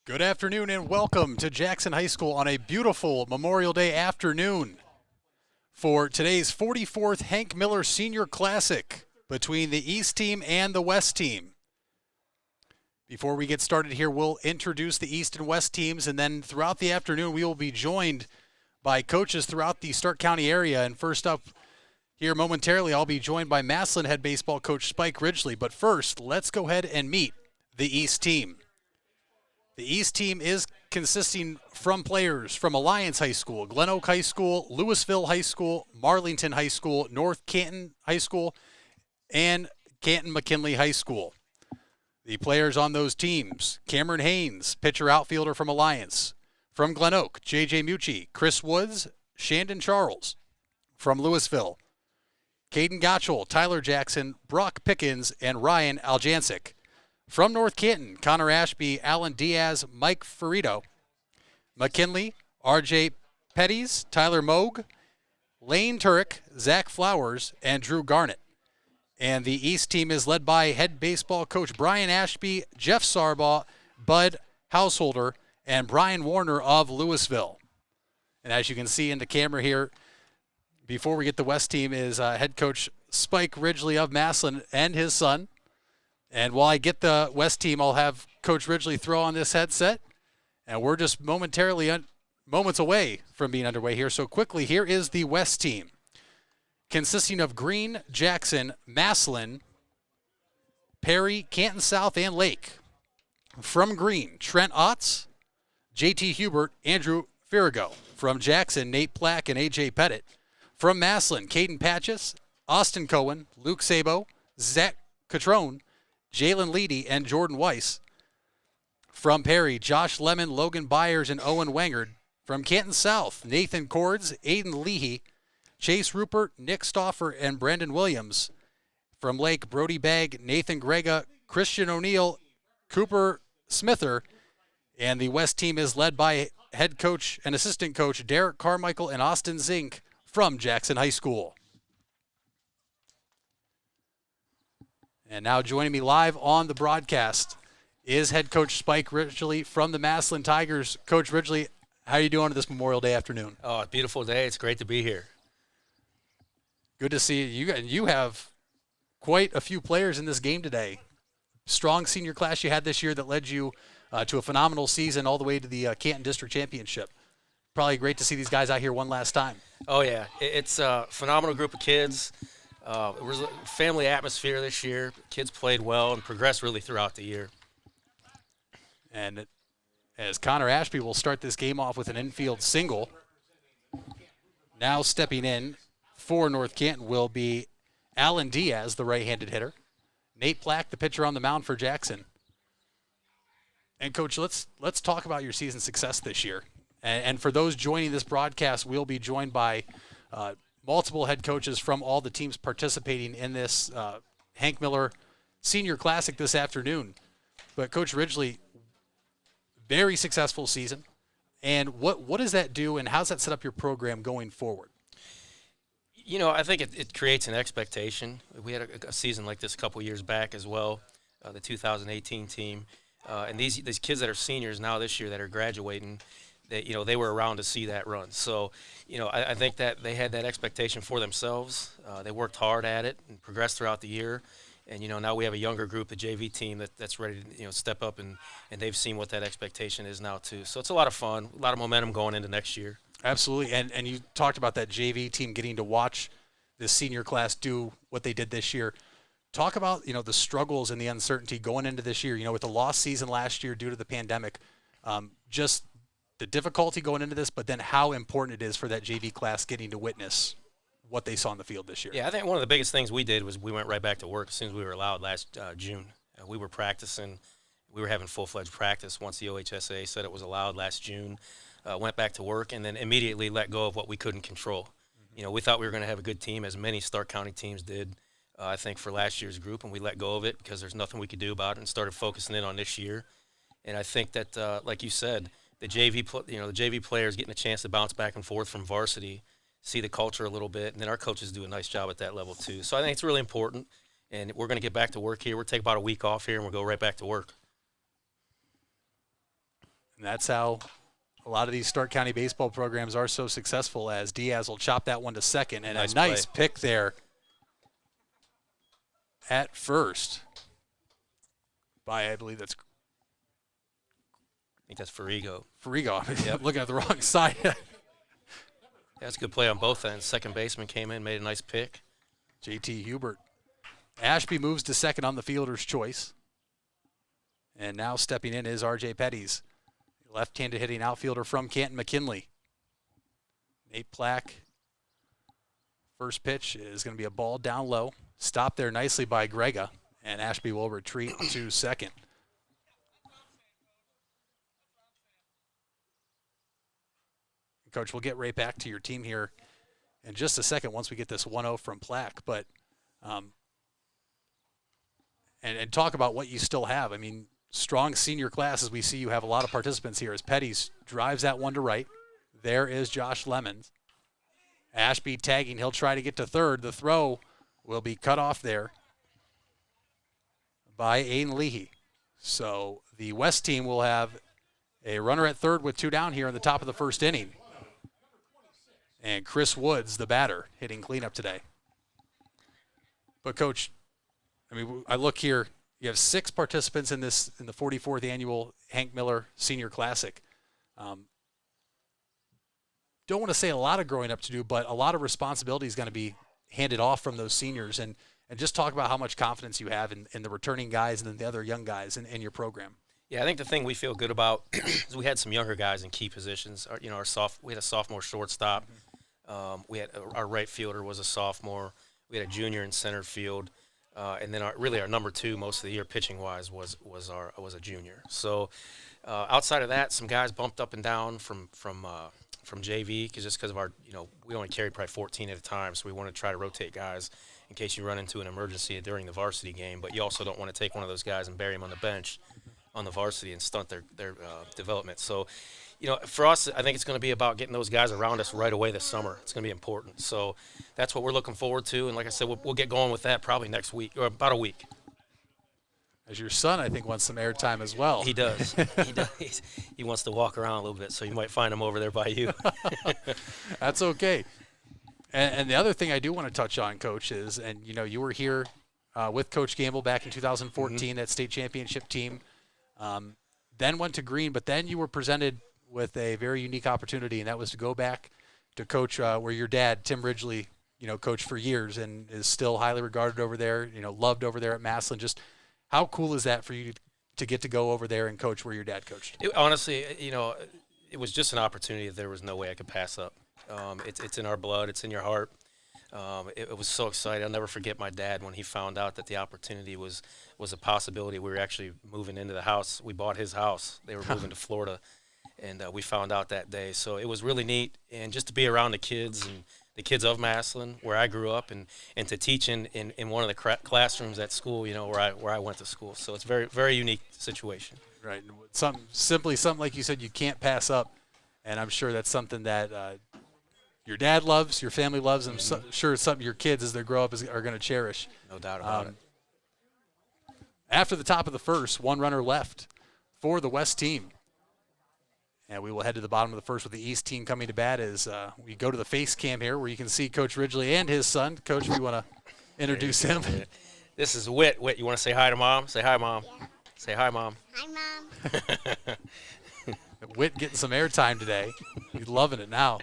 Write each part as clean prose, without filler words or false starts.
Good afternoon and welcome to Jackson High School on a beautiful Memorial Day afternoon for today's 44th Hank Miller Senior Classic between the East team and the West team. Before we get started here, we'll introduce the East and West teams, and then throughout the afternoon we will be joined by coaches throughout the Stark County area. And first up here momentarily, I'll be joined by Massillon head baseball coach Spike Ridgely. But first, let's go ahead and meet the East team. The East team is consisting from players from Alliance High School, Glen Oak High School, Louisville High School, Marlington High School, North Canton High School, and Canton McKinley High School. The players on those teams: Cameron Haynes, pitcher outfielder from Alliance. From Glen Oak, J.J. Mucci, Chris Woods, Shandon Charles. From Louisville, Caden Gottschall, Tyler Jackson, Brock Pickens, and Ryan Aljancic. From North Canton, Connor Ashby, Alan Diaz, Mike Ferrito. McKinley, R.J. Petties, Tyler Moog, Lane Turek, Zach Flowers, and Drew Garnett. And the East team is led by head baseball coach Brian Ashby, Jeff Sarbaugh, Bud Householder, and Brian Warner of Louisville. And as you can see in the camera here, before we get the West team, is head coach Spike Ridgely of Massillon and his son. And while I get the West team, I'll have Coach Ridgely throw on this headset. And we're just moments away from being underway here. So quickly, here is the West team, consisting of Green, Jackson, Massillon, Perry, Canton South, and Lake. From Green, Trent Otts, J.T. Hubert, Andrew Firigo. From Jackson, Nate Plack and A.J. Pettit. From Massillon, Caden Patches, Austin Cohen, Luke Sabo, Zach Catrone, Jalen Leedy, and Jordan Weiss. From Perry, Josh Lemon, Logan Byers, and Owen Wangard. From Canton South, Nathan Cords, Aiden Leahy, Chase Rupert, Nick Stauffer, and Brandon Williams. From Lake, Brody Bagg, Nathan Grega, Christian O'Neill, Cooper Smither. And the West team is led by head coach and assistant coach Derek Carmichael and Austin Zink from Jackson High School. And now joining me live on the broadcast is head coach Spike Ridgely from the Massillon Tigers. Coach Ridgely, how are you doing this Memorial Day afternoon? Oh, a beautiful day. It's great to be here. Good to see you. You have quite a few players in this game today. Strong senior class you had this year that led you to a phenomenal season all the way to the Canton District Championship. Probably great to see these guys out here one last time. Oh, yeah. It's a phenomenal group of kids. It was a family atmosphere this year. Kids played well and progressed really throughout the year. And as Connor Ashby will start this game off with an infield single. Now stepping in for North Canton will be Alan Diaz, the right-handed hitter. Nate Plack, the pitcher on the mound for Jackson. And Coach, let's talk about your season success this year. And for those joining this broadcast, we'll be joined by multiple head coaches from all the teams participating in this Hank Miller Senior Classic this afternoon. But Coach Ridgely, very successful season. And what does that do, and how does that set up your program going forward? You know, I think it creates an expectation. We had a season like this a couple years back as well, the 2018 team. And these kids that are seniors now this year that are graduating, they were around to see that run. So, I think that they had that expectation for themselves. They worked hard at it and progressed throughout the year. And, now we have a younger group, the JV team, that's ready to, step up, and they've seen what that expectation is now too. So it's a lot of fun, a lot of momentum going into next year. Absolutely. And you talked about that JV team getting to watch this senior class do what they did this year. Talk about, the struggles and the uncertainty going into this year, with the lost season last year due to the pandemic, just the difficulty going into this, but then how important it is for that JV class getting to witness what they saw on the field this year. Yeah, I think one of the biggest things we did was we went right back to work as soon as we were allowed last June. We were practicing. We were having full-fledged practice once the OHSA said it was allowed last June. Went back to work and then immediately let go of what we couldn't control. We thought we were going to have a good team, as many Stark County teams did, I think, for last year's group, and we let go of it because there's nothing we could do about it and started focusing in on this year. And I think that, like you said, the JV players getting a chance to bounce back and forth from varsity, see the culture a little bit, and then our coaches do a nice job at that level too. So I think it's really important, and we're going to get back to work here. We'll take about a week off here, and we'll go right back to work. And that's how a lot of these Stark County baseball programs are so successful, as Diaz will chop that one to second. And Nice a nice play. pick there at first by, I believe that's I think that's Farigo. Farigo. I'm Yep. looking at the wrong side. That's a good play on both ends. Second baseman came in, made a nice pick. JT Hubert. Ashby moves to second on the fielder's choice. And now stepping in is R.J. Petties, left-handed hitting outfielder from Canton McKinley. Nate Plack. First pitch is going to be a ball down low. Stopped there nicely by Grega, and Ashby will retreat to second. Coach, we'll get right back to your team here in just a second once we get this 1-0 from Plack. But and talk about what you still have. I mean, strong senior class, as we see you have a lot of participants here, as Petties drives that one to right. There is Josh Lemons. Ashby tagging. He'll try to get to third. The throw will be cut off there by Aiden Leahy. So the West team will have a runner at third with 2 down here in the top of the first inning. And Chris Woods, the batter, hitting cleanup today. But, Coach, I mean, I look here. You have 6 participants in the 44th annual Hank Miller Senior Classic. Don't want to say a lot of growing up to do, but a lot of responsibility is going to be handed off from those seniors. And just talk about how much confidence you have in the returning guys and then the other young guys in your program. Yeah, I think the thing we feel good about is we had some younger guys in key positions. We had a sophomore shortstop. We had our right fielder was a sophomore. We had a junior in center field, and then our number 2 most of the year pitching wise was a junior. So outside of that, some guys bumped up and down from JV because of our we only carried probably 14 at a time, so we want to try to rotate guys in case you run into an emergency during the varsity game. But you also don't want to take one of those guys and bury him on the bench on the varsity and stunt their development. So, for us, I think it's going to be about getting those guys around us right away this summer. It's going to be important. So that's what we're looking forward to. And like I said, we'll get going with that probably next week or about a week. As your son, I think, wants some airtime as well. He does. He wants to walk around a little bit, so you might find him over there by you. That's okay. And the other thing I do want to touch on, Coach, is, and you were here with Coach Gamble back in 2014, that state championship team. Then went to Green, but then you were presented with a very unique opportunity, and that was to go back to coach where your dad, Tim Ridgely, coached for years and is still highly regarded over there, loved over there at Massillon. Just how cool is that for you to get to go over there and coach where your dad coached? Honestly, it was just an opportunity that there was no way I could pass up. It's in our blood. It's in your heart. It was so exciting. I'll never forget my dad when he found out that the opportunity was a possibility. We were actually moving into the house. We bought his house. They were moving to Florida, and we found out that day. So it was really neat, and just to be around the kids and the kids of Massillon, where I grew up, and to teach in one of the classrooms at school, where I went to school. So it's a very, very unique situation. Right. Something like you said, you can't pass up, and I'm sure that's something that your dad loves, your family loves, and I'm sure it's something your kids, as they grow up, are going to cherish. No doubt about it. After the top of the first, 1 runner left for the West team. And we will head to the bottom of the first with the East team coming to bat as we go to the face cam here where you can see Coach Ridgely and his son. Coach, if you want to introduce him. This is Whit. Whit, you want to say hi to Mom? Say hi, Mom. Say hi, Mom. Hi, Mom. Whit getting some airtime today. He's loving it now.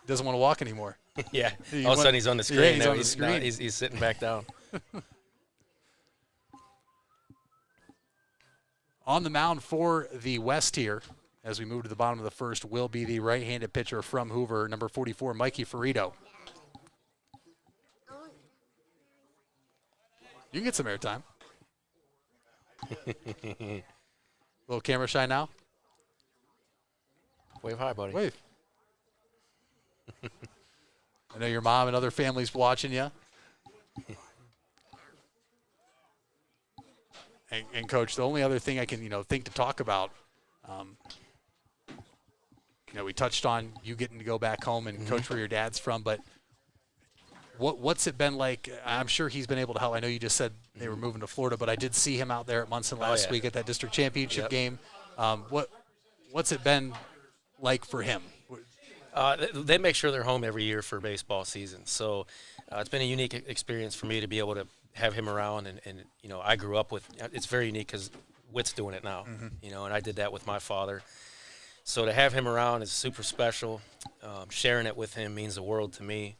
He doesn't want to walk anymore. Yeah. All of a sudden he's on the screen. Yeah, he's now. on the screen. He's sitting back down. On the mound for the West here, as we move to the bottom of the first, will be the right-handed pitcher from Hoover, number 44, Mikey Ferrito. You can get some airtime. Little camera shy now. Wave hi, buddy. Wave. I know your mom and other families watching you. And Coach, the only other thing I can, think to talk about, we touched on you getting to go back home and coach where your dad's from, but what's it been like? I'm sure he's been able to help. I know you just said they were moving to Florida, but I did see him out there at Munson last week at that district championship game. what's it been like for him? They make sure they're home every year for baseball season. So it's been a unique experience for me to be able to have him around. And I grew up with – it's very unique because Whit's doing it now, and I did that with my father. So to have him around is super special. Sharing it with him means the world to me.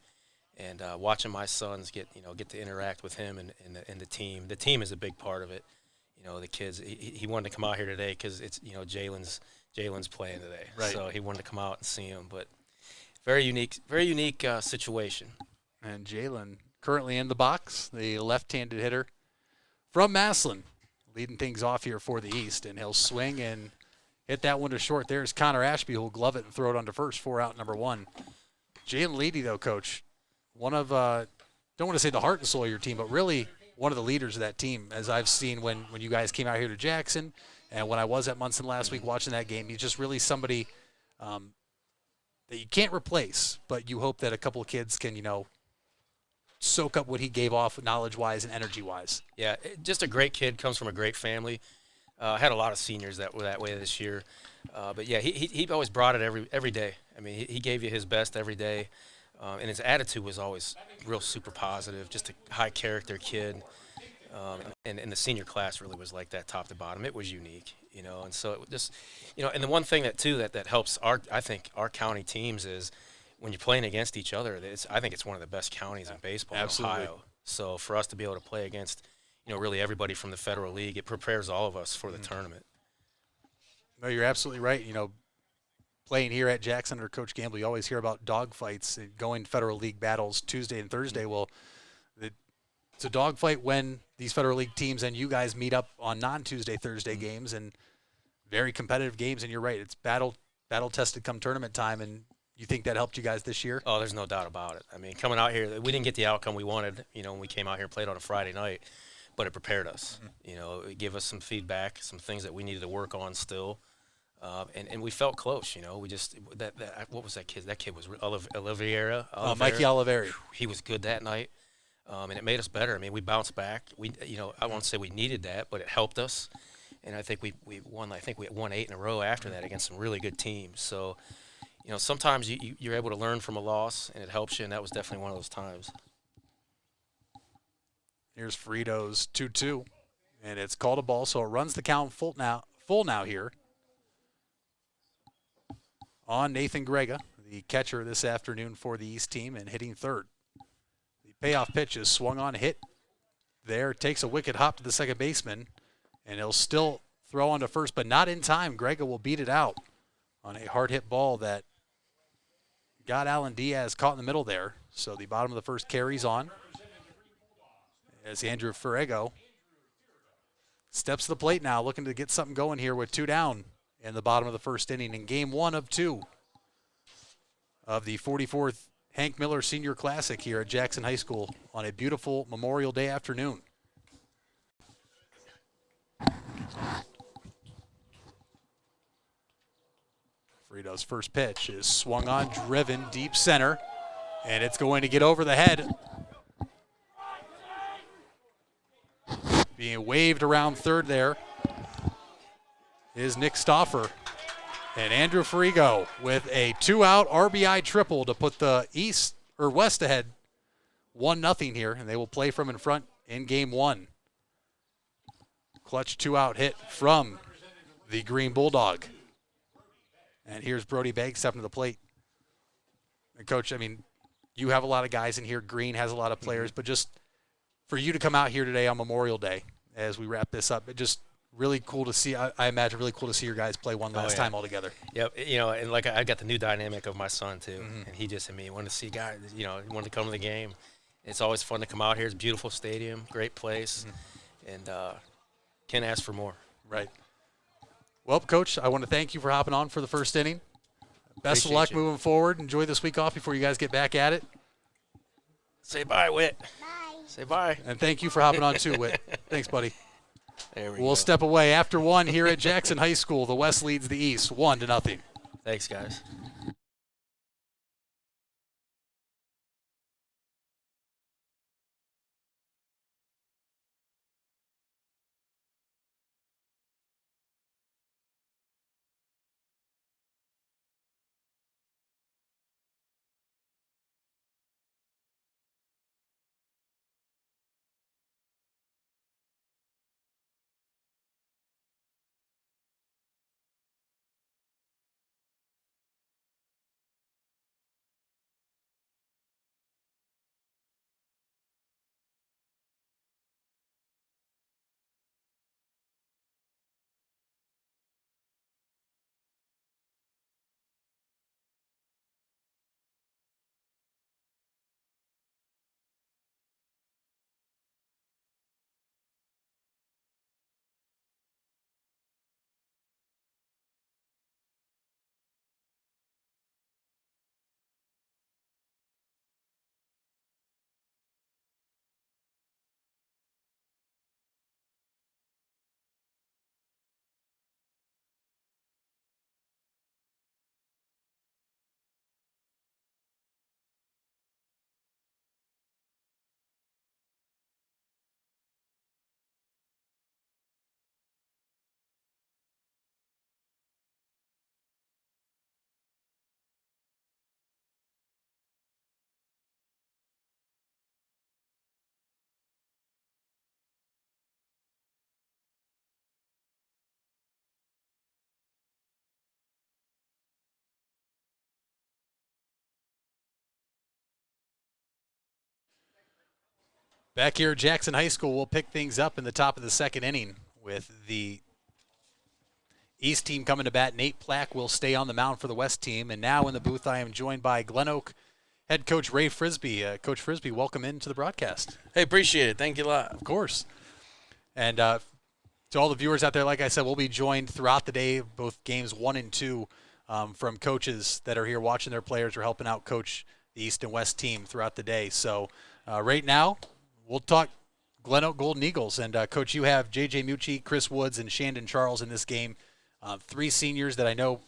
And watching my sons get to interact with him and the team. The team is a big part of it. The kids. He wanted to come out here today because it's Jalen's playing today, right. So he wanted to come out and see him. But very unique situation. And Jalen currently in the box, the left-handed hitter from Massillon, leading things off here for the East, and he'll swing and hit that one to short. There's Connor Ashby, who'll glove it and throw it on to first, 4 out, number 1. Jalen Leedy, though, Coach, one of don't want to say the heart and soul of your team, but really one of the leaders of that team, as I've seen when you guys came out here to Jackson, and when I was at Munson last week watching that game. He's just really somebody that you can't replace, but you hope that a couple of kids can, soak up what he gave off knowledge-wise and energy-wise. Yeah, just a great kid, comes from a great family. Had a lot of seniors that were that way this year. But, yeah, he always brought it every day. I mean, he gave you his best every day. And his attitude was always real super positive, just a high-character kid. And the senior class really was like that top to bottom. It was unique, and so it just, and the one thing that helps I think our county teams is when you're playing against each other, I think it's one of the best counties in baseball in Ohio. So for us to be able to play against, really everybody from the Federal League, it prepares all of us for the tournament. No, you're absolutely right. Playing here at Jackson under Coach Gamble, you always hear about dogfights and going Federal League battles Tuesday and Thursday. Well, it's a dogfight when these Federal League teams and you guys meet up on non-Tuesday, Thursday games, and very competitive games. And you're right, it's battle-tested come tournament time, and you think that helped you guys this year? Oh, there's no doubt about it. I mean, coming out here, we didn't get the outcome we wanted, when we came out here and played on a Friday night, but it prepared us. It gave us some feedback, some things that we needed to work on still. And we felt close, we just what was that kid? That kid was Oliveira. Mikey Oliveri. He was good that night, and it made us better. I mean, we bounced back. I won't say we needed that, but it helped us. And I think we won. I think we won 8 in a row after that against some really good teams. So, sometimes you're able to learn from a loss, and it helps you. And that was definitely one of those times. Here's Fritos 2-2, and it's called a ball, so it runs the count full now here. On Nathan Grega, the catcher this afternoon for the East team, and hitting third. The payoff pitch is swung on, hit there, takes a wicked hop to the second baseman, and he'll still throw on to first, but not in time. Grega will beat it out on a hard hit ball that got Alan Diaz caught in the middle there. So the bottom of the first carries on as Andrew Ferrego steps to the plate now, looking to get something going here with 2 down in the bottom of the first inning in game 1 of 2 of the 44th Hank Miller Senior Classic here at Jackson High School on a beautiful Memorial Day afternoon. Frito's first pitch is swung on, driven deep center, and it's going to get over the head. Being waved around third there is Nick Stauffer. And Andrew Ferrego with a 2-out RBI triple to put the West ahead 1-0 here, and they will play from in front in game 1. Clutch 2-out hit from the Green Bulldog. And here's Brody Begg stepping to the plate. And Coach, I mean, you have a lot of guys in here. Green has a lot of players, but just for you to come out here today on Memorial Day as we wrap this up, it just really cool to see. I imagine really cool to see your guys play one last time all together. Yep. And like I got the new dynamic of my son too, and he just wanted to see guys. He wanted to come to the game. It's always fun to come out here. It's a beautiful stadium, great place, and can't ask for more. Right. Well, Coach, I want to thank you for hopping on for the first inning. Best of luck moving forward. Enjoy this week off before you guys get back at it. Say bye, Whit. Bye. Say bye. And thank you for hopping on too, Whit. Thanks, buddy. We'll go. Step away after 1 here at Jackson High School. The West leads the East 1-0. Thanks, guys. Back here at Jackson High School, we'll pick things up in the top of the second inning with the East team coming to bat. Nate Plack will stay on the mound for the West team. And now in the booth, I am joined by Glen Oak head coach Ray Frisbee. Coach Frisbee, welcome into the broadcast. Hey, appreciate it. Thank you a lot. Of course. And to all the viewers out there, like I said, we'll be joined throughout the day, both games 1 and 2, from coaches that are here watching their players or helping out coach the East and West team throughout the day. So right now, we'll talk Glen Oak Golden Eagles. And, Coach, you have J.J. Mucci, Chris Woods, and Shandon Charles in this game. 3 seniors that I know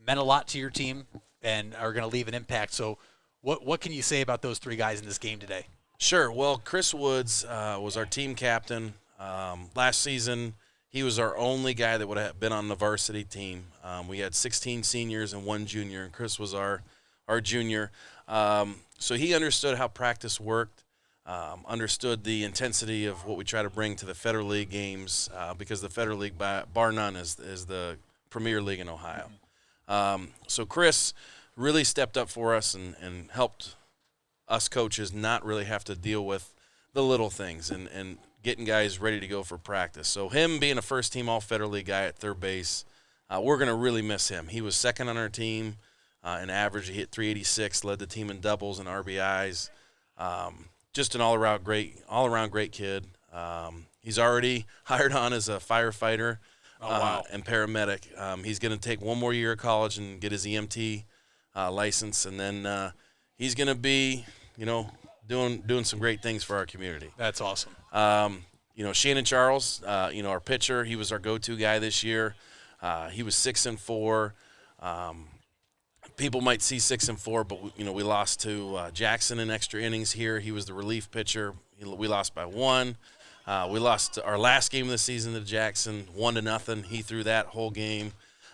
meant a lot to your team and are going to leave an impact. So what can you say about those 3 guys in this game today? Sure. Well, Chris Woods was our team captain. Last season, he was our only guy that would have been on the varsity team. We had 16 seniors and 1 junior, and Chris was our junior. So he understood how practice worked. Understood the intensity of what we try to bring to the Federal League games because the Federal League, bar none, is the premier league in Ohio. So Chris really stepped up for us and helped us coaches not really have to deal with the little things and getting guys ready to go for practice. So him being a first-team All-Federal League guy at third base, we're going to really miss him. He was second on our team in average. He hit .386, led the team in doubles and RBIs. Just an all-around great kid. He's already hired on as a firefighter and paramedic. He's going to take 1 more year of college and get his EMT license, and then he's going to be, doing some great things for our community. That's awesome. Shandon Charles, our pitcher, he was our go-to guy this year. He was 6-4. People might see 6-4, but we lost to Jackson in extra innings here. He was the relief pitcher. We lost by 1. We lost our last game of the season to Jackson 1-0. He threw that whole game,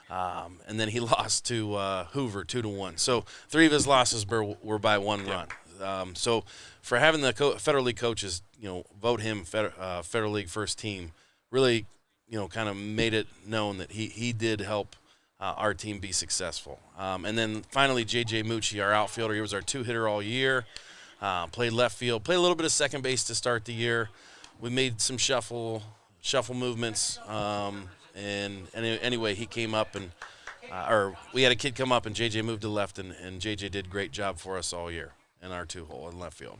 and then he lost to Hoover 2-1. So 3 of his losses were by 1 run. So for having the Federal League coaches, vote him Federal League first team, really, kind of made it known that he did help our team be successful. And then finally, J.J. Mucci, our outfielder, he was our 2-hitter all year, played left field, played a little bit of second base to start the year. We made some shuffle movements, and anyway, he came up or we had a kid come up, and J.J. moved to left, and J.J. did a great job for us all year in our 2-hole in left field.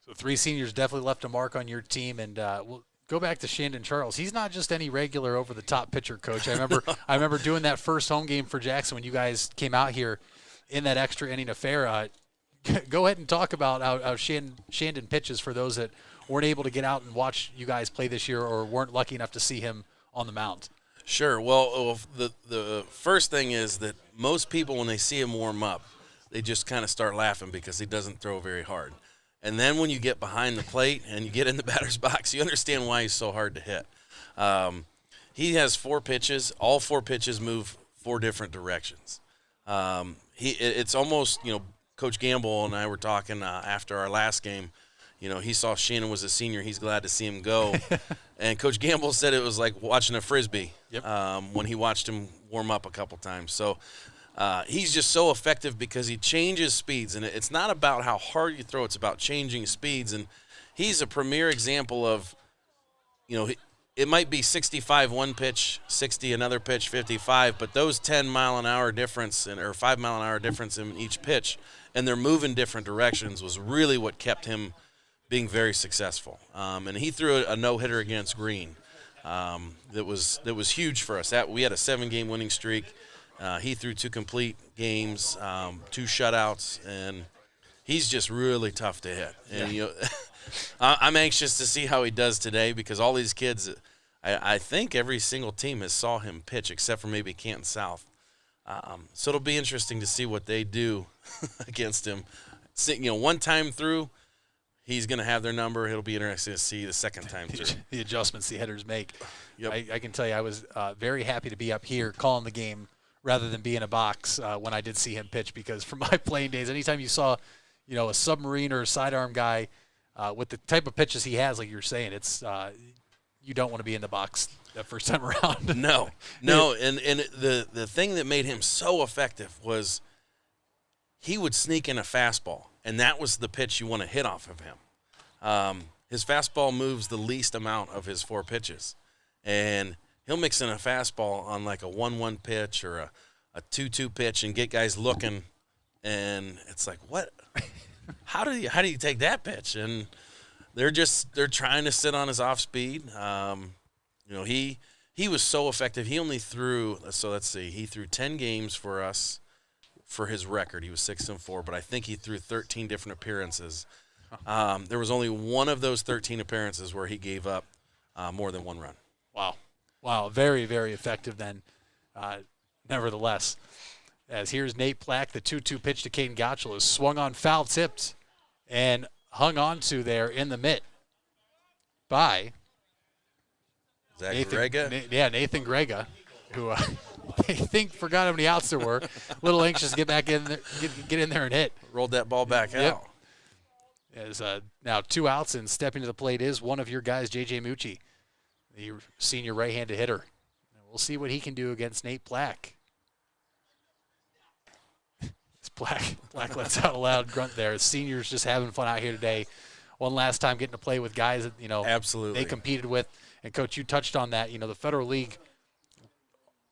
So 3 seniors definitely left a mark on your team, and we'll go back to Shandon Charles. He's not just any regular over-the-top pitcher, Coach. I remember doing that first home game for Jackson when you guys came out here in that extra inning affair. Go ahead and talk about how Shandon pitches for those that weren't able to get out and watch you guys play this year or weren't lucky enough to see him on the mound. Sure. Well, the first thing is that most people, when they see him warm up, they just kind of start laughing because he doesn't throw very hard. And then when you get behind the plate and you get in the batter's box, you understand why he's so hard to hit. He has 4 pitches. All 4 pitches move 4 different directions. It's almost, Coach Gamble and I were talking after our last game. He saw Shannon was a senior. He's glad to see him go. And Coach Gamble said it was like watching a Frisbee when he watched him warm up a couple times. So he's just so effective because he changes speeds. And it's not about how hard you throw. It's about changing speeds. And he's a premier example of, it might be 65 one pitch, 60 another pitch, 55, but those 10-mile-an-hour difference or 5-mile-an-hour difference in each pitch, and they're moving different directions was really what kept him being very successful. And he threw a no-hitter against Green. That was huge for us. We had a 7-game winning streak. He threw 2 complete games, 2 shutouts, and he's just really tough to hit. And I'm anxious to see how he does today because all these kids, I think every single team has saw him pitch except for maybe Canton South. So it'll be interesting to see what they do against him. One time through, he's going to have their number. It'll be interesting to see the second time through. The adjustments the hitters make. Yep. I can tell you I was very happy to be up here calling the game rather than be in a box when I did see him pitch because from my playing days, anytime you saw, a submarine or a sidearm guy with the type of pitches he has, like you're saying, it's you don't want to be in the box that first time around. No. And the thing that made him so effective was he would sneak in a fastball, and that was the pitch you want to hit off of him. his fastball moves the least amount of his 4 pitches. And he'll mix in a fastball on like a 1-1 pitch or a 2-2 pitch and get guys looking. And it's like, what? How do you take that pitch? And they're trying to sit on his off speed. He was so effective. He only threw, so let's see, he threw 10 games for us for his record. He was 6-4, but I think he threw 13 different appearances. There was only one of those 13 appearances where he gave up more than 1 run. Wow. Very, very effective then, nevertheless. As here's Nate Plack, the 2-2 pitch to Caden Gotchel is swung on, foul tipped, and hung on to there in the mitt by Zach Nathan Grega? Nathan Grega, who I think forgot how many outs there were. A little anxious to get back in there, get in there and hit. Rolled that ball back out. As now 2 outs, and stepping to the plate is one of your guys, J.J. Mucci, the senior right-handed hitter. And we'll see what he can do against Nate Plack. Black lets out a loud grunt there. Seniors just having fun out here today. One last time getting to play with guys that, absolutely, they competed with. And, Coach, you touched on that. The Federal League,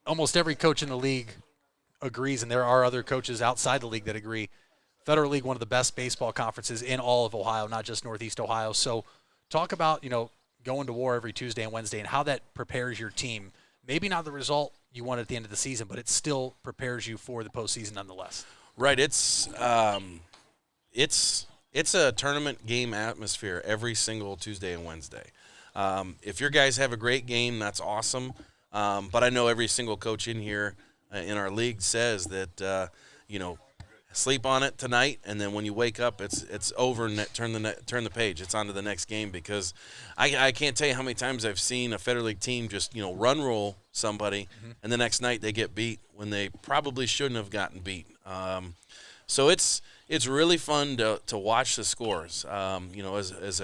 almost every coach in the league agrees, and there are other coaches outside the league that agree. Federal League, one of the best baseball conferences in all of Ohio, not just Northeast Ohio. So talk about, going to war every Tuesday and Wednesday and how that prepares your team. Maybe not the result you want at the end of the season, but it still prepares you for the postseason nonetheless. Right. It's a tournament game atmosphere every single Tuesday and Wednesday. If your guys have a great game, that's awesome. But I know every single coach in here in our league says that, sleep on it tonight, and then when you wake up, it's over and turn the page. It's on to the next game, because I can't tell you how many times I've seen a Federal League team just run roll somebody, and the next night they get beat when they probably shouldn't have gotten beat. So it's really fun to watch the scores. As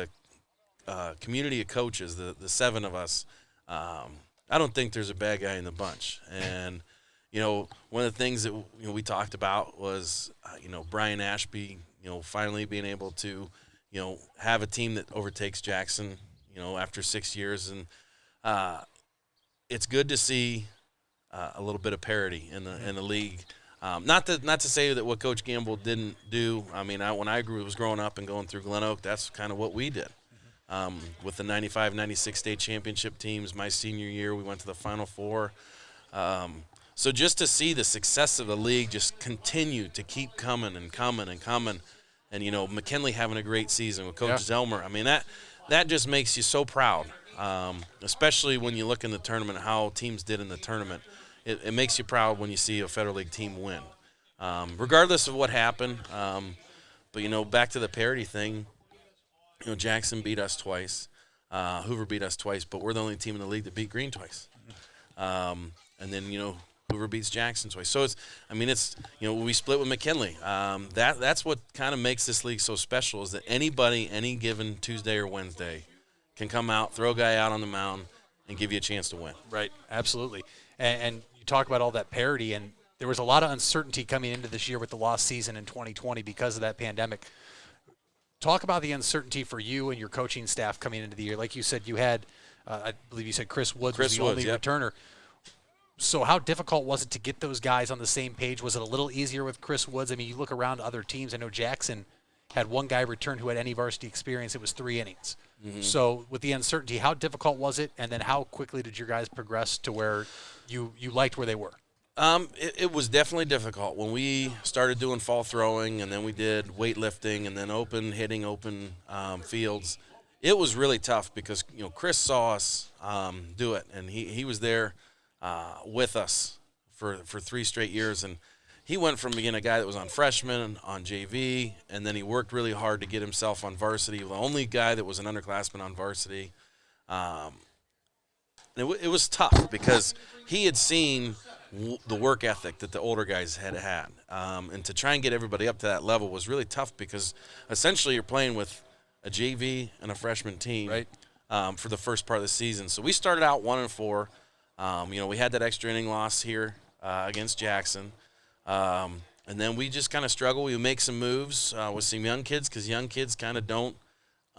a community of coaches, the 7 of us, I don't think there's a bad guy in the bunch. And one of the things that we talked about was Brian Ashby, finally being able to have a team that overtakes Jackson, after 6 years, and it's good to see a little bit of parity in the league. Not to say that what Coach Gamble didn't do. I mean, when I was growing up and going through Glen Oak, that's kind of what we did. With the 95, 96 state championship teams, my senior year, we went to the Final Four. So just to see the success of the league just continue to keep coming and coming and coming, and McKinley having a great season with Coach Zelmer. I mean, that just makes you so proud, especially when you look in the tournament, how teams did in the tournament. It makes you proud when you see a Federal League team win, regardless of what happened. But back to the parity thing. Jackson beat us twice, Hoover beat us twice, but we're the only team in the league that beat Green twice. And then Hoover beats Jackson twice. So we split with McKinley. That's what kind of makes this league so special, is that anybody, any given Tuesday or Wednesday, can come out, throw a guy out on the mound, and give you a chance to win. Right, absolutely. And you talk about all that parity, and there was a lot of uncertainty coming into this year with the lost season in 2020 because of that pandemic. Talk about the uncertainty for you and your coaching staff coming into the year. Like you said, you had, I believe you said Chris Woods was the only returner. So how difficult was it to get those guys on the same page? Was it a little easier with Chris Woods? I mean, you look around to other teams. I know Jackson had one guy return who had any varsity experience. It was 3 innings. Mm-hmm. So with the uncertainty, how difficult was it? And then how quickly did your guys progress to where you liked where they were? It was definitely difficult when we started doing fall throwing, and then we did weightlifting, and then open hitting, open fields. It was really tough because Chris saw us do it, and he was there with us for 3 straight years, and he went from being a guy that was on freshman, on JV, and then he worked really hard to get himself on varsity. The only guy that was an underclassman on varsity. It was tough because he had seen the work ethic that the older guys had. And to try and get everybody up to that level was really tough because essentially you're playing with a JV and a freshman team, right, for the first part of the season. So we started out 1-4. We had that extra inning loss here against Jackson. And then we just kind of struggled. We would make some moves with some young kids because young kids kind of don't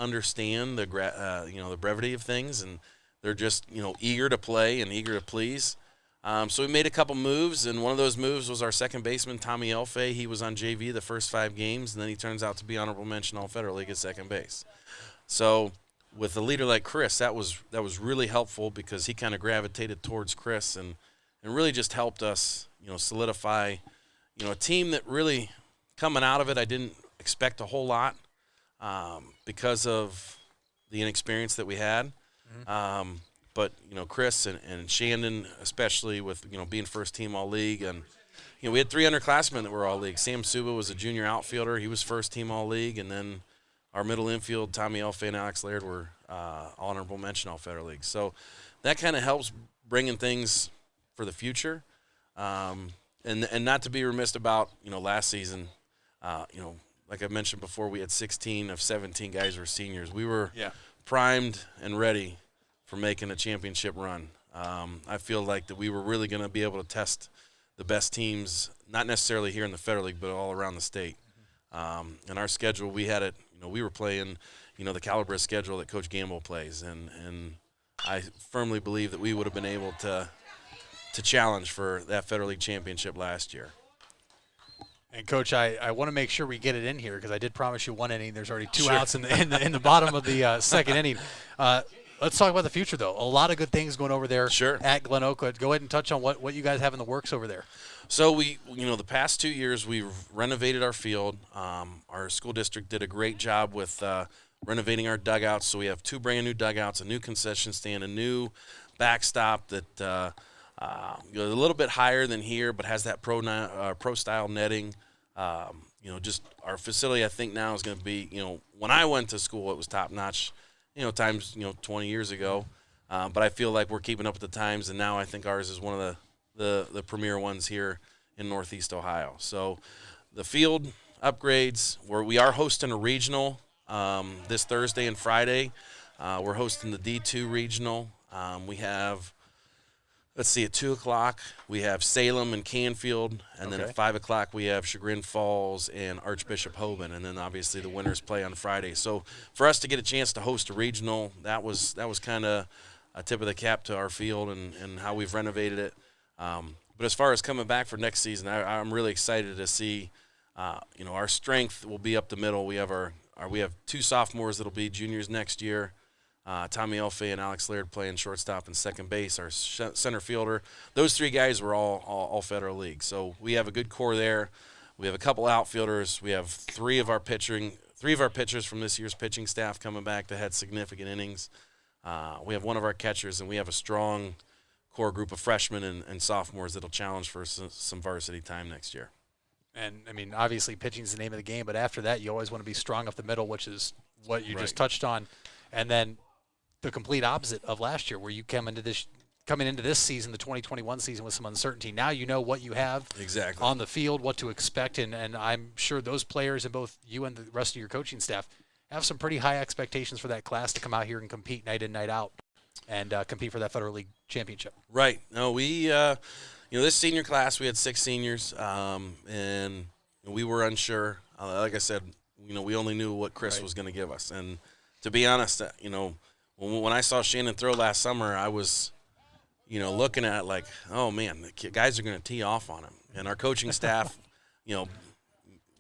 understand the the brevity of things, and they're just eager to play and eager to please. So we made a couple moves, and one of those moves was our second baseman, Tommy Elfay. He was on JV the first 5 games, and then he turns out to be honorable mention All-Federal League at second base. So with a leader like Chris, that was really helpful because he kind of gravitated towards Chris and really just helped us, solidify, a team that really coming out of it, I didn't expect a whole lot because of the inexperience that we had. Mm-hmm. But, Chris and Shandon, especially with, being first team All-League. And, we had 3 underclassmen that were All-League. Sam Suba was a junior outfielder. He was first team All-League. And then our middle infield, Tommy Elfay and Alex Laird, were honorable mention All-Federal League. So that kind of helps bringing things for the future. And not to be remiss about, last season, like I mentioned before, we had 16 of 17 guys were seniors. We were primed and ready for making a championship run. I feel like that we were really going to be able to test the best teams, not necessarily here in the Federal League, but all around the state. And our schedule, we had it, we were playing, the caliber of schedule that Coach Gamble plays. And I firmly believe that we would have been able to challenge for that Federal League championship last year. And Coach, I want to make sure we get it in here because I did promise you 1 inning. There's already 2 outs in the bottom of the second inning. Let's talk about the future, though. A lot of good things going over there at Glen Oakwood. Go ahead and touch on what you guys have in the works over there. So we, the past 2 years we've renovated our field. Our school district did a great job with renovating our dugouts. So we have 2 brand new dugouts, a new concession stand, a new backstop that a little bit higher than here, but has that pro style netting. Just our facility, I think now is going to be, when I went to school, it was top notch. Times 20 years ago, but I feel like we're keeping up with the times, and now I think ours is one of the premier ones here in Northeast Ohio. So the field upgrades, where we are hosting a regional this Thursday and Friday. We're hosting the D2 regional. We have, at 2 o'clock, we have Salem and Canfield, and then at 5 o'clock we have Chagrin Falls and Archbishop Hoban, and then obviously the winners play on Friday. So for us to get a chance to host a regional, that was kind of a tip of the cap to our field and how we've renovated it. But as far as coming back for next season, I'm really excited to see, our strength will be up the middle. We have we have 2 sophomores that'll be juniors next year. Tommy Elfay and Alex Laird playing shortstop and second base. Our center fielder, those 3 guys were all Federal League. So we have a good core there. We have a couple outfielders. We have 3 of our pitchers from this year's pitching staff coming back that had significant innings. We have 1 of our catchers, and we have a strong core group of freshmen and sophomores that'll challenge for some varsity time next year. And, obviously pitching is the name of the game, but after that you always want to be strong up the middle, which is what you just touched on. And then the complete opposite of last year, where you coming into this season, the 2021 season, with some uncertainty. Now you know what you have on the field, what to expect, and I'm sure those players and both you and the rest of your coaching staff have some pretty high expectations for that class to come out here and compete night in, night out, and compete for that Federal League championship. Right. No, we, this senior class, we had 6 seniors, and we were unsure. Like I said, we only knew what Chris was going to give us, and to be honest, when I saw Shannon throw last summer, I was, looking at it like, oh man, the guys are going to tee off on him. And our coaching staff,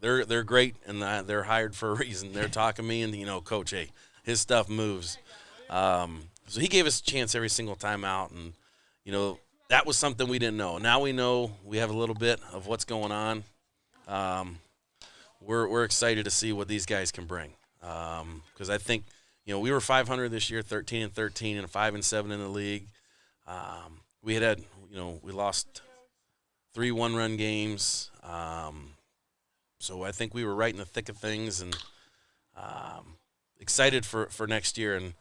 they're great, and they're hired for a reason. They're talking to me, and Coach, hey, his stuff moves. So he gave us a chance every single time out, and that was something we didn't know. Now we know. We have a little bit of what's going on. We're excited to see what these guys can bring, because I think. We were 500 this year, 13-13, and 5-7 in the league. We had we lost 3 one-run games. So I think we were right in the thick of things, and excited for next year. And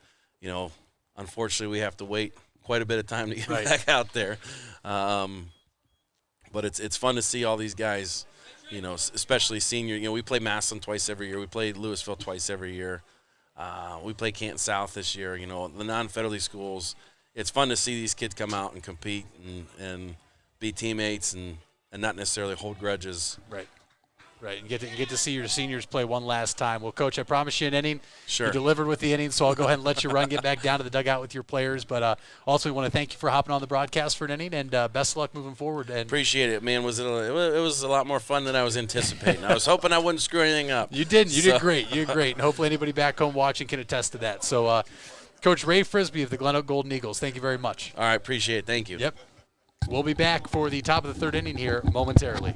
unfortunately, we have to wait quite a bit of time to get back out there. But it's fun to see all these guys. Especially senior. We play Massillon twice every year. We play Louisville twice every year. We play Canton South this year. The non-Federal League schools. It's fun to see these kids come out and compete and be teammates and not necessarily hold grudges. Right. Right, and get to see your seniors play one last time. Well, Coach, I promised you an inning. Sure. You delivered with the inning, so I'll go ahead and let you run, get back down to the dugout with your players. But also, we want to thank you for hopping on the broadcast for an inning, and best of luck moving forward. And Appreciate it, man. It was a lot more fun than I was anticipating. I was hoping I wouldn't screw anything up. You didn't. You did great. You did great. And hopefully anybody back home watching can attest to that. So, Coach Ray Frisbee of the Glen Oak Golden Eagles, thank you very much. All right, appreciate it. Thank you. Yep. We'll be back for the top of the third inning here momentarily.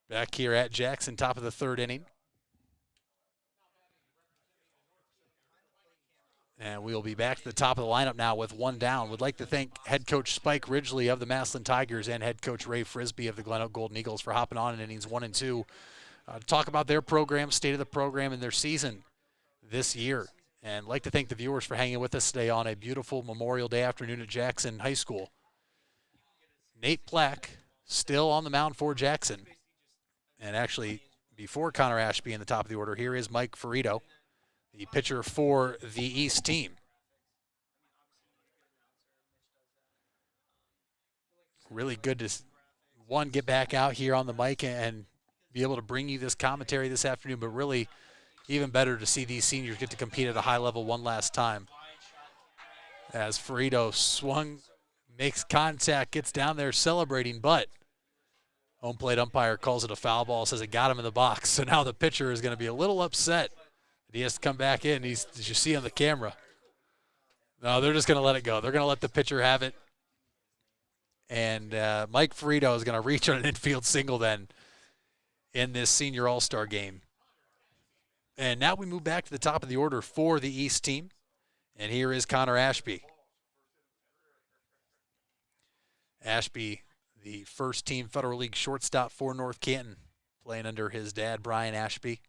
Back here at Jackson, top of the third inning. And we'll be back to the top of the lineup now with one down. Would like to thank head coach Spike Ridgely of the Massillon Tigers and head coach Ray Frisbee of the Glen Oak Golden Eagles for hopping on in innings 1 and 2 to talk about their program, state of the program, and their season this year. And like to thank the viewers for hanging with us today on a beautiful Memorial Day afternoon at Jackson High School. Nate Plack still on the mound for Jackson. And actually, before Connor Ashby in the top of the order, here is Mike Ferrito, the pitcher for the East team. Really good to, one, get back out here on the mic and be able to bring you this commentary this afternoon, but really even better to see these seniors get to compete at a high level one last time. As Ferrito swung, makes contact, gets down there celebrating, but home plate umpire calls it a foul ball, says it got him in the box. So now the pitcher is going to be a little upset that he has to come back in. As you see on the camera. No, they're just going to let it go. They're going to let the pitcher have it. And Mike Ferrito is going to reach on an infield single then in this senior all-star game. And now we move back to the top of the order for the East team. And here is Connor Ashby. Ashby, the first team Federal League shortstop for North Canton, playing under his dad, Brian Ashby,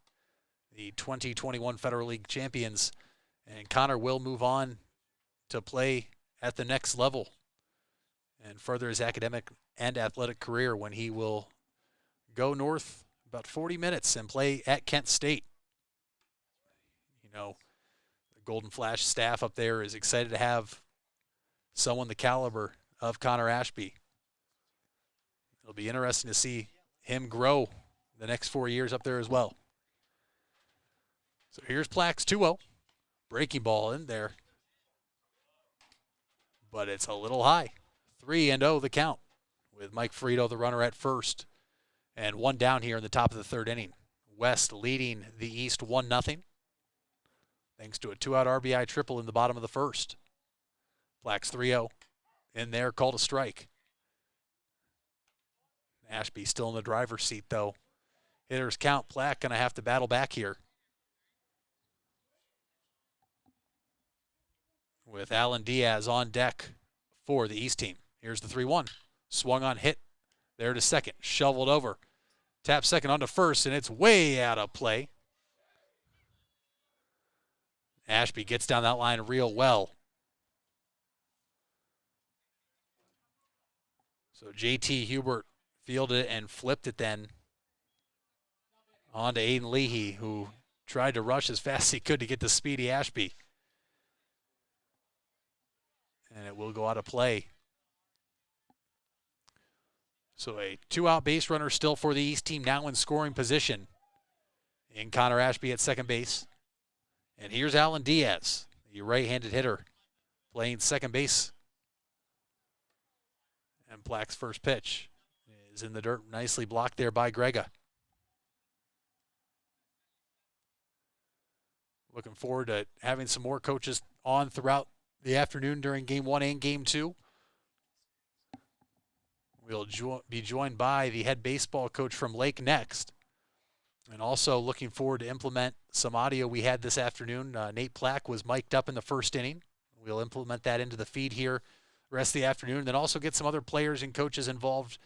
the 2021 Federal League champions. And Connor will move on to play at the next level and further his academic and athletic career when he will go north about 40 minutes and play at Kent State. You know, the Golden Flash staff up there is excited to have someone the caliber of Connor Ashby. It'll be interesting to see him grow the next 4 years up there as well. So here's Plax 2-0. Breaking ball in there. but it's a little high. 3-0 the count with Mike Frito, the runner, at first. And one down here in the top of the third inning. West leading the East 1-0. Thanks to a 2-out RBI triple in the bottom of the first. Black's 3-0 in there, called a strike. Ashby still in the driver's seat, though. Hitters count. Plack going to have to battle back here. With Alan Diaz on deck for the East team. Here's the 3-1. Swung on, hit. There to second. Shoveled over. Tap second onto first, and it's way out of play. Ashby gets down that line real well. So JT Hubert fielded it and flipped it then on to Aiden Leahy, who tried to rush as fast as he could to get to Speedy Ashby. And it will go out of play. So a 2-out base runner still for the East team, now in scoring position. And Connor Ashby at second base. And here's Alan Diaz, the right-handed hitter, playing second base. And Plack's first pitch is in the dirt, nicely blocked there by Grega. Looking forward to having some more coaches on throughout the afternoon during Game 1 and Game 2. We'll be joined by the head baseball coach from Lake next. And also looking forward to implement some audio we had this afternoon. Nate Plack was mic'd up in the first inning. We'll implement that into the feed here the rest of the afternoon. And then also get some other players and coaches involved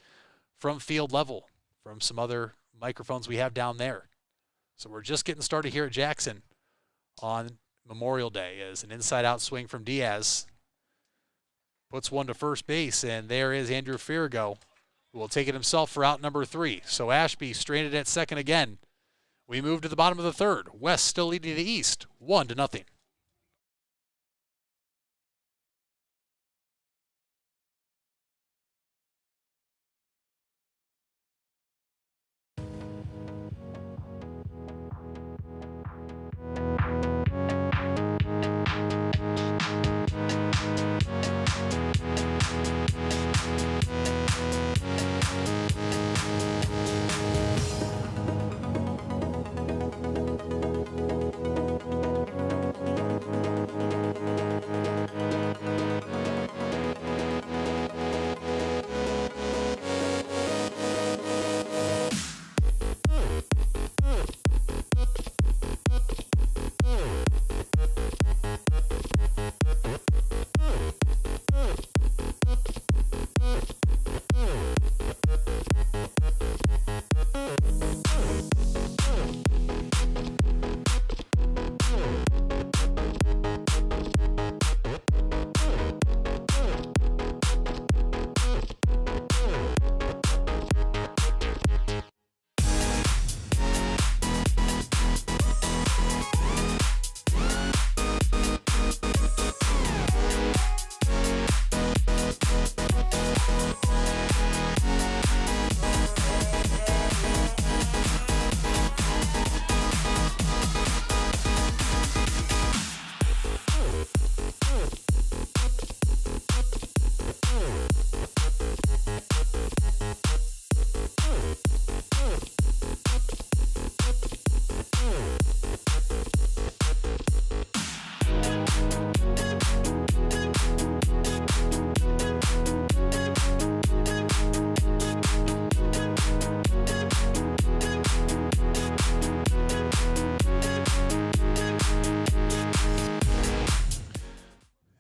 from field level, from some other microphones we have down there. So we're just getting started here at Jackson on Memorial Day as an inside-out swing from Diaz puts one to first base, and there is Andrew Firigo, who will take it himself for out number 3. So Ashby stranded at second again. We move to the bottom of the third. West still leading the East, 1-0.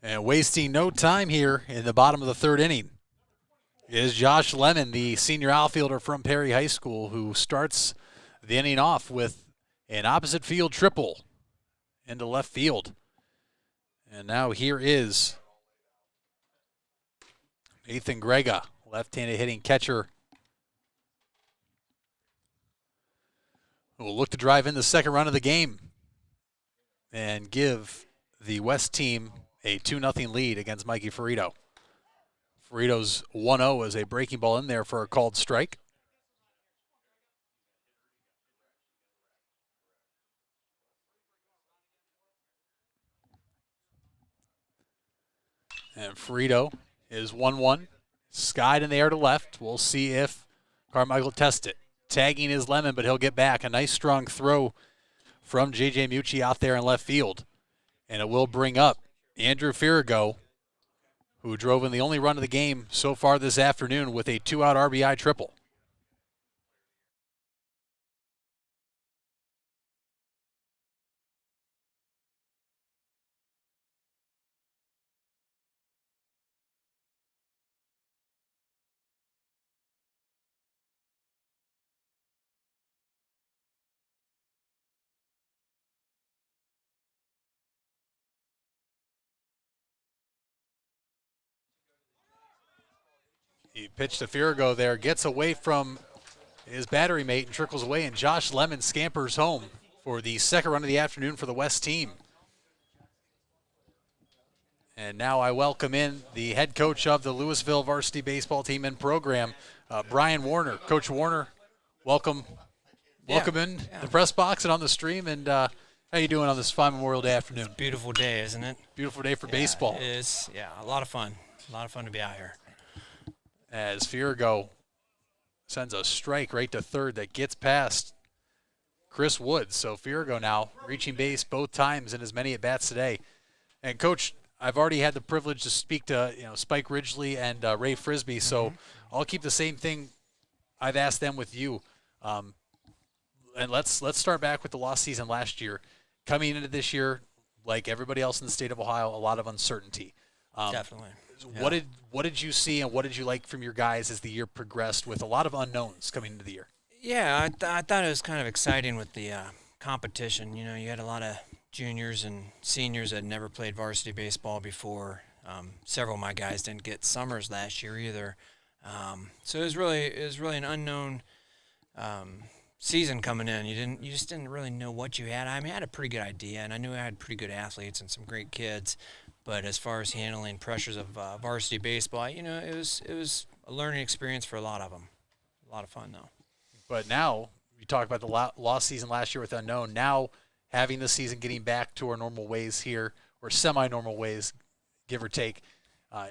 And wasting no time here in the bottom of the third inning is Josh Lemon, the senior outfielder from Perry High School, who starts the inning off with an opposite field triple into left field. And now here is Nathan Grega, left-handed hitting catcher, who will look to drive in the second run of the game and give the West team a 2-0 lead against Mikey Ferrito. Ferrito's 1-0 as a breaking ball in there for a called strike. And Frito is 1-1. Skied in the air to left. We'll see if Carmichael tests it. Tagging is Lemon, but he'll get back. A nice strong throw from J.J. Mucci out there in left field. And it will bring up Andrew Firigo, who drove in the only run of the game so far this afternoon with a 2-out RBI triple. He pitched to Firigo there, gets away from his battery mate and trickles away, and Josh Lemon scampers home for the second run of the afternoon for the West team. And now I welcome in the head coach of the Louisville varsity baseball team and program, Brian Warner. Coach Warner, welcome in the press box and on the stream. And how you doing on this fine Memorial Day afternoon? Beautiful day, isn't it? Beautiful day for baseball. It is, a lot of fun. A lot of fun to be out here. As Firigo sends a strike right to third that gets past Chris Woods. So Firigo now reaching base both times in as many at-bats today. And, Coach, I've already had the privilege to speak to Spike Ridgely and Ray Frisbee, so I'll keep the same thing I've asked them with you. And let's start back with the lost season last year. Coming into this year, like everybody else in the state of Ohio, a lot of uncertainty. Definitely. What did you see and what did you like from your guys as the year progressed with a lot of unknowns coming into the year? Yeah, I thought it was kind of exciting with the competition. You had a lot of juniors and seniors that had never played varsity baseball before. Several of my guys didn't get summers last year either. So it was really an unknown season coming in. You just didn't really know what you had. I mean, I had a pretty good idea, and I knew I had pretty good athletes and some great kids. But as far as handling pressures of varsity baseball, it was a learning experience for a lot of them. A lot of fun, though. But now, you talked about the lost season last year with unknown. Now, having the season getting back to our normal ways here, or semi-normal ways, give or take,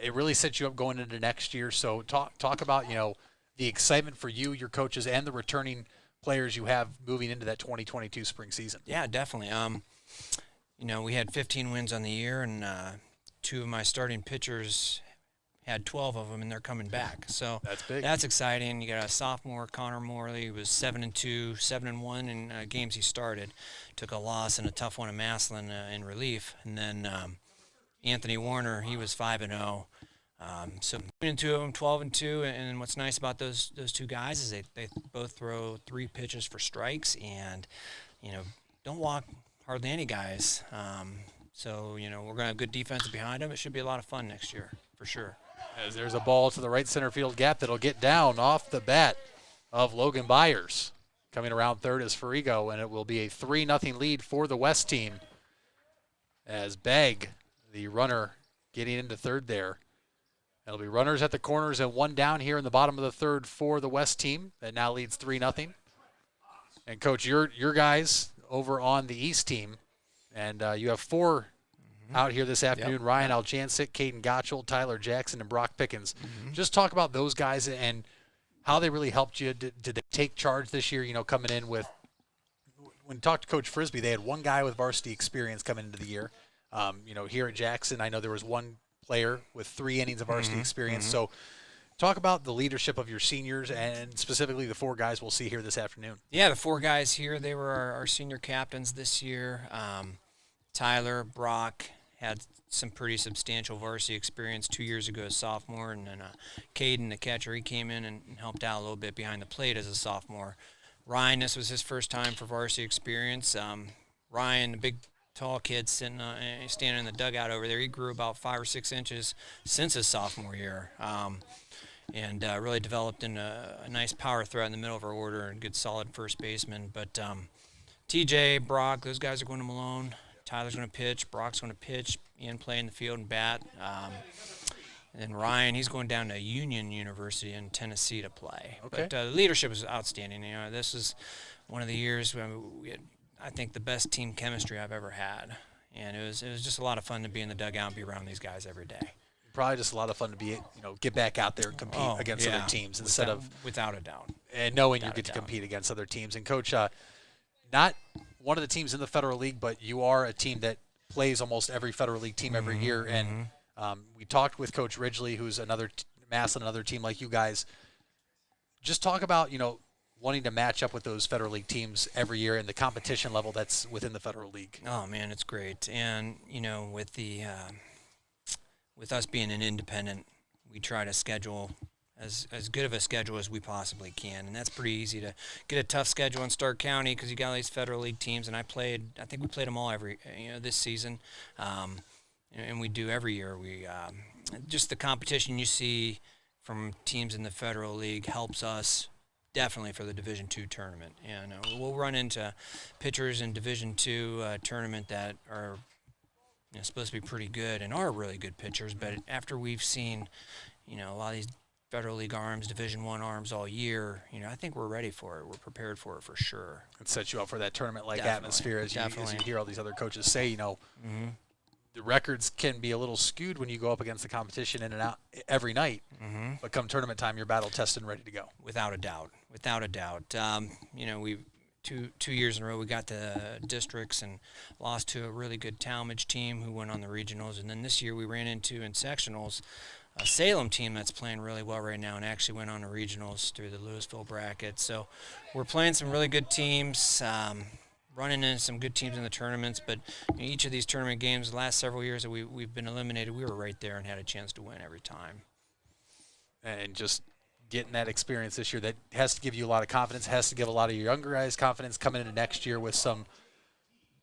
it really sets you up going into next year. So talk about, the excitement for you, your coaches, and the returning players you have moving into that 2022 spring season. Yeah, definitely. We had 15 wins on the year, and two of my starting pitchers had 12 of them, and they're coming back. So that's big. That's exciting. You got a sophomore, Connor Morley, who was 7-2, 7-1 in games he started. Took a loss and a tough one at Massillon in relief. And then Anthony Warner, he was 5-0. So between the two of them, 12-2. And what's nice about those two guys is they both throw 3 pitches for strikes and, don't walk hardly any guys. So, we're going to have good defense behind them. It should be a lot of fun next year, for sure. As there's a ball to the right center field gap that'll get down off the bat of Logan Byers. Coming around third is Firigo, and it will be a 3-0 lead for the West team. As Begg, the runner, getting into third there. It'll be runners at the corners and one down here in the bottom of the third for the West team. That now leads 3-0. And, Coach, your guys over on the East team, and you have 4 out here this afternoon. Yep. Ryan Aljancic, Caden Gottschall, Tyler Jackson, and Brock Pickens. Just talk about those guys and how they really helped you. Did they take charge this year, coming in with – when you talked to Coach Frisbee, they had one guy with varsity experience coming into the year. Here at Jackson, I know there was one player with 3 innings of varsity experience. So talk about the leadership of your seniors and specifically the 4 guys we'll see here this afternoon. Yeah, the 4 guys here, they were our senior captains this year. Tyler, Brock had some pretty substantial varsity experience 2 years ago as sophomore, and then Caden, the catcher, he came in and helped out a little bit behind the plate as a sophomore. Ryan, this was his first time for varsity experience. Ryan, the big, tall kid standing in the dugout over there, he grew about 5 or 6 inches since his sophomore year. And really developed in a nice power threat in the middle of our order and good solid first baseman. But TJ, Brock, those guys are going to Malone. Tyler's going to pitch. Brock's going to pitch and play in the field and bat. And Ryan, he's going down to Union University in Tennessee to play. Okay. But the leadership is outstanding. This is one of the years when we had, I think, the best team chemistry I've ever had. And it was just a lot of fun to be in the dugout and be around these guys every day. probably just a lot of fun to be, get back out there and compete against other teams instead of without a doubt. and knowing you Without a get to doubt. compete against other teams. And Coach, not one of the teams in the Federal League, but you are a team that plays almost every Federal League team every year. And we talked with Coach Ridgely, who's another Massillon, another team like you guys. Just talk about, wanting to match up with those Federal League teams every year and the competition level that's within the Federal League. Oh man, it's great. And with the with us being an independent, we try to schedule as good of a schedule as we possibly can, and that's pretty easy to get a tough schedule in Stark County because you got all these Federal League teams, and I think we played them all this season, and we do every year. We just the competition you see from teams in the Federal League helps us definitely for the Division II tournament, and we'll run into pitchers in Division II tournament that are supposed to be pretty good and are really good pitchers, but after we've seen a lot of these Federal League arms, Division I arms all year, I think we're ready for it. We're prepared for it for sure. It sets you up for that tournament-like Definitely, atmosphere, as you definitely. hear all these other coaches say. The records can be a little skewed when you go up against the competition in and out every night. But come tournament time, you're battle tested and ready to go. Without a doubt. We've two years in a row we got the districts and lost to a really good Talmadge team who went on the regionals, and then this year we ran into in sectionals a Salem team that's playing really well right now and actually went on to regionals through the Louisville bracket. So we're playing some really good teams, running into some good teams in the tournaments, but each of these tournament games the last several years that we've been eliminated, we were right there and had a chance to win every time. And just getting that experience this year, that has to give you a lot of confidence, has to give a lot of your younger guys confidence coming into next year with some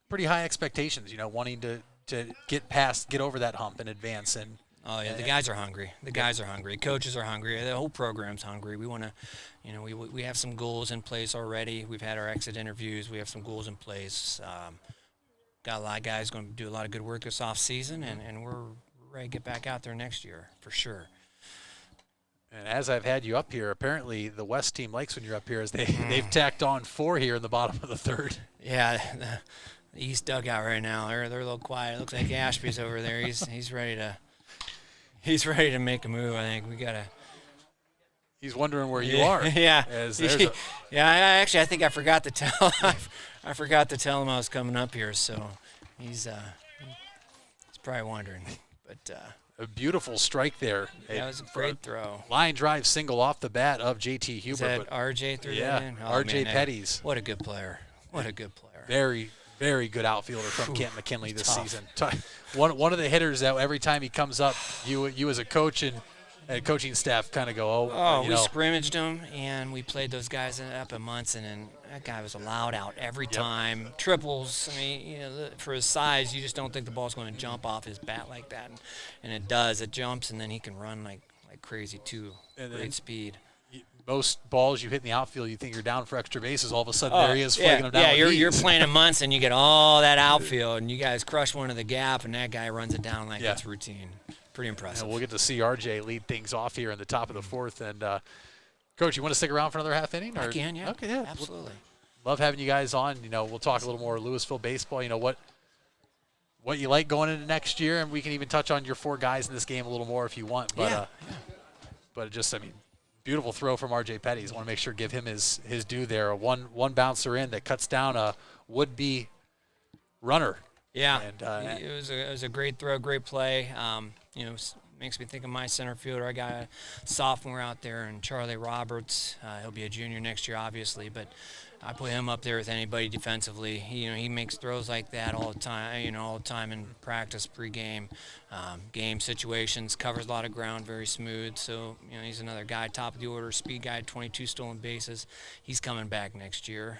pretty high expectations, wanting to get over that hump and advance. And oh yeah, the guys are hungry. The guys are hungry. Coaches are hungry. The whole program's hungry. We want to, we have some goals in place already. We've had our exit interviews. We have some goals in place. Got a lot of guys going to do a lot of good work this off season, and we're ready to get back out there next year for sure. And as I've had you up here, apparently the West team likes when you're up here, as they've tacked on 4 here in the bottom of the 3rd. Yeah, the East dugout right now. They're a little quiet. It looks like Ashby's over there. He's ready to make a move. I think we gotta. He's wondering where you are. Yeah. Yeah. I think I forgot to tell. I forgot to tell him I was coming up here, so he's probably wondering. But A beautiful strike there. that was a great throw. Line drive single off the bat of JT Huber. Is that but RJ threw yeah, that in? RJ man, Petty's. What a good player. What a good player. Very, very good outfielder from Kent McKinley this tough. season. One of the hitters that every time he comes up, you as a coach and coaching staff kind of go, We scrimmaged him, and we played those guys up in Munson, and that guy was allowed out every time. Triples. I mean, for his size, you just don't think the ball's going to jump off his bat like that, and it does. It jumps, and then he can run like crazy too. And Great speed. most balls you hit in the outfield, you think you're down for extra bases. All of a sudden, there he is flagging them down. Yeah, with you're ease. playing in Munson, and you get all that outfield, and you guys crush one of the gap, and that guy runs it down like it's routine. Pretty impressive. And we'll get to see RJ lead things off here in the top of the 4th. And Coach, you want to stick around for another half inning? Or? I can, yeah. Okay, yeah. Absolutely. Love having you guys on. We'll talk a little more Louisville baseball. What you like going into next year, and we can even touch on your 4 guys in this game a little more if you want. But but just beautiful throw from RJ Petty. I want to make sure give him his due there. A one bouncer in that cuts down a would-be runner. Yeah, And, it was a great throw, great play. Makes me think of my center fielder. I got a sophomore out there, and Charlie Roberts. He'll be a junior next year, obviously, but I put him up there with anybody defensively. He makes throws like that all the time. All the time in practice, pregame, game situations. Covers a lot of ground, very smooth. So he's another guy, top of the order, speed guy, 22 stolen bases. He's coming back next year.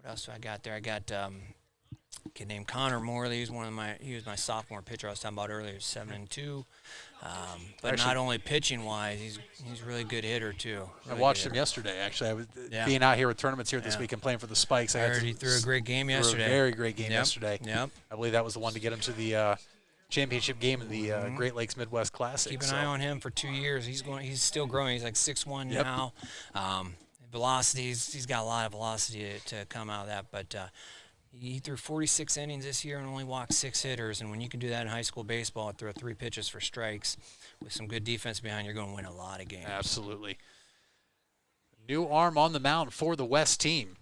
What else do I got there? I got a kid named Connor Morley. He was my sophomore pitcher I was talking about earlier. 7-2. But Actually, not only pitching wise, he's a really good hitter too. I watched him yesterday. Actually, I was being out here with tournaments here this week and playing for the Spikes. I heard he threw a great game yesterday. A very great game yesterday. Yep. I believe that was the one to get him to the championship game in the Great Lakes Midwest Classic. Keep an eye on him for 2 years. He's still growing. He's like 6'1" now. Velocity. He's got a lot of velocity to come out of that. But He threw 46 innings this year and only walked 6 hitters. And when you can do that in high school baseball, throw 3 pitches for strikes with some good defense behind, you're going to win a lot of games. Absolutely. New arm on the mound for the West team.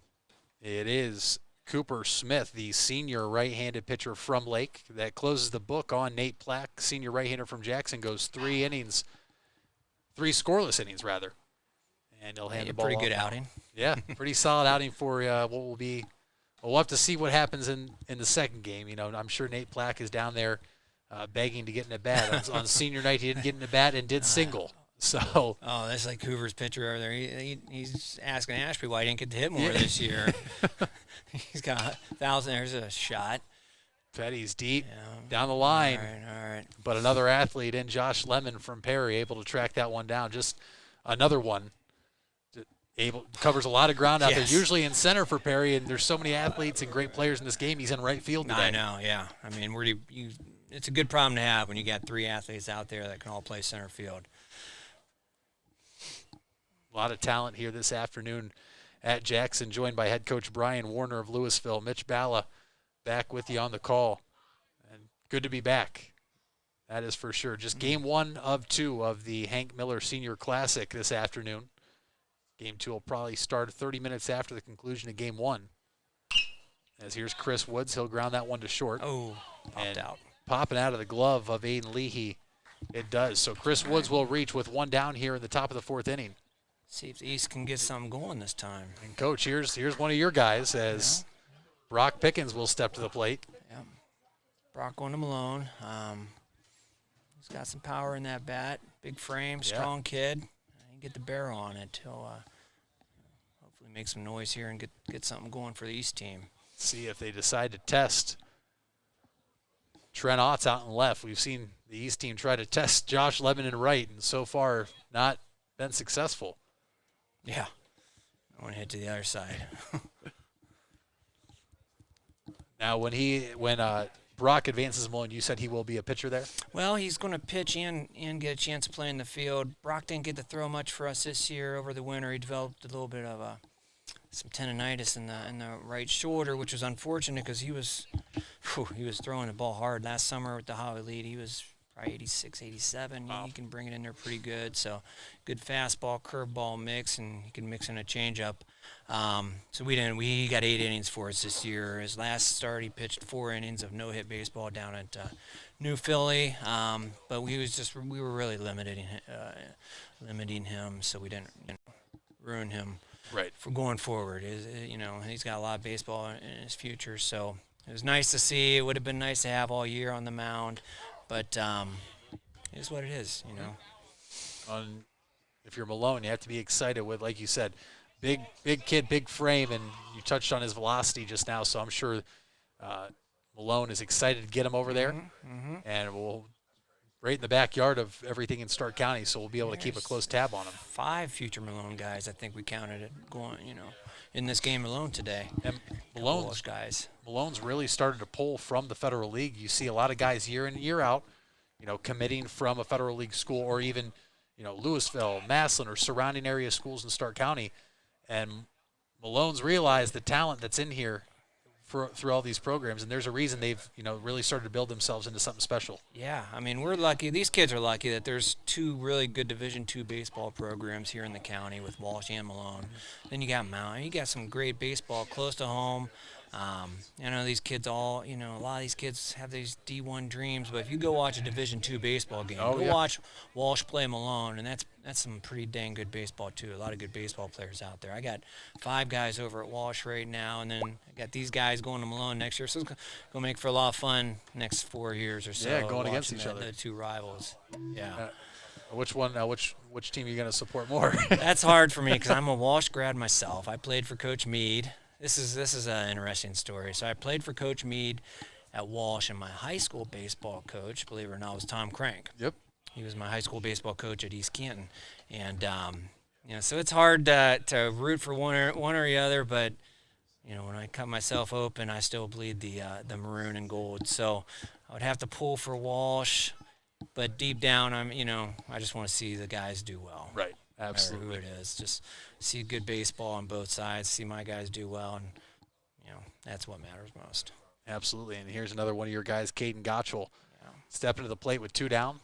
It is Cooper Smith, the senior right-handed pitcher from Lake. That closes the book on Nate Plack, senior right-hander from Jackson, goes 3 scoreless innings, rather. And he'll hand the ball pretty off good now. outing. Yeah, pretty solid outing for what will be. We'll have to see what happens in the second game. You know, I'm sure Nate Plack is down there begging to get in a bat. On senior night, he didn't get in a bat and did single. So. Oh, that's like Hoover's pitcher over there. He's asking Ashby why he didn't get to hit more this year. He's got 1,000. There's a shot. Petty's deep Yeah. down the line. All right. But another athlete in Josh Lemon from Perry able to track that one down. Just another one. Covers a lot of ground out there, usually in center for Perry, and there's so many athletes and great players in this game. He's in right field today. I know, yeah. I mean, it's a good problem to have when you got 3 athletes out there that can all play center field. A lot of talent here this afternoon at Jackson, joined by head coach Brian Warner of Louisville. Mitch Balla back with you on the call. And good to be back. That is for sure. Just game 1 of 2 of the Hank Miller Senior Classic this afternoon. Game 2 will probably start 30 minutes after the conclusion of game 1. As here's Chris Woods. He'll ground that one to short. Oh, popped out. Popping out of the glove of Aiden Leahy. It does. So Chris Woods will reach with 1 down here in the top of the 4th inning. See if the East can get something going this time. And Coach, here's one of your guys as Brock Pickens will step to the plate. Yep. Brock going to Malone. He's got some power in that bat. Big frame, strong kid. He can get the barrel on it. He'll hopefully make some noise here and get something going for the East team. See if they decide to test Trent Otts out in left. We've seen the East team try to test Josh Lemon in right, and so far not been successful. Yeah. I want to hit to the other side. Now, when Brock advances Malone, you said he will be a pitcher there? Well, he's going to pitch and get a chance to play in the field. Brock didn't get to throw much for us this year over the winter. He developed a little bit of some tendonitis in the right shoulder, which was unfortunate because he was throwing the ball hard last summer with the Holly Lead. He was probably 86, 87. Wow. He can bring it in there pretty good. So good fastball, curveball mix, and he can mix in a changeup. So we got 8 innings for us this year. His last start, he pitched 4 innings of no-hit baseball down at New Philly. But we were really limiting him, so we didn't ruin him. Right. For going forward. He's got a lot of baseball in his future, so it was nice to see. It would have been nice to have all year on the mound, but it is what it is, If you're Malone, you have to be excited with, like you said, big kid, big frame, and you touched on his velocity just now, so I'm sure Malone is excited to get him over there, and we'll right in the backyard of everything in Stark County, so we'll be able to keep a close tab on him. 5 future Malone guys, I think we counted it going, in this game alone today. And Malone's really started to pull from the Federal League. You see a lot of guys year in and year out, committing from a Federal League school or even, Louisville, Massillon, or surrounding area schools in Stark County. And Malone's realized the talent that's in here through all these programs, and there's a reason they've really started to build themselves into something special. Yeah, I mean, we're lucky. These kids are lucky that there's 2 really good Division II baseball programs here in the county with Walsh and Malone. Then you got Mount. You got some great baseball close to home. These kids a lot of these kids have these D1 dreams, but if you go watch a Division II baseball game, watch Walsh play Malone, and that's some pretty dang good baseball too. A lot of good baseball players out there. I got 5 guys over at Walsh right now, and then I got these guys going to Malone next year, so it's going to make for a lot of fun next 4 years or so. Yeah, going against each other. The 2 rivals. Yeah. Which one? Which team are you going to support more? That's hard for me because I'm a Walsh grad myself. I played for Coach Meade. This is an interesting story. So I played for Coach Meade at Walsh, and my high school baseball coach, believe it or not, was Tom Crank. Yep. He was my high school baseball coach at East Canton, and so it's hard to root for one or the other. But when I cut myself open, I still bleed the maroon and gold. So I would have to pull for Walsh, but deep down, I just want to see the guys do well. Right. Absolutely. No matter who it is, just see good baseball on both sides, see my guys do well, and that's what matters most. Absolutely. And here's another one of your guys, Caden Gottschall, Yeah. stepping to the plate with 2 down.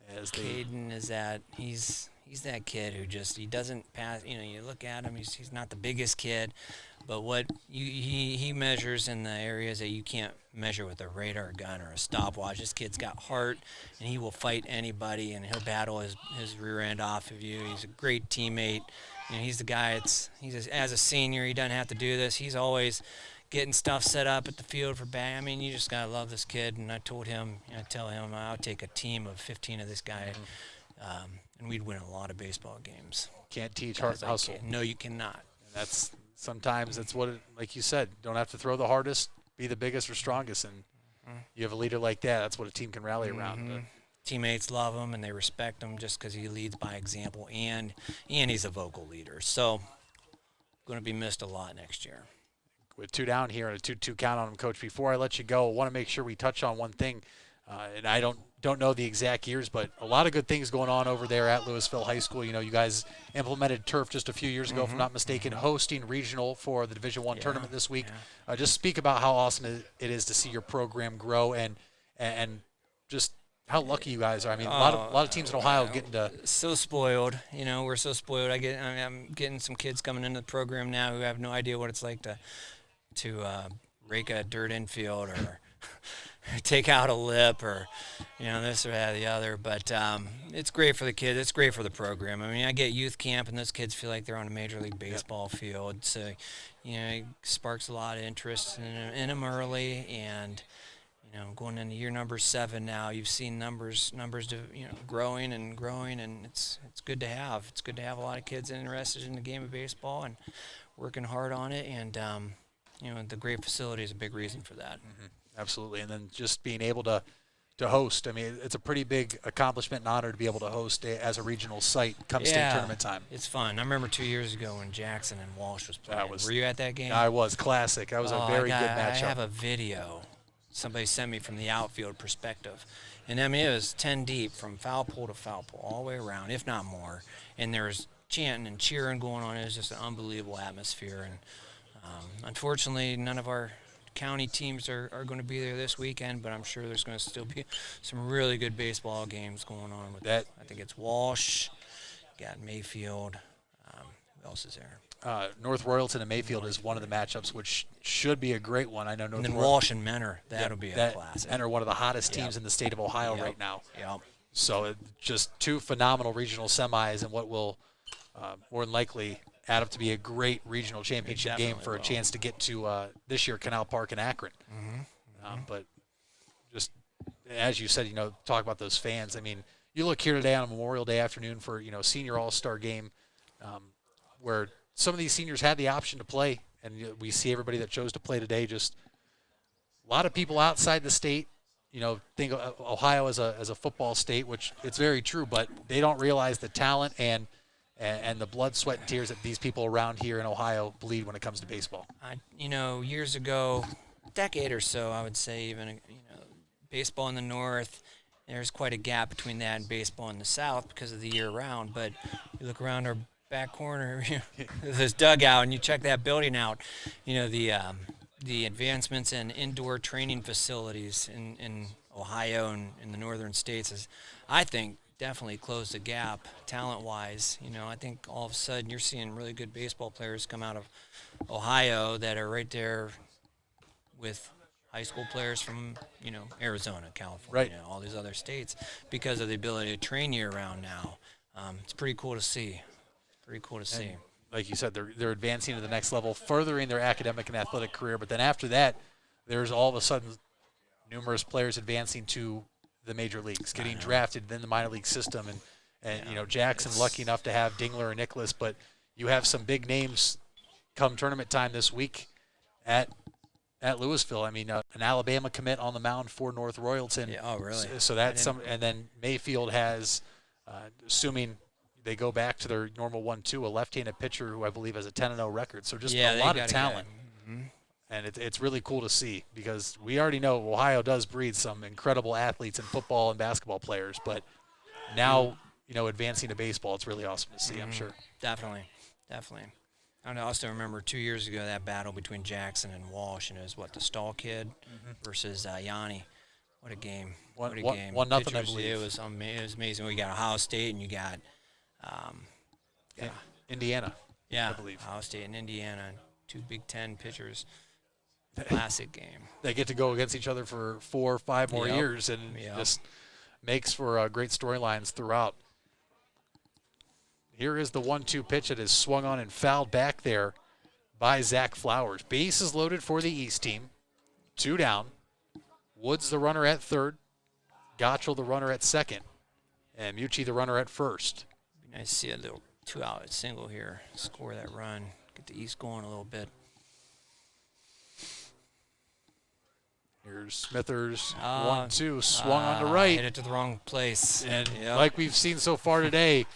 As they, Caden is that he's that kid who just he doesn't pass. You look at him, he's not the biggest kid, but what he measures in the areas that you can't measure with a radar gun or a stopwatch. This kid's got heart, and he will fight anybody, and he'll battle his rear end off of you. He's a great teammate. He's the guy. As a senior, he doesn't have to do this. He's always getting stuff set up at the field for bang. I mean, you just gotta love this kid. And I tell him, I'll take a team of 15 of this guy, and we'd win a lot of baseball games. can't teach heart hustle. No, you cannot. And sometimes that's what like you said, don't have to throw the hardest, be the biggest or strongest. And you have a leader like that, that's what a team can rally around. But Teammates love him and they respect him just because he leads by example, and he's a vocal leader. So, going to be missed a lot next year. with 2 down here and a 2-2 count on him, Coach, before I let you go, I want to make sure we touch on one thing. And I don't know the exact years, but a lot of good things going on over there at Louisville High School. You guys implemented turf just a few years ago, if I'm not mistaken, hosting regional for the Division I tournament this week. Just speak about how awesome it is to see your program grow and just how lucky you guys are. I mean, a lot of teams in Ohio getting to. So spoiled, we're so spoiled. I'm getting some kids coming into the program now who have no idea what it's like to rake a dirt infield or take out a lip or this or that or the other. But it's great for the kids. It's great for the program. I mean, I get youth camp and those kids feel like they're on a Major League Baseball field. So it sparks a lot of interest in them early. And going into year number 7 now, you've seen numbers growing, and it's good to have. It's good to have a lot of kids interested in the game of baseball and working hard on it. And the great facility is a big reason for that. Absolutely, and then just being able to host. I mean, it's a pretty big accomplishment and honor to be able to host as a regional site come state tournament time. It's fun. I remember 2 years ago when Jackson and Walsh was playing. Were you at that game? I was. Classic. That was a very good matchup. I have a video somebody sent me from the outfield perspective. And I mean, it was 10 deep from foul pole to foul pole, all the way around, if not more. And there was chanting and cheering going on. It was just an unbelievable atmosphere. And unfortunately, none of our county teams are going to be there this weekend, but I'm sure there's going to still be some really good baseball games going on with that. I think it's Walsh, got Mayfield. Who else is there? North Royalton and Mayfield is one of the matchups, which should be a great one. I know North And then Royalton, Walsh and Menor, that'll be a classic. Menor, one of the hottest teams in the state of Ohio right now. Yep. So just 2 phenomenal regional semis, and what will more than likely add up to be a great regional championship game for a chance to get to this year Canal Park in Akron. But just as you said, talk about those fans. I mean, you look here today on Memorial Day afternoon for senior all-star game, where some of these seniors had the option to play, and we see everybody that chose to play today. Just a lot of people outside the state, think of Ohio as a football state, which it's very true, but they don't realize the talent and the blood, sweat, and tears that these people around here in Ohio bleed when it comes to baseball. Years ago, a decade or so, I would say even, baseball in the north, there's quite a gap between that and baseball in the south because of the year-round. But you look around our back corner, this dugout, and you check that building out, the advancements in indoor training facilities in Ohio and in the northern states is, I think, definitely closed the gap talent-wise. I think all of a sudden you're seeing really good baseball players come out of Ohio that are right there with high school players from, Arizona, California, all these other states because of the ability to train year-round now. It's pretty cool to see. And like you said, they're advancing to the next level, furthering their academic and athletic career. But then after that, there's all of a sudden numerous players advancing to the major leagues, getting drafted in the minor league system. And Jackson lucky enough to have Dingler and Nicholas, but you have some big names come tournament time this week at Louisville. I mean, an Alabama commit on the mound for North Royalton. Yeah, oh, really? So that's and then Mayfield has, assuming they go back to their normal 1-2, a left-handed pitcher who I believe has a 10-0 record. So just a lot of talent. And it's really cool to see because we already know Ohio does breed some incredible athletes in football and basketball players. But now, advancing to baseball, it's really awesome to see, I'm sure. Definitely. I also remember 2 years ago that battle between Jackson and Walsh, and it was the Stahl kid versus Yanni. What a game! What a game! 1-0, I Pitchers, believe. It was amazing. We got Ohio State, and you got Indiana. yeah, I believe. Ohio State and Indiana, 2 Big Ten pitchers. Classic game. They get to go against each other for 4 or 5 more Yep. years, and Yep. just makes for great storylines throughout. Here is the 1-2 pitch that is swung on and fouled back there by Zach Flowers. Bases loaded for the East team. 2 down. Woods the runner at third. Gottschall the runner at second. And Mucci the runner at first. Be nice to see a little 2-out single here. Score that run. Get the East going a little bit. Here's Smithers. 1-2. Swung on the Hit right. it to the wrong place. And Yep. like we've seen so far today,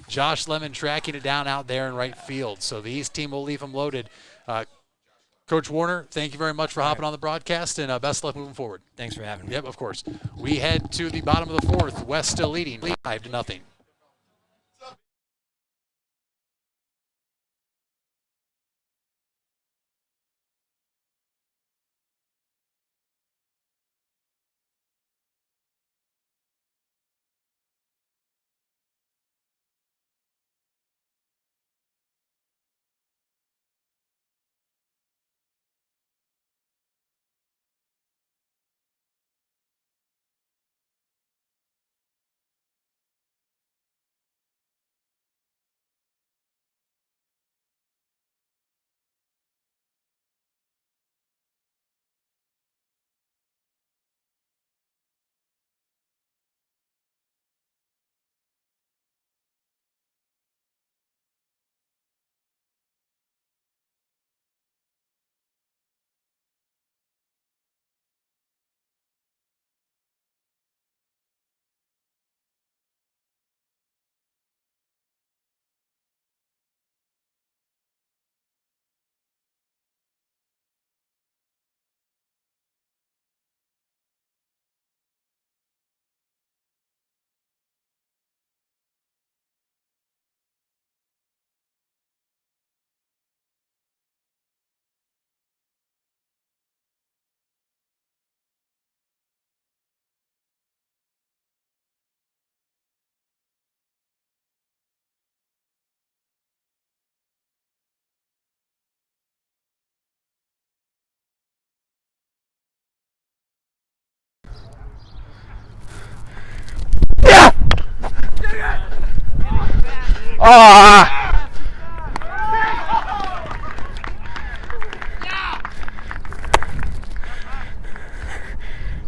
Josh Lemon tracking it down out there in right field. So the East team will leave him loaded. Coach Warner, thank you very much for hopping on the broadcast, and best of luck moving forward. Thanks for having me. Yep, of course. We head to the bottom of the fourth. West still leading 5-0.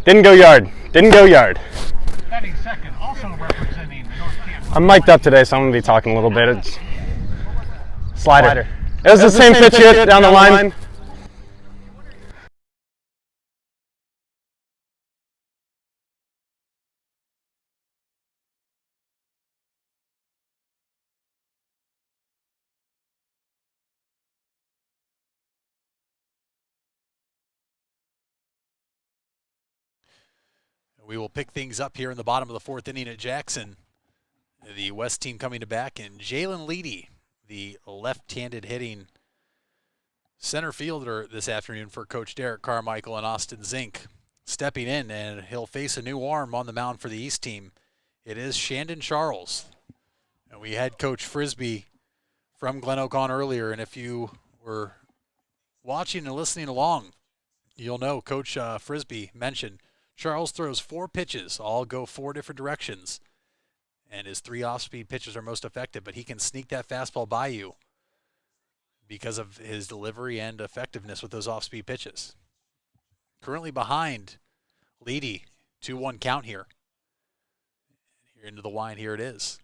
Didn't go yard. Didn't go yard. Batting second, also representing North Canton. I'm mic'd up today, so I'm going to be talking a little bit. It's slider. It was the same pitch hit down the line. We will pick things up here in the bottom of the fourth inning at Jackson. The West team coming to back, and Jalen Leedy, the left-handed hitting center fielder this afternoon for Coach Derek Carmichael and Austin Zink, stepping in, and he'll face a new arm on the mound for the East team. It is Shandon Charles. And we had Coach Frisbee from Glen Oak on earlier, and if you were watching and listening along, you'll know Coach Frisbee mentioned Charles throws 4 pitches, all go 4 different directions, and his 3 off-speed pitches are most effective, but he can sneak that fastball by you because of his delivery and effectiveness with those off-speed pitches. Currently behind Leedy, 2-1 count here. Here into the line, here it is.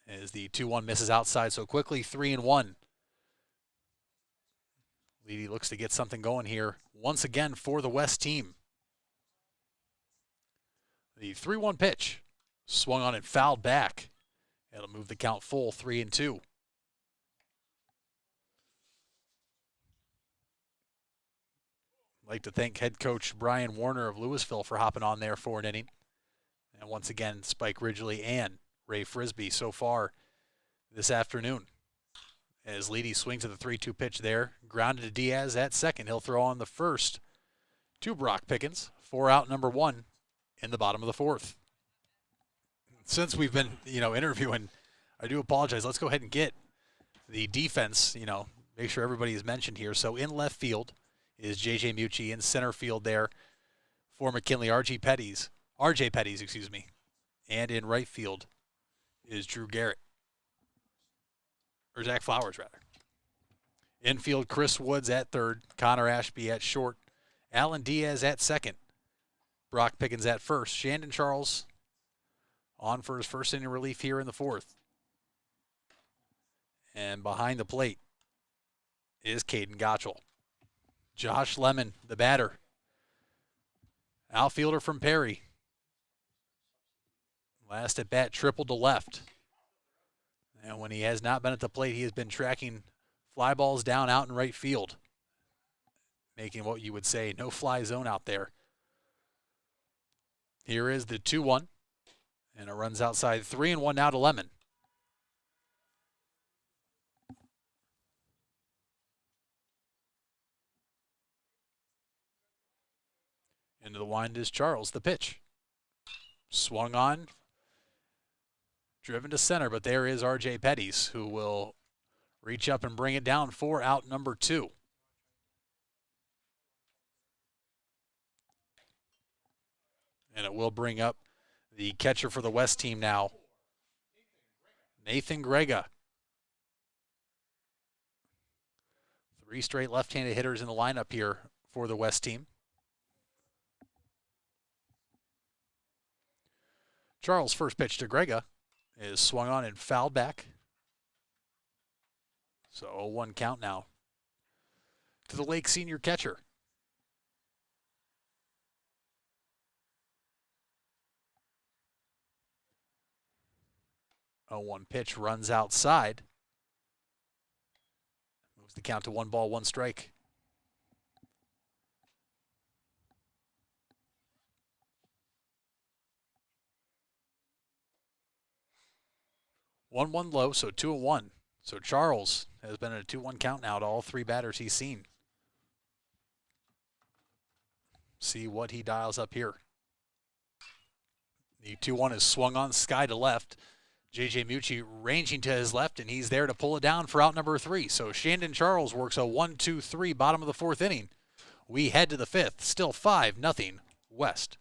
As the 2-1 misses outside so quickly, 3-1. Leedy looks to get something going here once again for the West team. The 3-1 pitch swung on and fouled back. It'll move the count full 3-2. I'd like to thank head coach Brian Warner of Louisville for hopping on there for an inning. And once again, Spike Ridgely and Ray Frisbee so far this afternoon. As Leedy swings to the 3-2 pitch there. Grounded to Diaz at second. He'll throw on the first to Brock Pickens. 4 out, number 1 in the bottom of the 4th. Since we've been, interviewing, I do apologize. Let's go ahead and get the defense, make sure everybody is mentioned here. So in left field is J.J. Mucci. In center field there for McKinley, R.J. Petties, And in right field is Drew Garrett. Or Zach Flowers, rather. Infield, Chris Woods at third. Connor Ashby at short. Alan Diaz at second. Brock Pickens at first. Shandon Charles on for his first inning relief here in the 4th. And behind the plate is Caden Gottschall. Josh Lemon, the batter. Outfielder from Perry. Last at bat, tripled to left. And when he has not been at the plate, he has been tracking fly balls down out in right field, making what you would say no-fly zone out there. Here is the 2-1, and it runs outside. 3-1 now to Lemon. Into the wind is Charles, the pitch. Swung on. Driven to center, but there is R.J. Petties, who will reach up and bring it down for out number 2. And it will bring up the catcher for the West team now, Nathan Grega. 3 straight left-handed hitters in the lineup here for the West team. Charles' first pitch to Grega is swung on and fouled back. So 0-1 count now to the Lake senior catcher. A 1 pitch runs outside. Moves the count to 1 ball, 1 strike. One low, so 2-1. So Charles has been in a 2-1 count now to all 3 batters he's seen. See what he dials up here. The 2-1 is swung on, sky to left. J.J. Mucci ranging to his left, and he's there to pull it down for out number 3. So Shandon Charles works a 1-2-3 bottom of the 4th inning. We head to the 5th, still 5-0 West.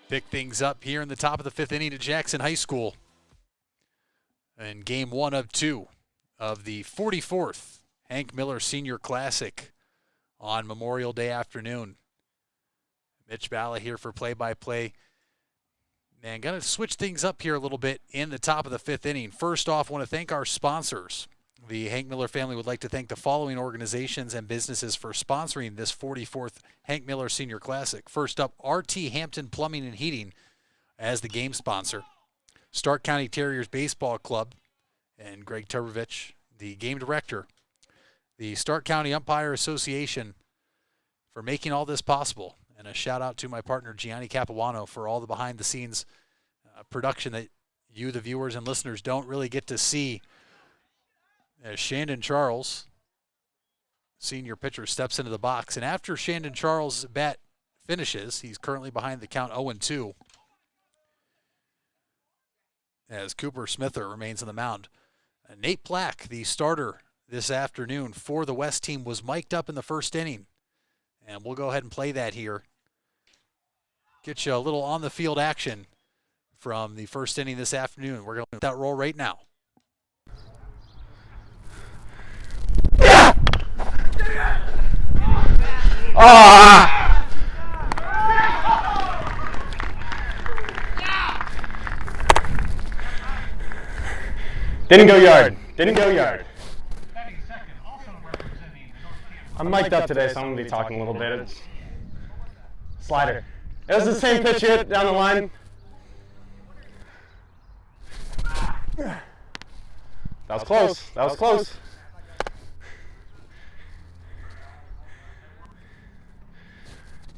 pick things up here in the top of the 5th inning at Jackson High School in game 1 of 2 of the 44th Hank Miller Senior Classic on Memorial Day afternoon. Mitch Balla here for play-by-play. Man, going to switch things up here a little bit in the top of the 5th inning. First off, want to thank our sponsors. The Hank Miller family would like to thank the following organizations and businesses for sponsoring this 44th Hank Miller Senior Classic. First up, RT Hampton Plumbing and Heating as the game sponsor. Stark County Terriers Baseball Club and Greg Turbevich, the game director. The Stark County Umpire Association for making all this possible. And a shout out to my partner, Gianni Capuano, for all the behind-the-scenes production that you, the viewers and listeners, don't really get to see. As Shandon Charles, senior pitcher, steps into the box. And after Shandon Charles' bat finishes, he's currently behind the count 0-2. As Cooper Smither remains on the mound. Nate Plack, the starter this afternoon for the West team, was mic'd up in the first inning. And we'll go ahead and play that here. Get you a little on-the-field action from the first inning this afternoon. We're going to let that roll right now. Ah! Didn't go yard. Didn't go yard. Batting second, also representing the North Canton. I'm mic'd up today, so I'm going to be talking a little bit. It's slider. It was the same pitch hit down the line. That was close. That was close.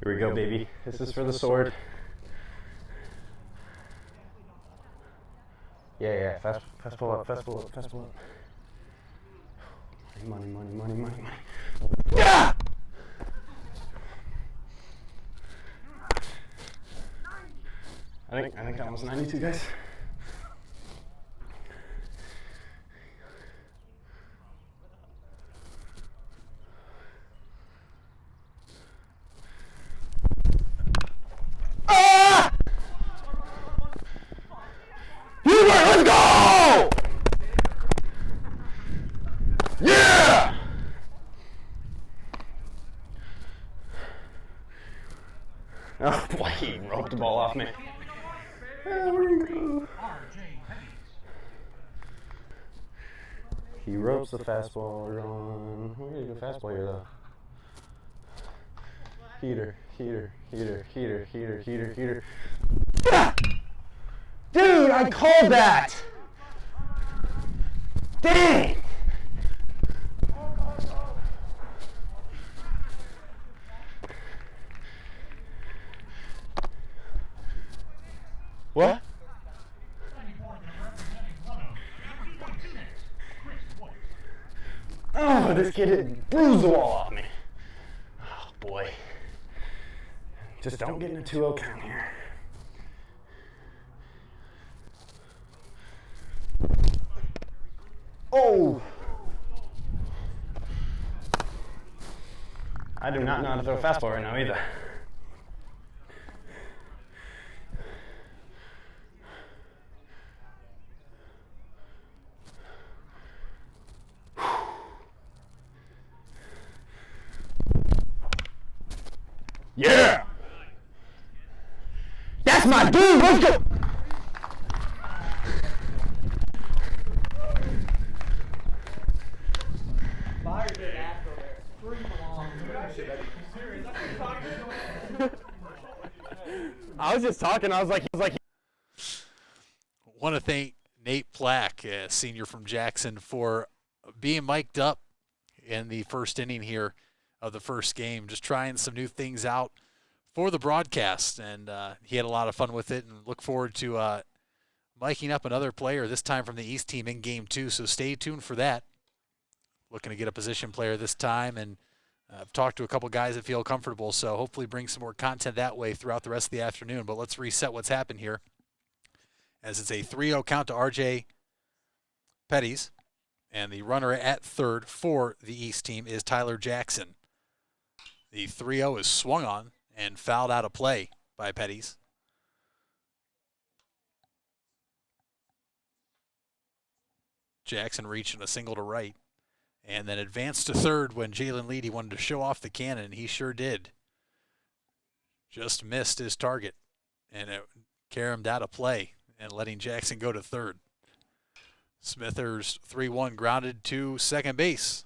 Here we go, baby. This is for the sword. Yeah. Fast pull up, fast pull up, fast pull up. Money. Yeah! I think that was 92, guys. Ah! Let's go! Yeah! Oh boy, he roped the ball off me. He ropes the fastball on. We're gonna go fastball here though. Heater. Ah! Dude, I called that! Dang! What? Oh, this kid had bruised the wall off me. Oh, boy. Just don't get in a 2-0 count here. Oh! I do not know how to throw a fastball right now either. Yeah! That's my dude! Let's go! I was just talking. I was like, Want to thank Nate Plack, a senior from Jackson, for being mic'd up in the first inning here of the first game, just trying some new things out for the broadcast, and he had a lot of fun with it, and look forward to miking up another player, this time from the East team in Game 2, so stay tuned for that. Looking to get a position player this time, and I've talked to a couple guys that feel comfortable, so hopefully bring some more content that way throughout the rest of the afternoon. But let's reset what's happened here, as it's a 3-0 count to R.J. Petties, and the runner at third for the East team is Tyler Jackson. The 3-0 is swung on and fouled out of play by Petties. Jackson reaching a single to right. And then advanced to third when Jalen Leedy wanted to show off the cannon, and he sure did. Just missed his target. And it caromed out of play and letting Jackson go to third. Smithers 3-1 grounded to second base.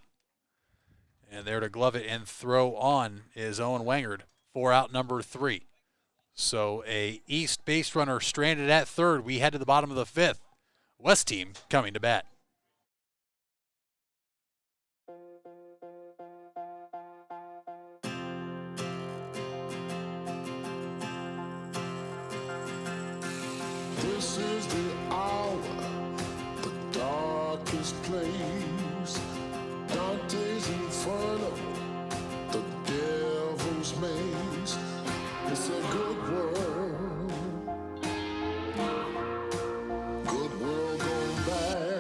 And there to glove it and throw on is Owen Wangard for out number 3. So a East base runner stranded at third. We head to the bottom of the 5th. West team coming to bat. This is the hour, the darkest place. Dante's Inferno, the devil's maze. It's a good world going bad.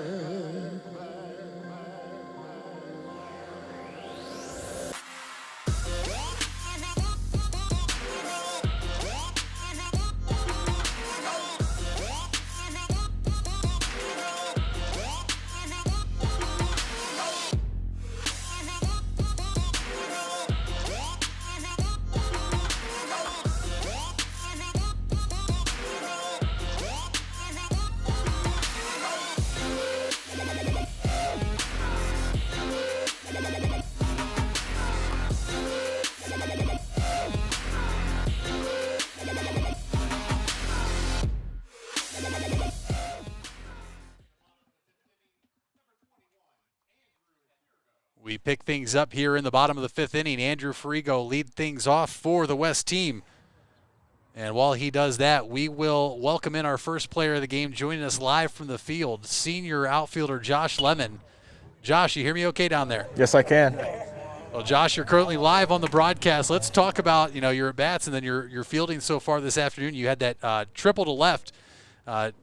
We pick things up here in the bottom of the 5th inning. Andrew Frigo lead things off for the West team. And while he does that, we will welcome in our first player of the game, joining us live from the field, senior outfielder Josh Lemon. Josh, you hear me okay down there? Yes, I can. Well, Josh, you're currently live on the broadcast. Let's talk about, your at-bats and then your fielding so far this afternoon. You had that triple to left, but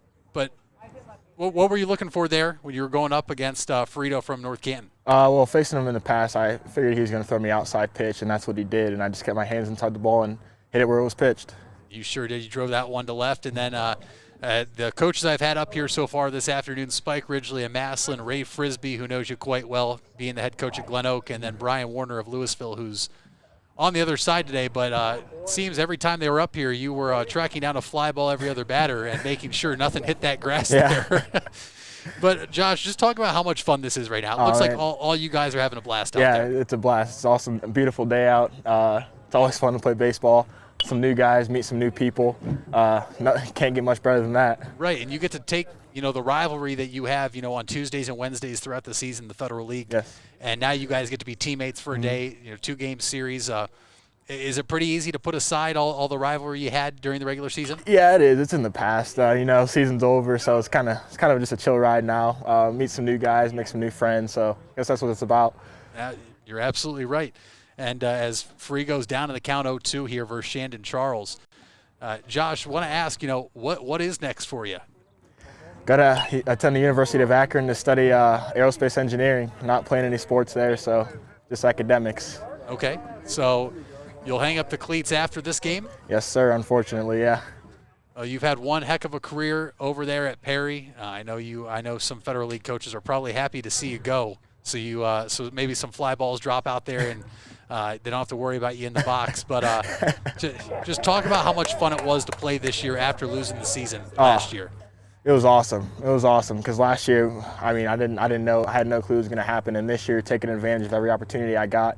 what were you looking for there when you were going up against Frito from North Canton? Well, facing him in the past, I figured he was going to throw me outside pitch, and that's what he did. And I just kept my hands inside the ball and hit it where it was pitched. You sure did. You drove that one to left. And then the coaches I've had up here so far this afternoon, Spike Ridgely of Massillon, Ray Frisbee, who knows you quite well, being the head coach at Glen Oak, and then Brian Warner of Louisville, who's on the other side today. But it seems every time they were up here, you were tracking down a fly ball every other batter and making sure nothing hit that grass there. But, Josh, just talk about how much fun this is right now. It looks like all you guys are having a blast out there. Yeah, it's a blast. It's awesome. A beautiful day out. It's always fun to play baseball. Some new guys, meet some new people. Can't get much better than that. Right, and you get to take, the rivalry that you have, on Tuesdays and Wednesdays throughout the season, the Federal League. Yes. And now you guys get to be teammates for a day, 2-game series. Is it pretty easy to put aside all the rivalry you had during the regular season? Yeah, it is. It's in the past. Season's over, so it's kind of just a chill ride now. Meet some new guys, make some new friends. So I guess that's what it's about. You're absolutely right. And as Free goes down to the count 0-2 here versus Shandon Charles, Josh, want to ask, what is next for you? Got to attend the University of Akron to study aerospace engineering. Not playing any sports there, so just academics. Okay, so you'll hang up the cleats after this game? Yes, sir, unfortunately, yeah. You've had one heck of a career over there at Perry. I know some Federal League coaches are probably happy to see you go. So so maybe some fly balls drop out there and they don't have to worry about you in the box. But just talk about how much fun it was to play this year after losing the season last year. It was awesome. It was awesome because last year, I didn't know. I had no clue it was going to happen. And this year, taking advantage of every opportunity I got,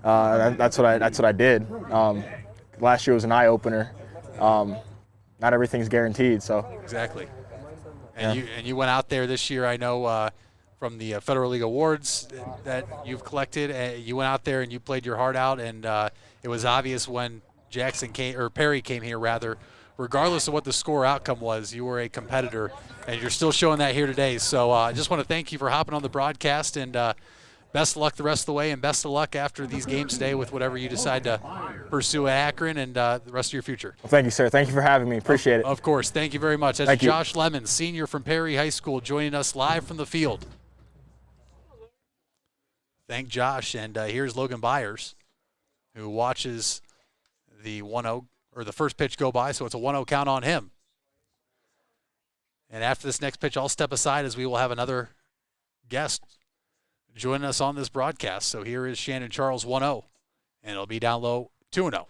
that's what I did. Last year was an eye opener. Not everything's guaranteed, so. Exactly. And you went out there this year. I know from the Federal League awards that you've collected. You went out there and you played your heart out, and it was obvious when Perry came here rather. Regardless of what the score outcome was, you were a competitor, and you're still showing that here today. So I just want to thank you for hopping on the broadcast, and best of luck the rest of the way, and best of luck after these games today with whatever you decide to pursue at Akron and the rest of your future. Well, thank you, sir. Thank you for having me. Appreciate it. Of course. Thank you very much. That's Thank you. Josh Lemon, senior from Perry High School, joining us live from the field. Thank Josh. And here's Logan Byers, who watches the 1-0 or the first pitch go by, so it's a 1-0 count on him. And after this next pitch, I'll step aside as we will have another guest joining us on this broadcast. So here is Shannon Charles 1-0, and it'll be down low 2-0.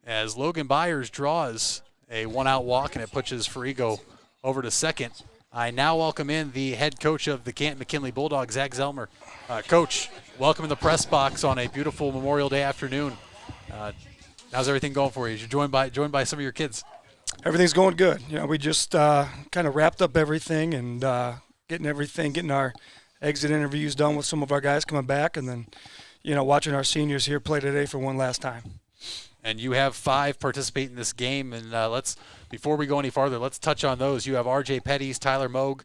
As Logan Byers draws a one-out walk and it pushes Ferrigo over to second, I now welcome in the head coach of the Canton-McKinley Bulldogs, Zach Zelmer. Coach, welcome in the press box on a beautiful Memorial Day afternoon. How's everything going for you? You're joined by some of your kids. Everything's going good. You know, we just kind of wrapped up everything and getting our exit interviews done with some of our guys coming back, and then, you know, watching our seniors here play today for one last time. And you have 5 participate in this game. And before we go any farther, let's touch on those. You have R.J. Petties, Tyler Moog,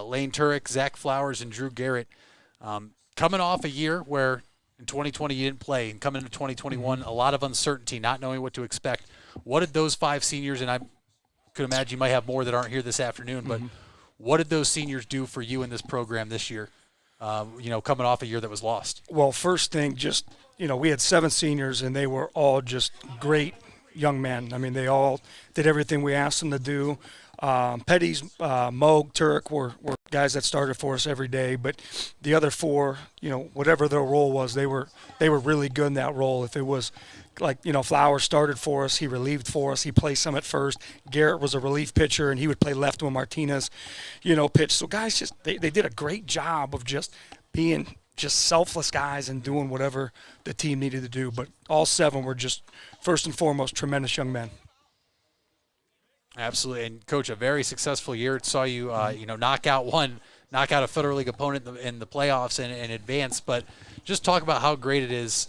Lane Turek, Zach Flowers, and Drew Garrett. Coming off a year where in 2020 you didn't play, and coming into 2021, a lot of uncertainty, not knowing what to expect. What did those 5 seniors, and I could imagine you might have more that aren't here this afternoon, but what did those seniors do for you in this program this year, coming off a year that was lost? Well, first thing, just, you know, we had 7 seniors, and they were all just great young men. I mean, they all did everything we asked them to do. Petty's, Moog, Turek were guys that started for us every day, but the other 4, you know, whatever their role was, they were really good in that role. If it was like, you know, Flowers started for us, he relieved for us, he played some at first. Garrett was a relief pitcher, and he would play left when Martinez, you know, pitched. So guys just they did a great job of just being just selfless guys and doing whatever the team needed to do. But all 7 were just, first and foremost, tremendous young men. Absolutely. And, Coach, a very successful year. It saw you, knock out a Federal League opponent in the playoffs and advance. But just talk about how great it is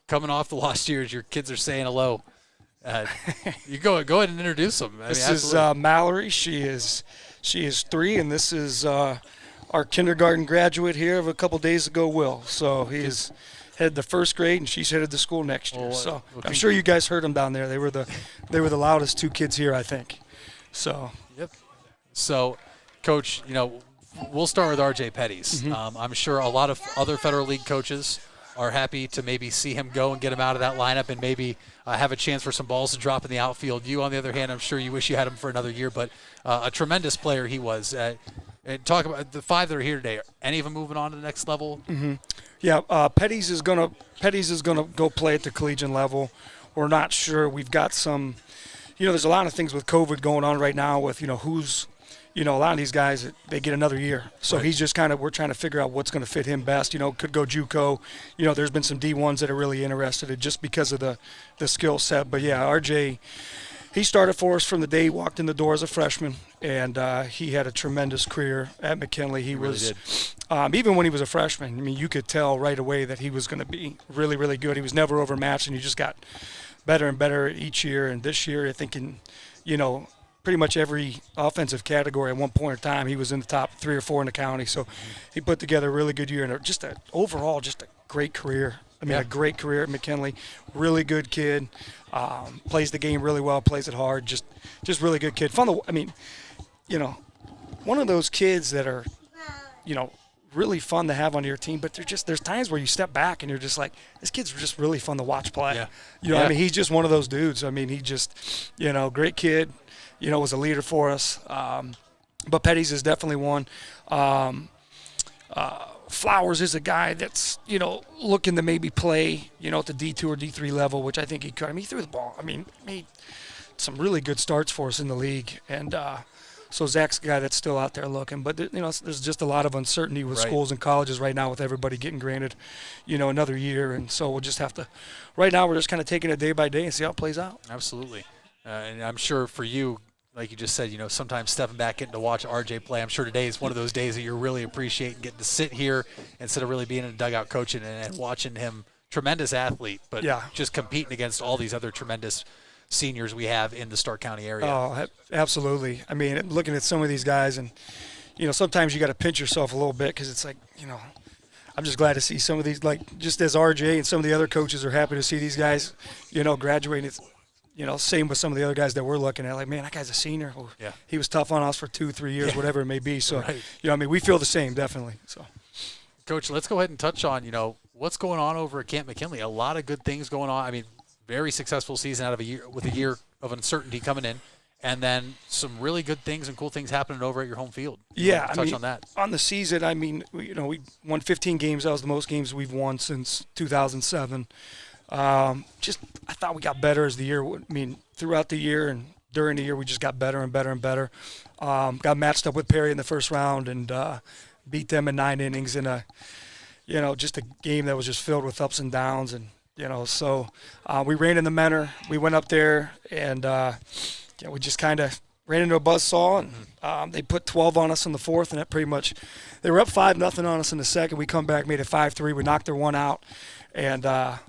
coming off the lost years. Your kids are saying hello. You go ahead and introduce them. This is Mallory. She is 3, and this is our kindergarten graduate here of a couple days ago, Will. So he is headed to first grade, and she's headed to school next year. So I'm sure you guys heard them down there. They were the loudest 2 kids here, I think. So. Yep. So, Coach, you know, we'll start with R.J. Petties. I'm sure a lot of other Federal League coaches are happy to maybe see him go and get him out of that lineup and maybe have a chance for some balls to drop in the outfield. You, on the other hand, I'm sure you wish you had him for another year, but a tremendous player he was. And talk about the 5 that are here today. Are any of them moving on to the next level? Yeah, Petties is gonna go play at the collegiate level. We're not sure. We've got some, you know, there's a lot of things with COVID going on right now with, you know, who's, you know, a lot of these guys, they get another year. So He's just we're trying to figure out what's going to fit him best. You know, could go JUCO. You know, there's been some D1s that are really interested in just because of the skill set. But yeah, RJ, he started for us from the day he walked in the door as a freshman, and he had a tremendous career at McKinley. He was, even when he was a freshman, I mean, you could tell right away that he was going to be really, really good. He was never overmatched, and he just got better and better each year. And this year, I think in, you know, pretty much every offensive category at one point in time, he was in the top 3 or 4 in the county. So he put together a really good year, and overall just a great career. I mean, a great career at McKinley. Really good kid. Plays the game really well, plays it hard. Just really good kid. I mean, you know, one of those kids that are, you know, really fun to have on your team, but there's times where you step back and you're just like, this kid's just really fun to watch play. Yeah. You know, I mean, he's just one of those dudes. I mean, he just, you know, great kid, you know, was a leader for us. But Petties is definitely one. Flowers is a guy that's, you know, looking to maybe play, you know, at the D2 or D3 level, which I think he could. I mean, he threw the ball. I mean, made some really good starts for us in the league. And so Zach's a guy that's still out there looking. But, you know, there's just a lot of uncertainty with schools and colleges right now with everybody getting granted, you know, another year. And so we'll just have to – right now we're just kind of taking it day by day and see how it plays out. Absolutely. And I'm sure for you, like you just said, sometimes stepping back, getting to watch RJ play. I'm sure today is one of those days that you're really appreciating getting to sit here instead of really being in a dugout coaching and watching him. Tremendous athlete, but just competing against all these other tremendous seniors we have in the Stark County area. Oh, absolutely. I mean, looking at some of these guys, and sometimes you got to pinch yourself a little bit because it's like, I'm just glad to see some of these, like just as RJ and some of the other coaches are happy to see these guys, graduating. It's, same with some of the other guys that we're looking at. Like, man, that guy's a senior. Well, he was tough on us for 2-3 years, whatever it may be. So, we feel the same, definitely. So, Coach, let's go ahead and touch on, what's going on over at Camp McKinley. A lot of good things going on. I mean, very successful season out of a year with a year of uncertainty coming in, and then some really good things and cool things happening over at your home field. Touch on that. On the season, we won 15 games. That was the most games we've won since 2007. I thought we got better as the year. Throughout the year and during the year, we just got better and better and better. Got matched up with Perry in the first round and beat them in 9 innings in a just a game that was just filled with ups and downs. And, so we ran in the Menor. We went up there and, we just kind of ran into a buzzsaw. And they put 12 on us in the fourth, and that pretty much – they were up 5-0 on us in the second. We come back, made it 5-3. We knocked their one out and kind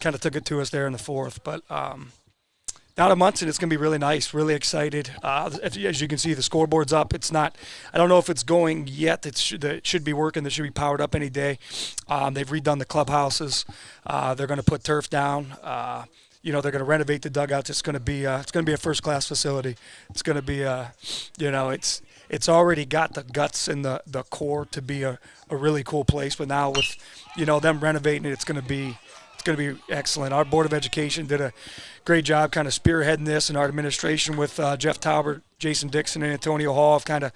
of took it to us there in the fourth. But down at Munson, it's going to be really nice, really excited. As you can see, the scoreboard's up. It's not – I don't know if it's going yet. It should be working. It should be powered up any day. They've redone the clubhouses. They're going to put turf down. They're going to renovate the dugouts. It's going to be a first-class facility. It's going to be it's already got the guts and the core to be a really cool place. But now with them renovating it, it's going to be excellent. Our Board of Education did a great job kind of spearheading this, and our administration with Jeff Talbert, Jason Dixon, and Antonio Hall have kind of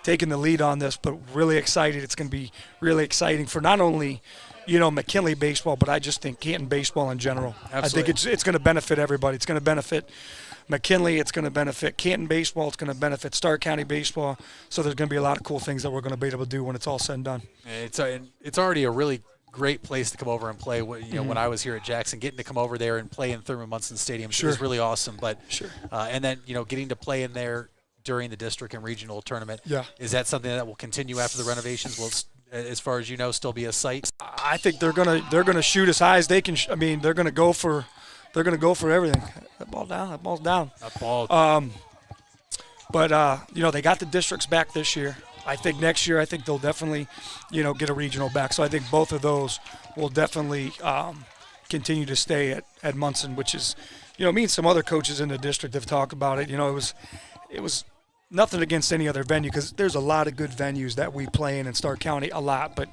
taken the lead on this, but really excited. It's going to be really exciting for not only, McKinley baseball, but I just think Canton baseball in general. Absolutely. I think it's going to benefit everybody. It's going to benefit McKinley. It's going to benefit Canton baseball. It's going to benefit Stark County baseball. So there's going to be a lot of cool things that we're going to be able to do when it's all said and done. It's already a really great place to come over and play. When I was here at Jackson, getting to come over there and play in Thurman Munson Stadium was really awesome. But and then getting to play in there during the district and regional tournament. Is that something that will continue after the renovations? Will, as far as still be a site? I think they're gonna shoot as high as they can. They're gonna go for everything. That ball's down. That ball. But they got the districts back this year. I think next year, they'll definitely, get a regional back. So I think both of those will definitely continue to stay at Munson, which is, me and some other coaches in the district have talked about it. It was nothing against any other venue because there's a lot of good venues that we play in Stark County, a lot. But,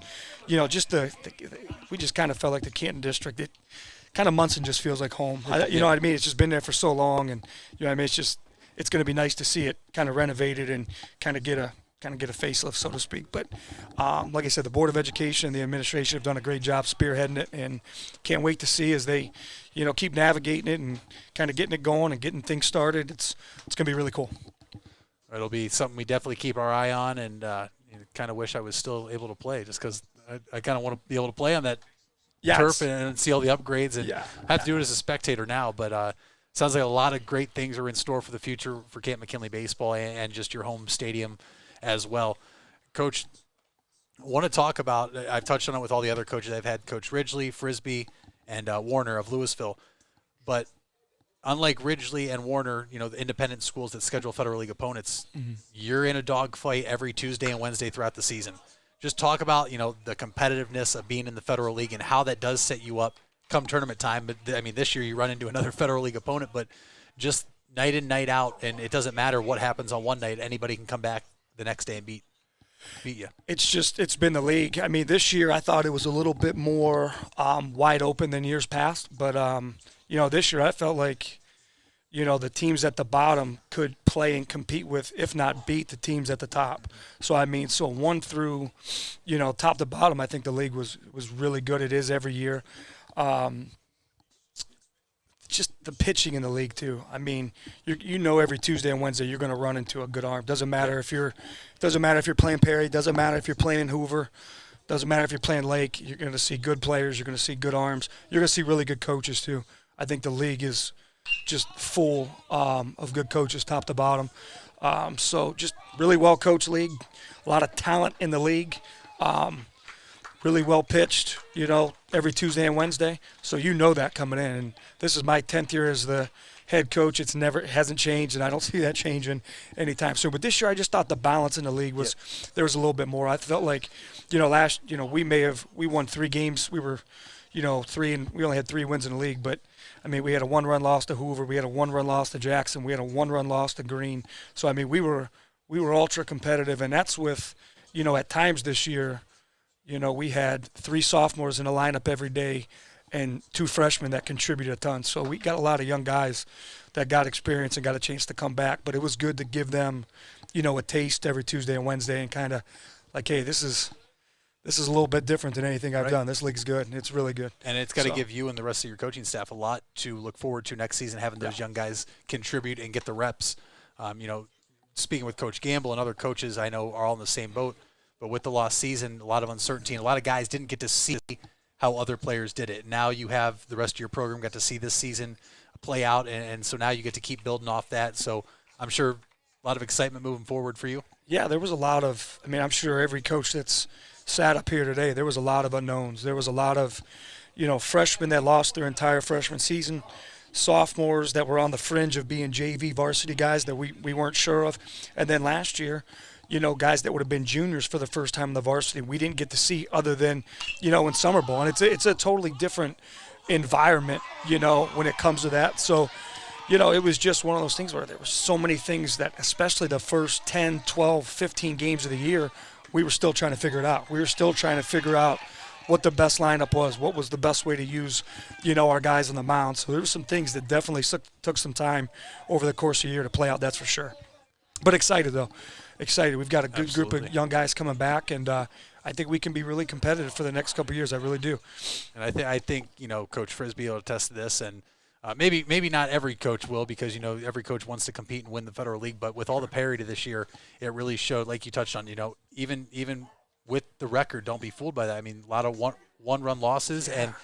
just we just kind of felt like the Canton district. It kind of Munson just feels like home. You know what I mean? It's just been there for so long, and it's going to be nice to see it kind of renovated and kind of get a facelift, so to speak. But like I said, the Board of Education and the administration have done a great job spearheading it, and can't wait to see as they, keep navigating it and kind of getting it going and getting things started. It's going to be really cool. It'll be something we definitely keep our eye on, and kind of wish I was still able to play just because I kind of want to be able to play on that turf and see all the upgrades. And I have to do it as a spectator now, but sounds like a lot of great things are in store for the future for Camp McKinley baseball and just your home stadium as well. Coach, I want to talk about, I've touched on it with all the other coaches. I've had Coach Ridgely, Frisbee, and Warner of Louisville. But unlike Ridgely and Warner, the independent schools that schedule Federal League opponents, you're in a dogfight every Tuesday and Wednesday throughout the season. Just talk about, the competitiveness of being in the Federal League and how that does set you up come tournament time. But, this year you run into another Federal League opponent, but just night in, night out, and it doesn't matter what happens on one night. Anybody can come back the next day and beat you. It's been the league. This year I thought it was a little bit more wide open than years past, but this year I felt like the teams at the bottom could play and compete with, if not beat, the teams at the top. So so one through top to bottom, I think the league was really good. It is every year. Just the pitching in the league too. Every Tuesday and Wednesday you're going to run into a good arm. Doesn't matter if you're playing Perry. Doesn't matter if you're playing Hoover. Doesn't matter if you're playing Lake. You're going to see good players. You're going to see good arms. You're going to see really good coaches too. I think the league is just full of good coaches, top to bottom. So just really well coached league, a lot of talent in the league. Really well pitched, every Tuesday and Wednesday. So that coming in. And this is my 10th year as the head coach. It hasn't changed, and I don't see that changing anytime soon. But this year, I just thought the balance in the league was there was a little bit more. I felt like, we won 3 games. We were, we only had 3 wins in the league. But I mean, we had a 1-run loss to Hoover. We had a 1-run loss to Jackson. We had a 1-run loss to Green. So I mean, we were ultra competitive, and that's with, at times this year. We had 3 sophomores in the lineup every day and 2 freshmen that contributed a ton. So we got a lot of young guys that got experience and got a chance to come back. But it was good to give them, a taste every Tuesday and Wednesday and kind of like, hey, this is a little bit different than anything I've done. This league's good. It's really good. And it's got to give you and the rest of your coaching staff a lot to look forward to next season, having those young guys contribute and get the reps. Speaking with Coach Gamble and other coaches I know are all in the same boat. But with the lost season, a lot of uncertainty, and a lot of guys didn't get to see how other players did it. Now you have the rest of your program got to see this season play out, and so now you get to keep building off that. So I'm sure a lot of excitement moving forward for you. Yeah, there was a lot of – I'm sure every coach that's sat up here today, there was a lot of unknowns. There was a lot of, freshmen that lost their entire freshman season, sophomores that were on the fringe of being JV varsity guys that we weren't sure of. And then last year – guys that would have been juniors for the first time in the varsity, we didn't get to see other than, in summer ball. And it's a totally different environment, when it comes to that. So, it was just one of those things where there were so many things that, especially the first 10, 12, 15 games of the year, we were still trying to figure it out. We were still trying to figure out what the best lineup was, what was the best way to use, our guys on the mound. So there were some things that definitely took some time over the course of the year to play out, that's for sure. But excited, though. Excited. We've got a good group of young guys coming back, and I think we can be really competitive for the next couple of years. I really do. And I think Coach Frisbee will attest to this, and maybe not every coach will, because every coach wants to compete and win the Federal League. But with all the parity this year, it really showed, like you touched on. Even with the record, don't be fooled by that. I mean, a lot of one-run losses, and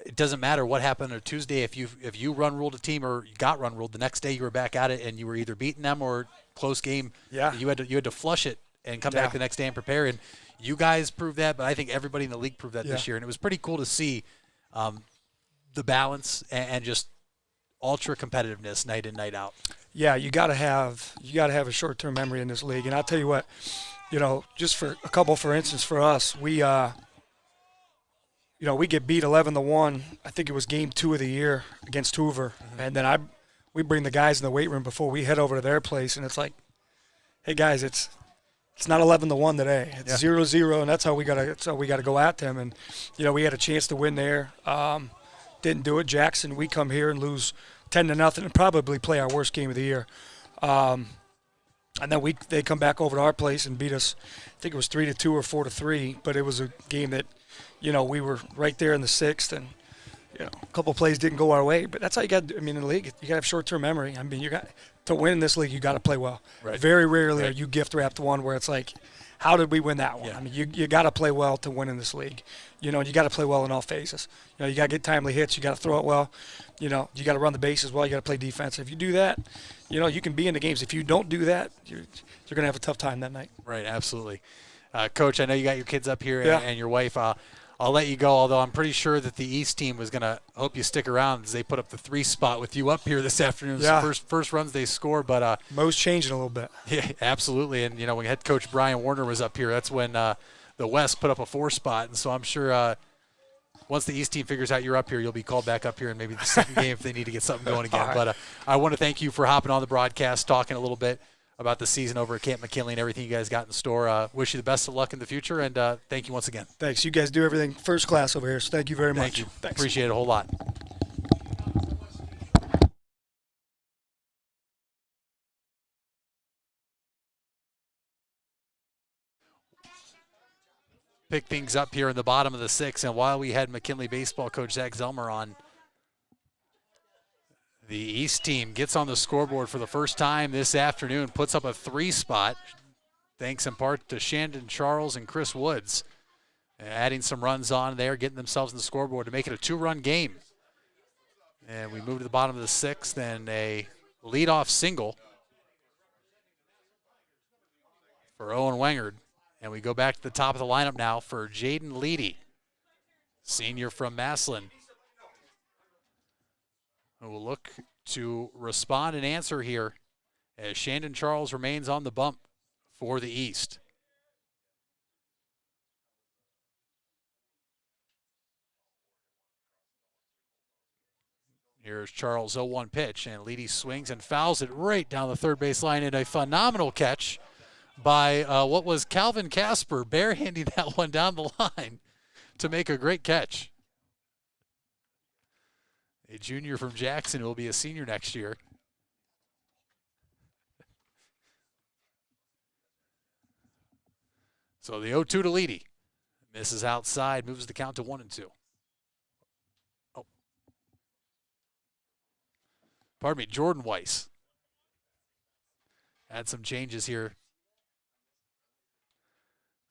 it doesn't matter what happened on Tuesday. If you run ruled a team or you got run ruled, the next day you were back at it, and you were either beating them or close game. Yeah. You had to flush it and come back the next day and prepare. And you guys proved that, but I think everybody in the league proved that this year. And it was pretty cool to see the balance and just ultra competitiveness night in, night out. Yeah, you gotta have a short-term memory in this league. And I'll tell you what, just for a couple, for instance, for us, we get beat 11-1. I think it was game 2 of the year against Hoover, and then we bring the guys in the weight room before we head over to their place, and it's like, hey guys, it's not 11-1 today. It's 0-0, and that's how we gotta go at them. And we had a chance to win there, didn't do it. Jackson, we come here and lose 10-0, and probably play our worst game of the year. And then they come back over to our place and beat us. I think it was 3-2 or 4-3, but it was a game that we were right there in the 6th, and a couple of plays didn't go our way, but that's how you got. In the league, you got to have short-term memory. I mean, you got to win in this league. You got to play well. Right. Very rarely are you gift-wrapped one where it's like, how did we win that one? Yeah. I mean, you got to play well to win in this league. And you got to play well in all phases. You got to get timely hits. You got to throw it well. You got to run the bases well. You got to play defense. If you do that, you can be in the games. If you don't do that, you're going to have a tough time that night. Right, absolutely. Coach, I know you got your kids up here and your wife. I'll let you go, although I'm pretty sure that the East team was going to hope you stick around as they put up the 3 spot with you up here this afternoon. Yeah. It's the first runs they scored, but Mo's changing a little bit. yeah, absolutely. And when head coach Brian Warner was up here, that's when the West put up a 4 spot, and so I'm sure once the East team figures out you're up here, you'll be called back up here in maybe the second game if they need to get something going again. Right. But I want to thank you for hopping on the broadcast, talking a little bit about the season over at Camp McKinley and everything you guys got in store. Wish you the best of luck in the future, and thank you once again. Thanks. You guys do everything first class over here, so thank you very much. Thank you. Thanks. Appreciate it a whole lot. Pick things up here in the bottom of the 6th, and while we had McKinley baseball coach Zach Zelmer on, the East team gets on the scoreboard for the first time this afternoon, puts up a 3 spot, thanks in part to Shandon Charles and Chris Woods, adding some runs on there, getting themselves on the scoreboard to make it a 2-run game. And we move to the bottom of the 6th, and a leadoff single for Owen Wengard. And we go back to the top of the lineup now for Jaden Leedy, senior from Massillon, who will look to respond and answer here as Shandon Charles remains on the bump for the East. Here's Charles' 0-1 pitch, and Leedy swings and fouls it right down the third base line in a phenomenal catch by what was Calvin Casper, barehanding that one down the line to make a great catch. A junior from Jackson will be a senior next year. So the 0-2 to Leedy. Misses outside, moves the count to 1-2. Oh. Pardon me, Jordan Weiss. Had some changes here.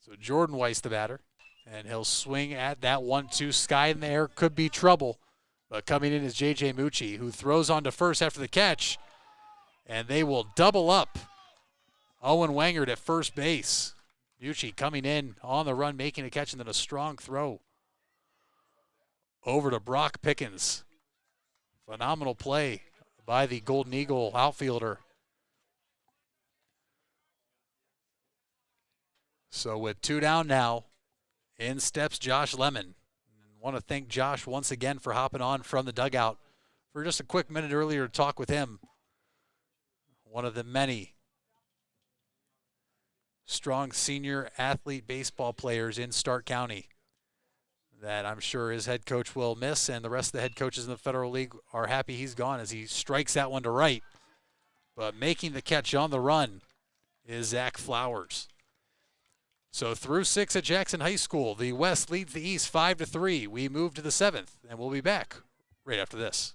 So Jordan Weiss, the batter, and he'll swing at that 1-2. Sky in the air, could be trouble. But coming in is J.J. Mucci, who throws on to first after the catch, and they will double up Owen Wengard at first base. Mucci coming in on the run, making a catch, and then a strong throw over to Brock Pickens. Phenomenal play by the Golden Eagle outfielder. So with 2 down now, in steps Josh Lemon. Want to thank Josh once again for hopping on from the dugout for just a quick minute earlier to talk with him. One of the many strong senior athlete baseball players in Stark County that I'm sure his head coach will miss, and the rest of the head coaches in the Federal League are happy he's gone as he strikes that one to right. But making the catch on the run is Zach Flowers. So through 6 at Jackson High School, the West leads the East 5-3. We move to the 7th, and we'll be back right after this.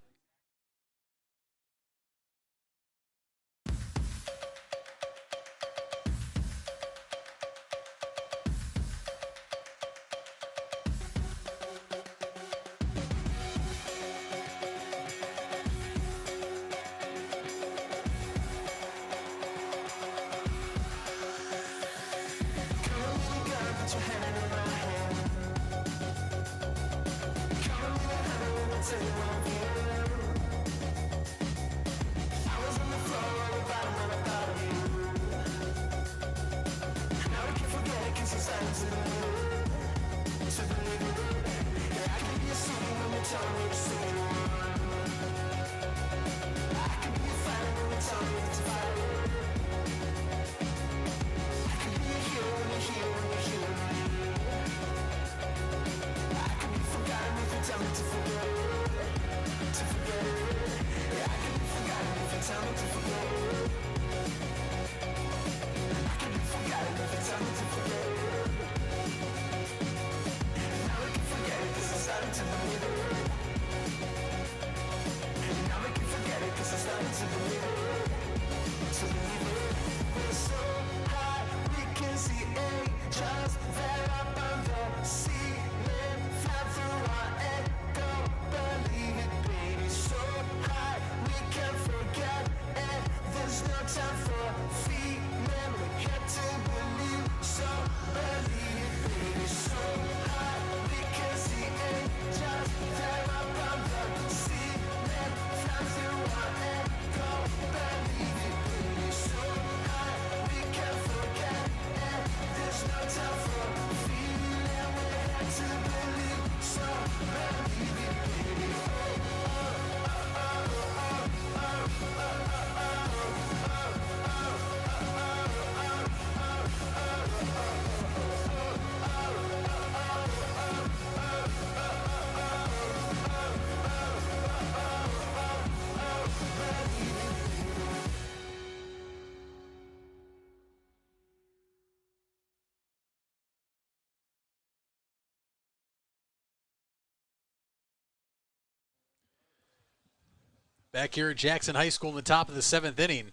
Back here at Jackson High School in the top of the 7th inning.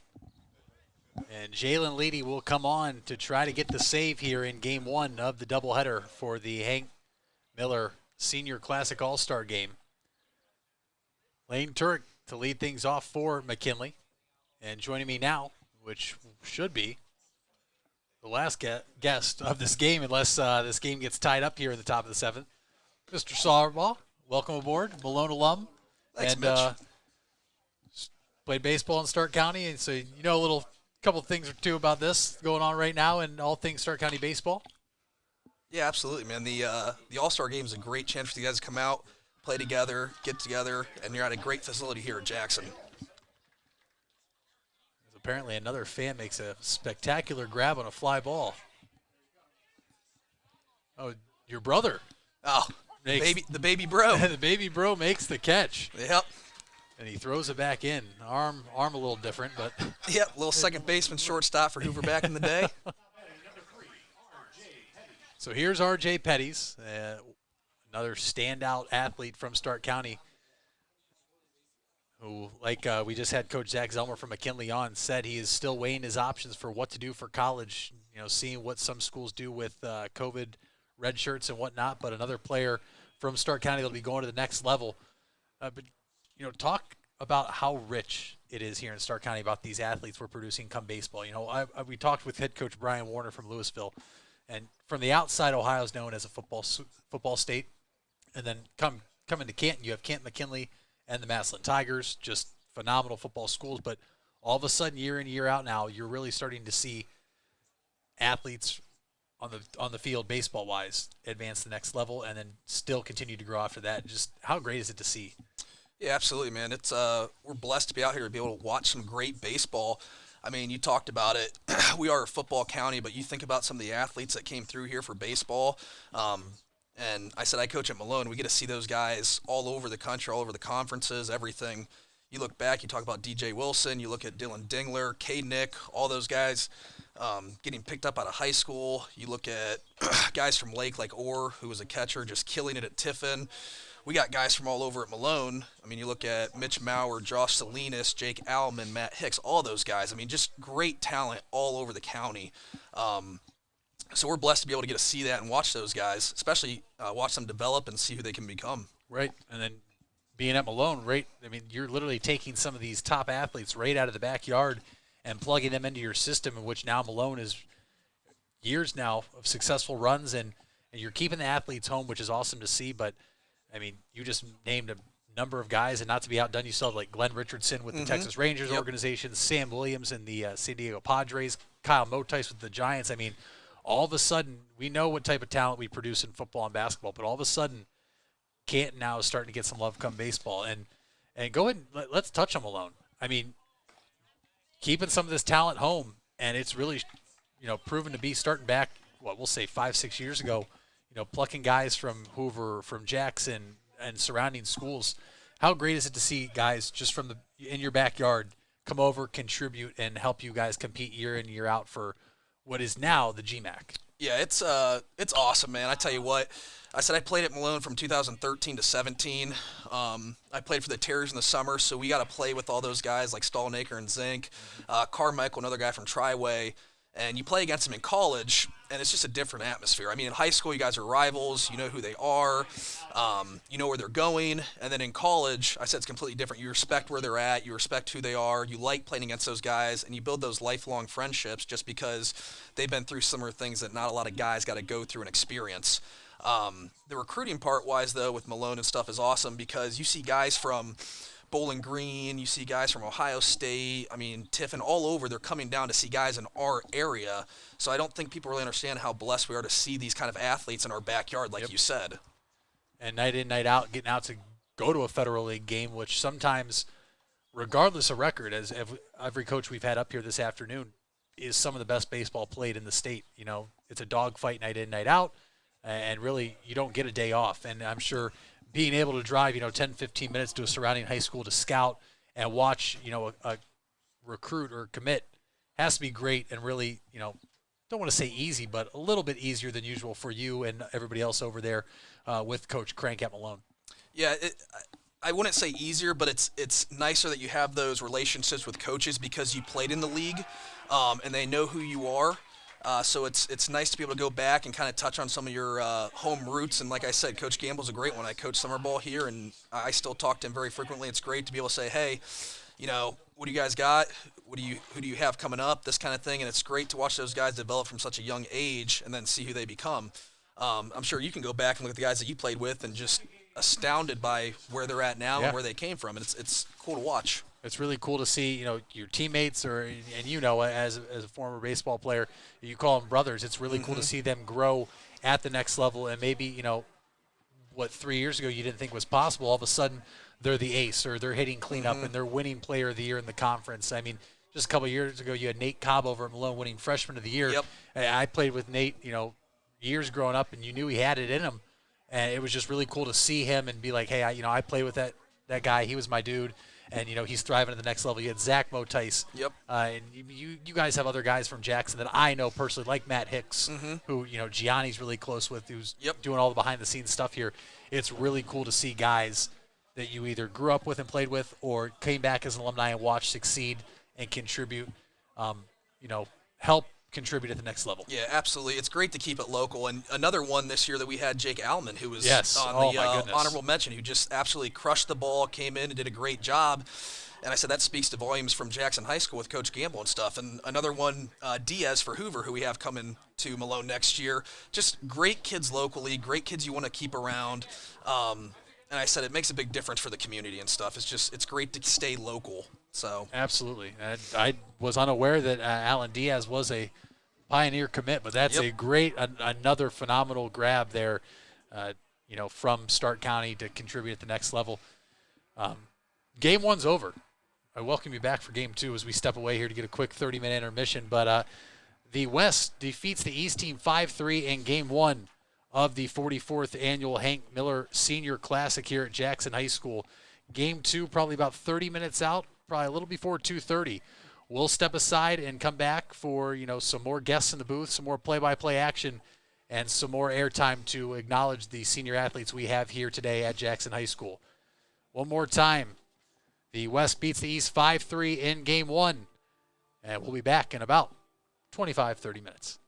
And Jalen Leedy will come on to try to get the save here in Game 1 of the doubleheader for the Hank Miller Senior Classic All-Star Game. Lane Turk to lead things off for McKinley. And joining me now, which should be the last guest of this game, unless this game gets tied up here in the top of the seventh, Mr. Sauerbaugh. Welcome aboard, Malone alum. Thanks, and Mitch. Played baseball in Stark County, and so you know a couple of things or two about this going on right now and all things Stark County baseball. Yeah, absolutely, man. The All-Star Game is a great chance for you guys to come out, play together, get together, and you're at a great facility here at Jackson. Apparently another fan makes a spectacular grab on a fly ball. Oh, your brother. Oh, the baby bro. The baby bro makes the catch. Yep. And he throws it back in. Arm a little different, but. Yep, little second baseman, shortstop for Hoover back in the day. So here's R.J. Petties, another standout athlete from Stark County, who, like we just had Coach Zach Zelmer from McKinley on, said he is still weighing his options for what to do for college, seeing what some schools do with COVID red shirts and whatnot, but another player from Stark County will be going to the next level. But talk about how rich it is here in Stark County about these athletes we're producing come baseball. We talked with head coach Brian Warner from Louisville, and from the outside, Ohio is known as a football state. And then come into Canton, you have Canton McKinley and the Massillon Tigers, just phenomenal football schools. But all of a sudden, year in, year out now, you're really starting to see athletes on the field, baseball-wise, advance the next level and then still continue to grow after that. Just how great is it to see? Yeah, absolutely, man. It's we're blessed to be out here to be able to watch some great baseball. I mean, you talked about it. We are a football county, but you think about some of the athletes that came through here for baseball. And I said I coach at Malone. We get to see those guys all over the country, all over the conferences, everything. You look back, you talk about DJ Wilson, you look at Dylan Dingler, K. Nick, all those guys getting picked up out of high school. You look at guys from Lake like Orr, who was a catcher, just killing it at Tiffin. We got guys from all over at Malone. I mean, you look at Mitch Maurer, Josh Salinas, Jake Allman, Matt Hicks, all those guys. I mean, just great talent all over the county. So we're blessed to be able to get to see that and watch those guys, especially watch them develop and see who they can become. Right, and then being at Malone, right, I mean, you're literally taking some of these top athletes right out of the backyard and plugging them into your system, in which now Malone is years now of successful runs, and you're keeping the athletes home, which is awesome to see. But I mean, you just named a number of guys, and not to be outdone, you saw like Glenn Richardson with the Texas Rangers organization, Sam Williams in the San Diego Padres, Kyle Motice with the Giants. I mean, all of a sudden, we know what type of talent we produce in football and basketball, but all of a sudden, Canton now is starting to get some love come baseball. And go ahead and let's touch on Malone. I mean, keeping some of this talent home, and it's really, proven to be starting back, we'll say 5-6 years ago, plucking guys from Hoover, from Jackson, and surrounding schools. How great is it to see guys just from in your backyard come over, contribute, and help you guys compete year in, year out for what is now the GMAC? Yeah, it's awesome, man. I tell you what, I said I played at Malone from 2013 to 17. I played for the Terriers in the summer, so we got to play with all those guys like Stallnaker and Zink, Carmichael, another guy from Triway. And you play against them in college, and it's just a different atmosphere. I mean, in high school, you guys are rivals. You know who they are. You know where they're going. And then in college, I said it's completely different. You respect where they're at. You respect who they are. You like playing against those guys, and you build those lifelong friendships just because they've been through similar things that not a lot of guys got to go through and experience. The recruiting part-wise, though, with Malone and stuff is awesome because you see guys from Bowling Green, you see guys from Ohio State, Tiffin, all over. They're coming down to see guys in our area. So I don't think people really understand how blessed we are to see these kind of athletes in our backyard, like you said. And night in, night out, getting out to go to a Federal League game, which sometimes, regardless of record, as every coach we've had up here this afternoon, is some of the best baseball played in the state. It's a dogfight night in, night out, and really you don't get a day off. And I'm sure being able to drive, 10, 15 minutes to a surrounding high school to scout and watch, a recruit or commit has to be great and really, don't want to say easy, but a little bit easier than usual for you and everybody else over there with Coach Crank at Malone. Yeah, I wouldn't say easier, but it's nicer that you have those relationships with coaches because you played in the league and they know who you are. So it's nice to be able to go back and kind of touch on some of your home roots. And like I said, Coach Gamble's a great one. I coach summer ball here, and I still talk to him very frequently. It's great to be able to say, hey, what do you guys got? Who do you have coming up? This kind of thing. And it's great to watch those guys develop from such a young age and then see who they become. I'm sure you can go back and look at the guys that you played with and just astounded by where they're at now and where they came from. And it's cool to watch. It's really cool to see, your teammates and as a former baseball player, you call them brothers. It's really cool to see them grow at the next level. And maybe, what 3 years ago you didn't think was possible, all of a sudden they're the ace or they're hitting cleanup and they're winning player of the year in the conference. I mean, just a couple of years ago you had Nate Cobb over at Malone winning freshman of the year. Yep. I played with Nate, years growing up, and you knew he had it in him. And it was just really cool to see him and be like, hey, I played with that guy. He was my dude. And, he's thriving at the next level. You had Zach Motice. Yep. And you guys have other guys from Jackson that I know personally, like Matt Hicks, who, Gianni's really close with, who's doing all the behind-the-scenes stuff here. It's really cool to see guys that you either grew up with and played with or came back as an alumni and watched succeed and contribute, help contribute at the next level. Yeah, absolutely. It's great to keep it local. And another one this year that we had, Jake Allman, who was on the honorable mention, who just absolutely crushed the ball, came in and did a great job. And I said that speaks to volumes from Jackson High School with Coach Gamble and stuff. And another one, Diaz for Hoover, who we have coming to Malone next year. Just great kids locally, great kids you want to keep around. And I said it makes a big difference for the community and stuff. It's great to stay local. So absolutely. I was unaware that Alan Diaz was a Pioneer commit, but that's a great, another phenomenal grab there, from Stark County to contribute at the next level. Game one's over. I welcome you back for game two as we step away here to get a quick 30-minute intermission. But the West defeats the East team 5-3 in game one of the 44th annual Hank Miller Senior Classic here at Jackson High School. Game two, probably about 30 minutes out, probably a little before 2:30. We'll step aside and come back for, some more guests in the booth, some more play-by-play action, and some more airtime to acknowledge the senior athletes we have here today at Jackson High School. One more time, the West beats the East 5-3 in game one, and we'll be back in about 25, 30 minutes.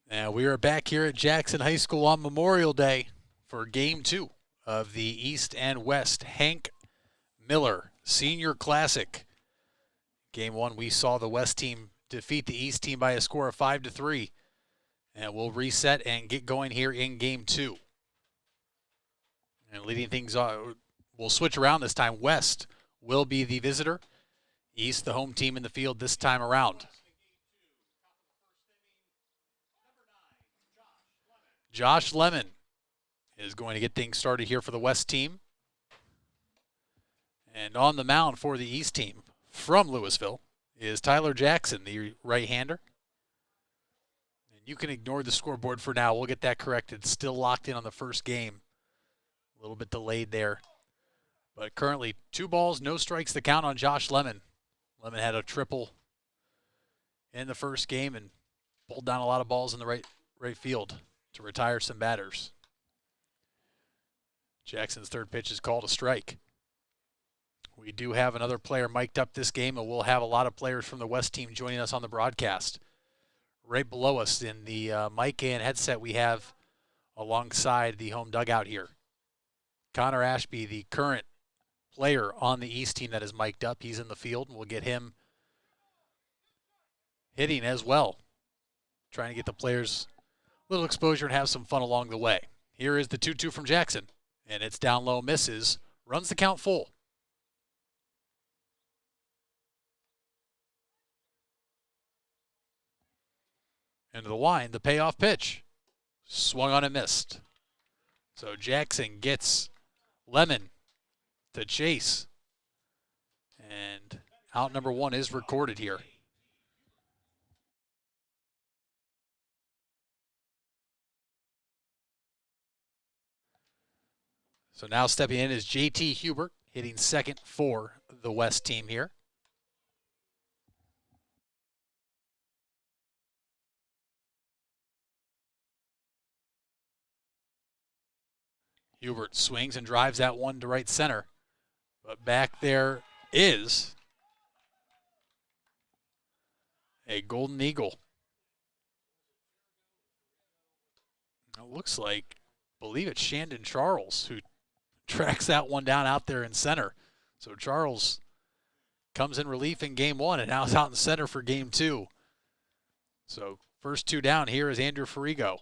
And we are back here at Jackson High School on Memorial Day for Game 2 of the East and West Hank Miller Senior Classic. Game 1, we saw the West team defeat the East team by a score of 5-3. And we'll reset and get going here in Game 2. And leading things on, we'll switch around this time. West will be the visitor. East, the home team in the field this time around. Josh Lemon is going to get things started here for the West team. And on the mound for the East team from Louisville is Tyler Jackson, the right-hander. And you can ignore the scoreboard for now. We'll get that corrected. Still locked in on the first game. A little bit delayed there. But currently 2 balls, no strikes to count on Josh Lemon. Lemon had a triple in the first game and pulled down a lot of balls in the right field to retire some batters. Jackson's third pitch is called a strike. We do have another player mic'd up this game, and we'll have a lot of players from the West team joining us on the broadcast. Right below us in the mic and headset we have alongside the home dugout here. Connor Ashby, the current player on the East team that is mic'd up. He's in the field, and we'll get him hitting as well. Trying to get the players a little exposure and have some fun along the way. Here is the 2-2 from Jackson, and it's down low, misses, runs the count full. Into the line, the payoff pitch. Swung on and missed. So Jackson gets Lemon to chase. And out number 1 is recorded here. So now stepping in is JT Hubert, hitting second for the West team here. Hubert swings and drives that one to right center. But back there is a Golden Eagle. It looks like, I believe it's Shandon Charles who tracks that one down out there in center. So Charles comes in relief in game 1 and now is out in center for game 2. So first 2 down here is Andrew Farigo.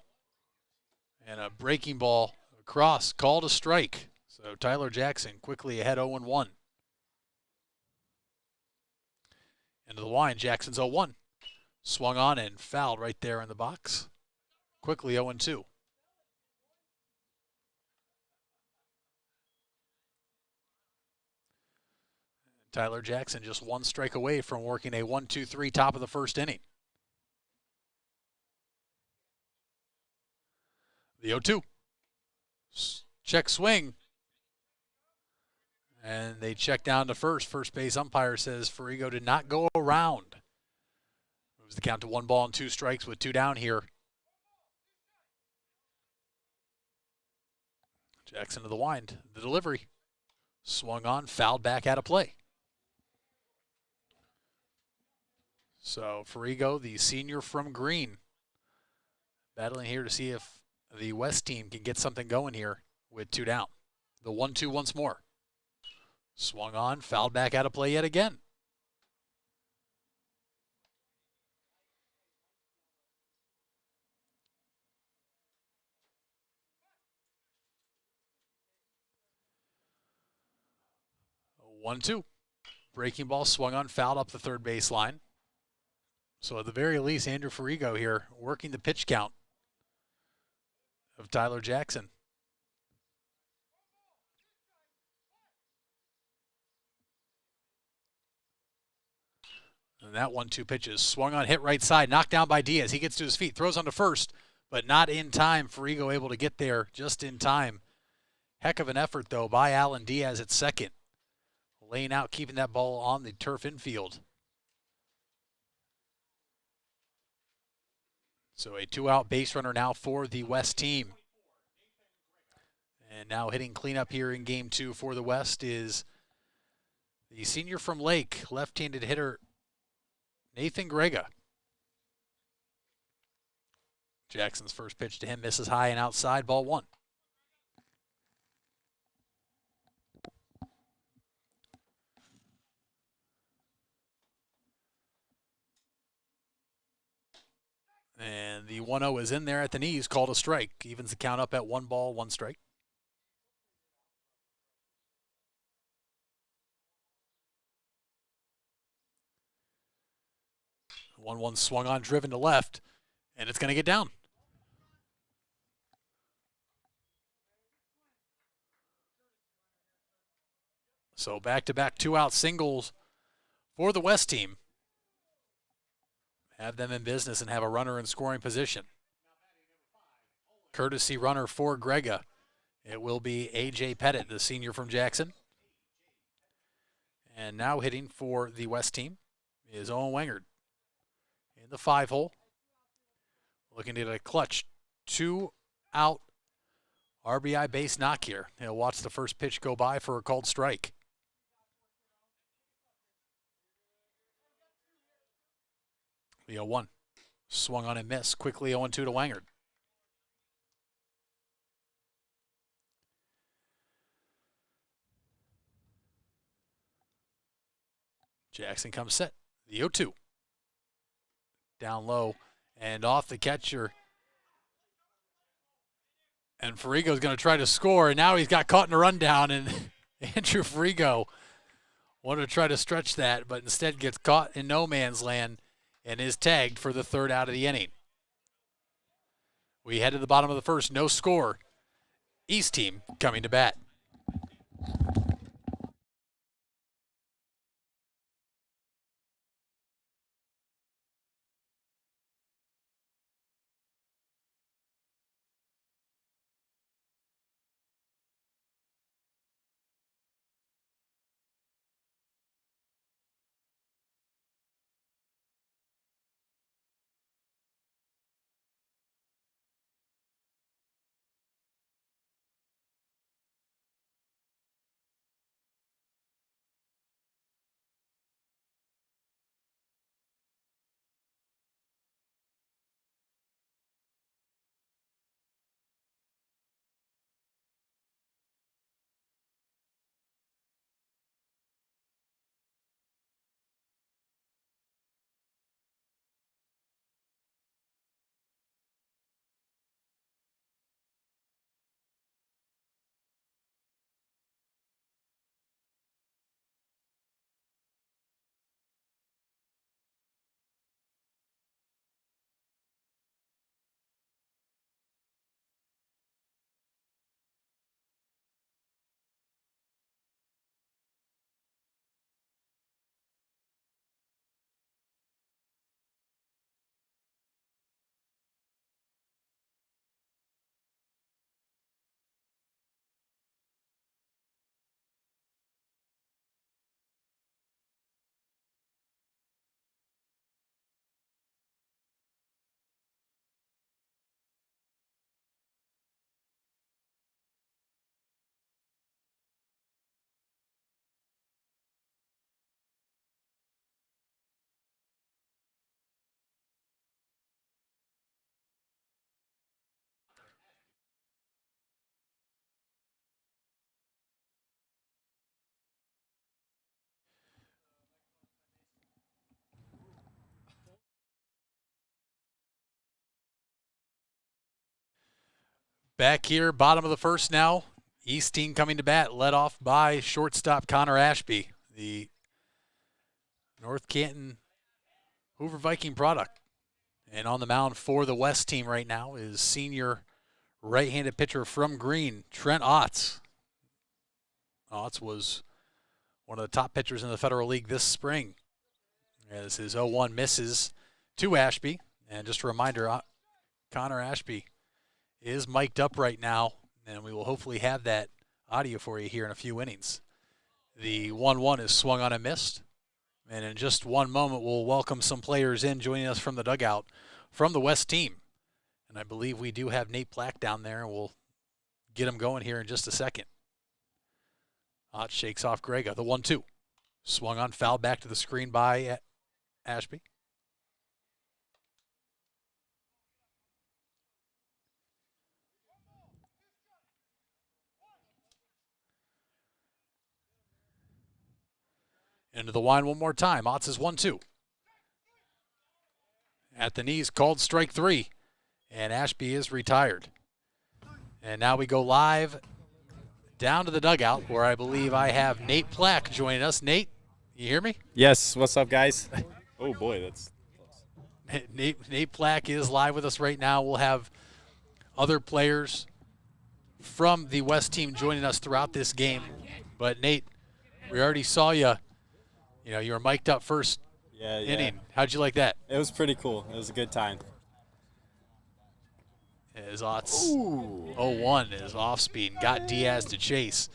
And a breaking ball across, called a strike. So Tyler Jackson quickly ahead 0-1. Into the line, Jackson's 0-1. Swung on and fouled right there in the box. Quickly 0-2. Tyler Jackson just 1 strike away from working a 1-2-3 top of the first inning. The 0-2. Check swing. And they check down to first. First base umpire says Farigo did not go around. Moves the count to 1 ball and 2 strikes with 2 down here. Jackson to the wind. The delivery. Swung on, fouled back out of play. So Farigo, the senior from Green, battling here to see if the West team can get something going here with 2 down. The 1-2 once more. Swung on, fouled back out of play yet again. A 1-2. Breaking ball swung on, fouled up the third base line. So at the very least, Andrew Farigo here working the pitch count of Tyler Jackson. And that 1-2 pitch is swung on, hit right side, knocked down by Diaz. He gets to his feet, throws on to first, but not in time. Farigo able to get there just in time. Heck of an effort, though, by Alan Diaz at second. Laying out, keeping that ball on the turf infield. So a 2-out base runner now for the West team. And now hitting cleanup here in game 2 for the West is the senior from Lake, left-handed hitter Nathan Grega. Jackson's first pitch to him misses high and outside, ball 1. And the 1-0 is in there at the knees, called a strike. Evens the count up at 1 ball, 1 strike. One swung on, driven to left, and it's going to get down. So back-to-back 2-out singles for the West team. Have them in business and have a runner in scoring position. Courtesy runner for Grega. It will be A.J. Pettit, the senior from Jackson. And now hitting for the West team is Owen Wengard in the 5-hole. Looking to get a clutch 2-out RBI base knock here. He'll watch the first pitch go by for a called strike. The 0-1. Swung on and missed. Quickly 0-2 to Wengard. Jackson comes set. The 0-2. Down low and off the catcher. And Ferrigo's going to try to score, and now he's got caught in a rundown, and Andrew Ferrigo wanted to try to stretch that, but instead gets caught in no man's land and is tagged for the 3rd out of the inning. We head to the bottom of the 1st, no score. East team coming to bat. Back here, bottom of the 1st now. East team coming to bat, led off by shortstop Connor Ashby, the North Canton Hoover Viking product. And on the mound for the West team right now is senior right-handed pitcher from Green, Trent Otts. Otts was one of the top pitchers in the Federal League this spring. As his 0-1 misses to Ashby. And just a reminder, Connor Ashby is mic'd up right now, and we will hopefully have that audio for you here in a few innings. The 1-1 is swung on and missed. And in just one moment, we'll welcome some players in joining us from the dugout from the West team. And I believe we do have Nate Black down there, and we'll get him going here in just a second. Ott shakes off Grega. The 1-2. Swung on, foul back to the screen by Ashby. Into the line one more time. Otts is 1-2. At the knees, called strike 3. And Ashby is retired. And now we go live down to the dugout where I believe I have Nate Plack joining us. Nate, you hear me? Yes. What's up, guys? Oh, boy, that's close. Nate Plack is live with us right now. We'll have other players from the West team joining us throughout this game. But, Nate, we already saw you. You know, you were mic'd up first inning. How'd you like that? It was pretty cool. It was a good time. As Otts 0-1 is off speed and got Diaz to chase.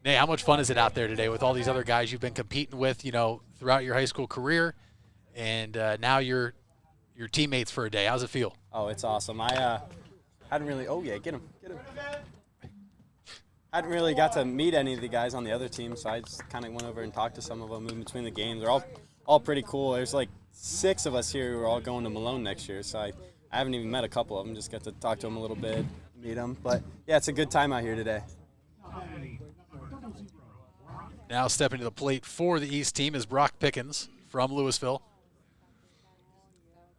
Nate, how much fun is it out there today with all these other guys you've been competing with, you know, throughout your high school career, and now you're your teammates for a day? How's it feel? Oh, it's awesome. I hadn't really. Oh yeah, get him. Hadn't really got to meet any of the guys on the other team, so I just kind of went over and talked to some of them in between the games. They're all pretty cool. There's like 6 of us here who are all going to Malone next year, so I haven't even met a couple of them. Just got to talk to them a little bit, meet them. But yeah, it's a good time out here today. Now stepping to the plate for the East team is Brock Pickens from Louisville.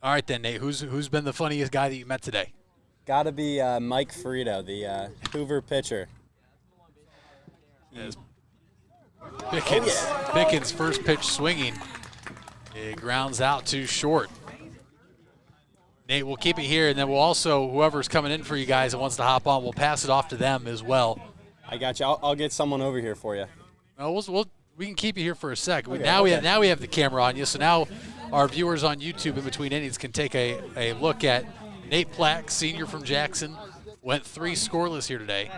All right then, Nate, who's been the funniest guy that you met today? Got to be Mike Frito, the Hoover pitcher. As Pickens first pitch swinging. It grounds out too short. Nate, we'll keep it here, and then we'll also, whoever's coming in for you guys that wants to hop on, we'll pass it off to them as well. I got you. I'll get someone over here for you. No, we can keep you here for a sec. Okay, now we have the camera on you, so now our viewers on YouTube in between innings can take a look at Nate Plack, senior from Jackson, went 3 scoreless here today,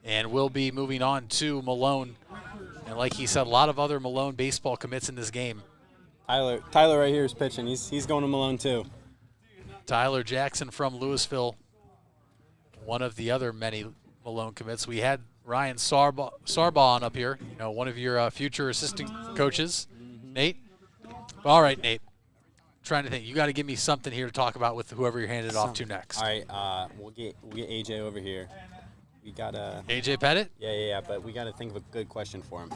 and will be moving on to Malone. And like he said, a lot of other Malone baseball commits in this game. Tyler right here is pitching. He's going to Malone too. Tyler Jackson from Louisville, one of the other many Malone commits. We had Ryan Sarbaugh on up here, you know, one of your future assistant coaches, Nate. All right, Nate. Trying to think. You got to give me something here to talk about with whoever you're handed off to next. All right, we'll get AJ over here. We got AJ Pettit? Yeah, but we got to think of a good question for him.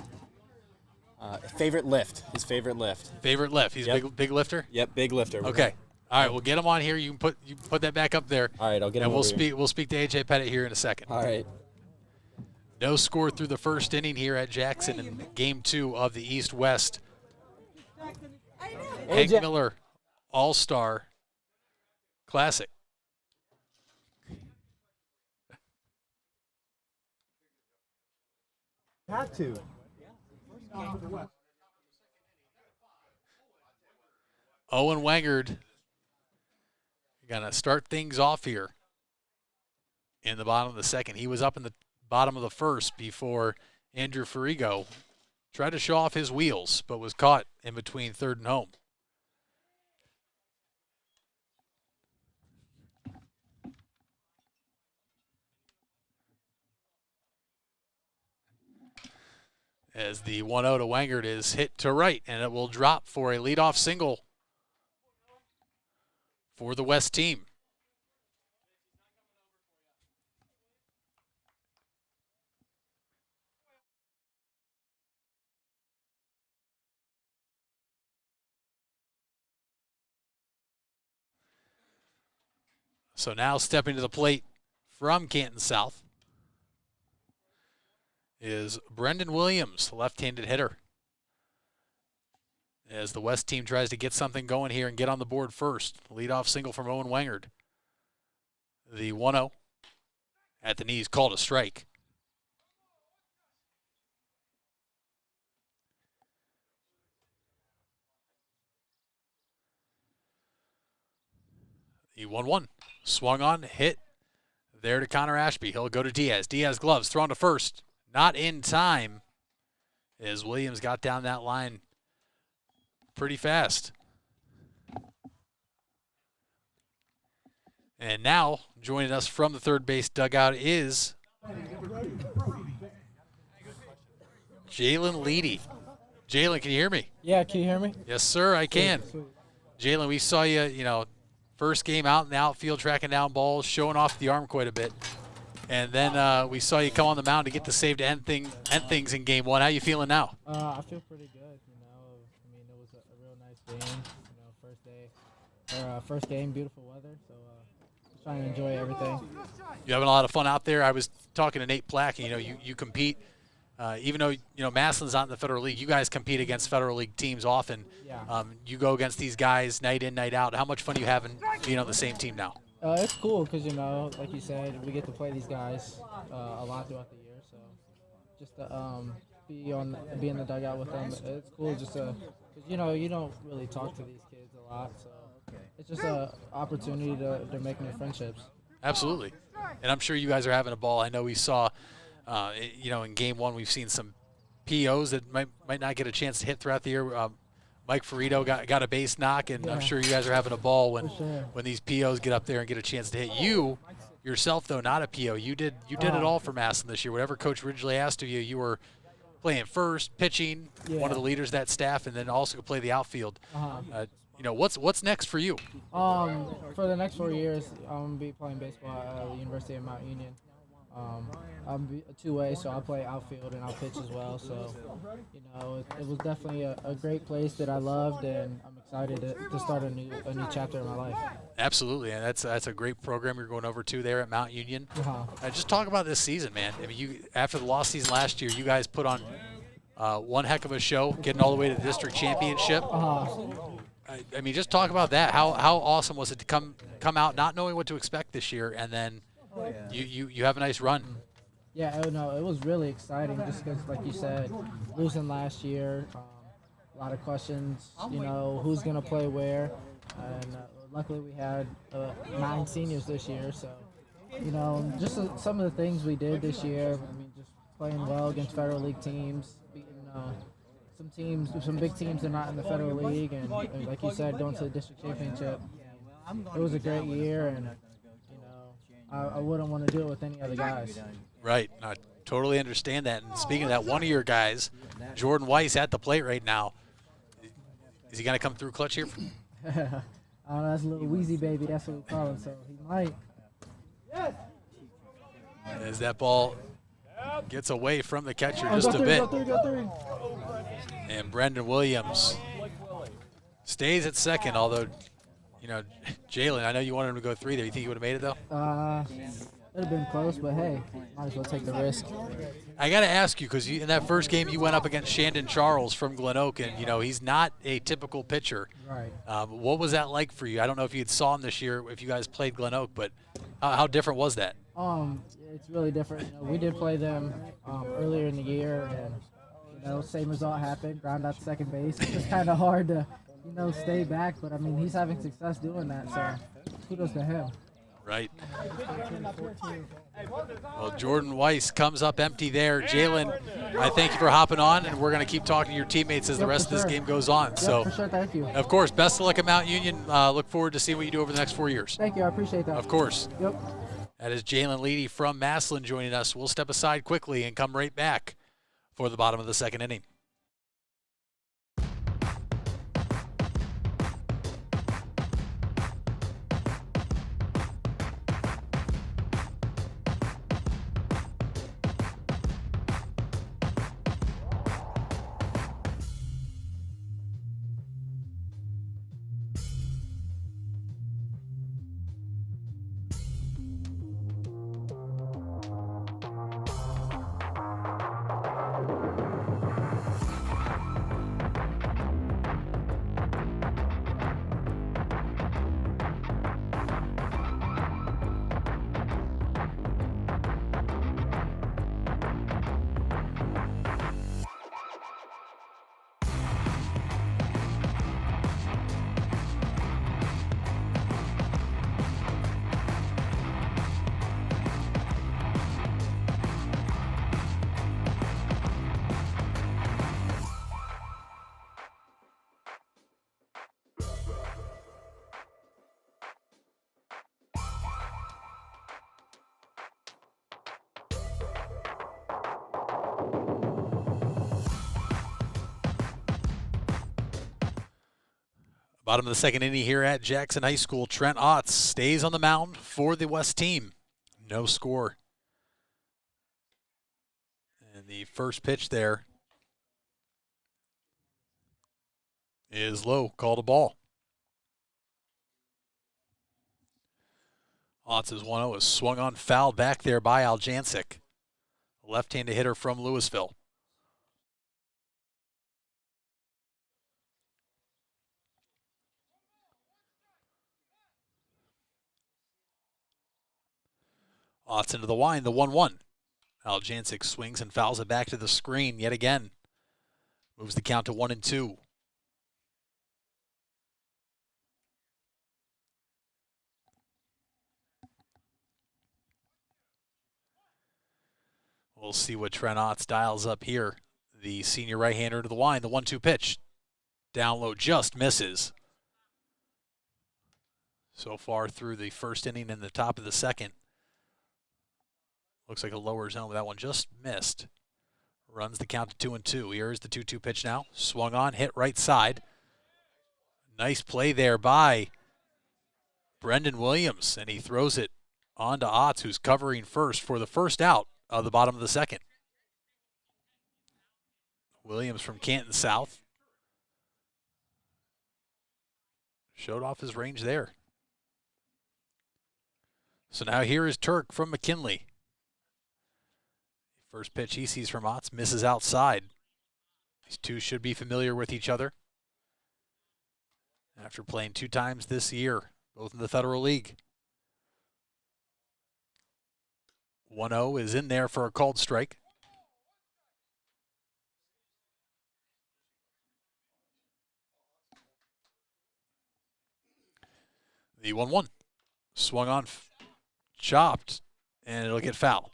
Favorite lift. His favorite lift. Favorite lift. He's a big lifter? Yep, big lifter. Okay. All right, we'll get him on here. You can put that back up there. All right, I'll get him and over here. We'll speak to AJ Pettit here in a second. All right. No score through the first inning here at Jackson in Game 2 of the East-West Hank Miller All-Star Classic. Had to. Owen Wangard going to start things off here in the bottom of the second. He was up in the bottom of the first before Andrew Ferrigo tried to show off his wheels, but was caught in between third and home. As the 1-0 to Wangard is hit to right, and it will drop for a leadoff single for the West team. So now stepping to the plate from Canton South is Brendan Williams, left-handed hitter. As the West team tries to get something going here and get on the board first. Leadoff single from Owen Wangard. The 1-0 at the knees, called a strike. The 1-1 swung on, hit there to Connor Ashby. He'll go to Diaz. Diaz gloves thrown to first. Not in time as Williams got down that line pretty fast. And now joining us from the third base dugout is Jalen Leedy. Jalen, can you hear me? Yeah, can you hear me? Yes, sir, I can. Sweet. Jalen, we saw you, first game out in the outfield, tracking down balls, showing off the arm quite a bit. And then we saw you come on the mound to get the save to end things in Game 1. How you feeling now? I feel pretty good. game. First day or first game, beautiful weather. So just trying to enjoy everything. You having a lot of fun out there? I was talking to Nate Plack. You compete. Even though Massillon's not in the Federal League, you guys compete against Federal League teams often. Yeah. You go against these guys night in, night out. How much fun are you having being on the same team now? It's cool because like you said, we get to play these guys a lot throughout the year. So just to be in the dugout with them, it's cool. Just because you don't really talk to these kids a lot, so it's just an opportunity to make new friendships. Absolutely, and I'm sure you guys are having a ball. I know we saw. In game one, we've seen some POs that might not get a chance to hit throughout the year. Mike Ferrito got a base knock, and I'm sure you guys are having a ball when these POs get up there and get a chance to hit. You yourself, though, not a PO. You did it all for Massillon this year. Whatever Coach Ridgely asked of you, you were playing first, pitching, one of the leaders of that staff, and then also could play the outfield. What's next for you? For the next 4 years, I'm gonna be playing baseball at the University of Mount Union. I'm a two-way, so I'll play outfield and I'll pitch as well. So, it was definitely a great place that I loved, and I'm excited to start a new chapter in my life. Absolutely, and that's a great program you're going over to there at Mount Union. Just talk about this season, man. I mean, after the lost season last year, you guys put on one heck of a show, getting all the way to the district championship. I mean, just talk about that. How awesome was it to come out not knowing what to expect this year, and then you have a nice run. Yeah, it was really exciting just because, like you said, losing last year, a lot of questions, who's going to play where. And luckily we had 9 seniors this year. So, just some of the things we did this year, just playing well against Federal League teams, beating some big teams that are not in the Federal League, and like you said, going to the district championship. It was a great year, and I wouldn't want to do it with any other guys. Right. I totally understand that. And speaking of that, one of your guys, Jordan Weiss, at the plate right now. Is he going to come through clutch here? I don't know, that's a little wheezy baby. That's what we call him, so he might. As that ball gets away from the catcher just a bit. Go three. And Brendan Williams stays at second, although, Jalen, I know you wanted him to go 3 there. You think he would have made it, though? It would have been close, but hey, might as well take the risk. I got to ask you, because in that first game you went up against Shandon Charles from Glen Oak, and, he's not a typical pitcher. Right. What was that like for you? I don't know if you had saw him this year, if you guys played Glen Oak, but how different was that? It's really different. We did play them earlier in the year, and, same result happened, ground out to second base. It's kind of hard to, stay back, but, he's having success doing that, so kudos to him. Right. Well, Jordan Weiss comes up empty there. Jalen, I thank you for hopping on, and we're going to keep talking to your teammates as the rest of this game goes on. For sure, thank you. Of course, best of luck at Mount Union. Look forward to seeing what you do over the next 4 years. Thank you, I appreciate that. Of course. Yep. That is Jalen Leedy from Massillon joining us. We'll step aside quickly and come right back for the bottom of the second inning. Bottom of the second inning here at Jackson High School. Trent Otts stays on the mound for the West team. No score. And the first pitch there is low, called a ball. Otz's 1-0 is swung on, fouled back there by Aljancic. Left-handed hitter from Louisville. Otz into the line, the 1-1. Aljancic swings and fouls it back to the screen yet again. Moves the count to 1-2. We'll see what Trent Otz dials up here. The senior right-hander to the line, the 1-2 pitch. Down low, just misses. So far through the first inning and the top of the second. Looks like a lower zone, but that one just missed. Runs the count to 2-2. Here's the 2-2 pitch now. Swung on, hit right side. Nice play there by Brendan Williams, and he throws it on to Otz, who's covering first for the first out of the bottom of the second. Williams from Canton South showed off his range there. So now here is Turk from McKinley. First pitch he sees from Otz misses outside. These two should be familiar with each other after playing 2 times this year, both in the Federal League. 1-0 is in there for a called strike. The 1-1 swung on, chopped, and it'll get foul.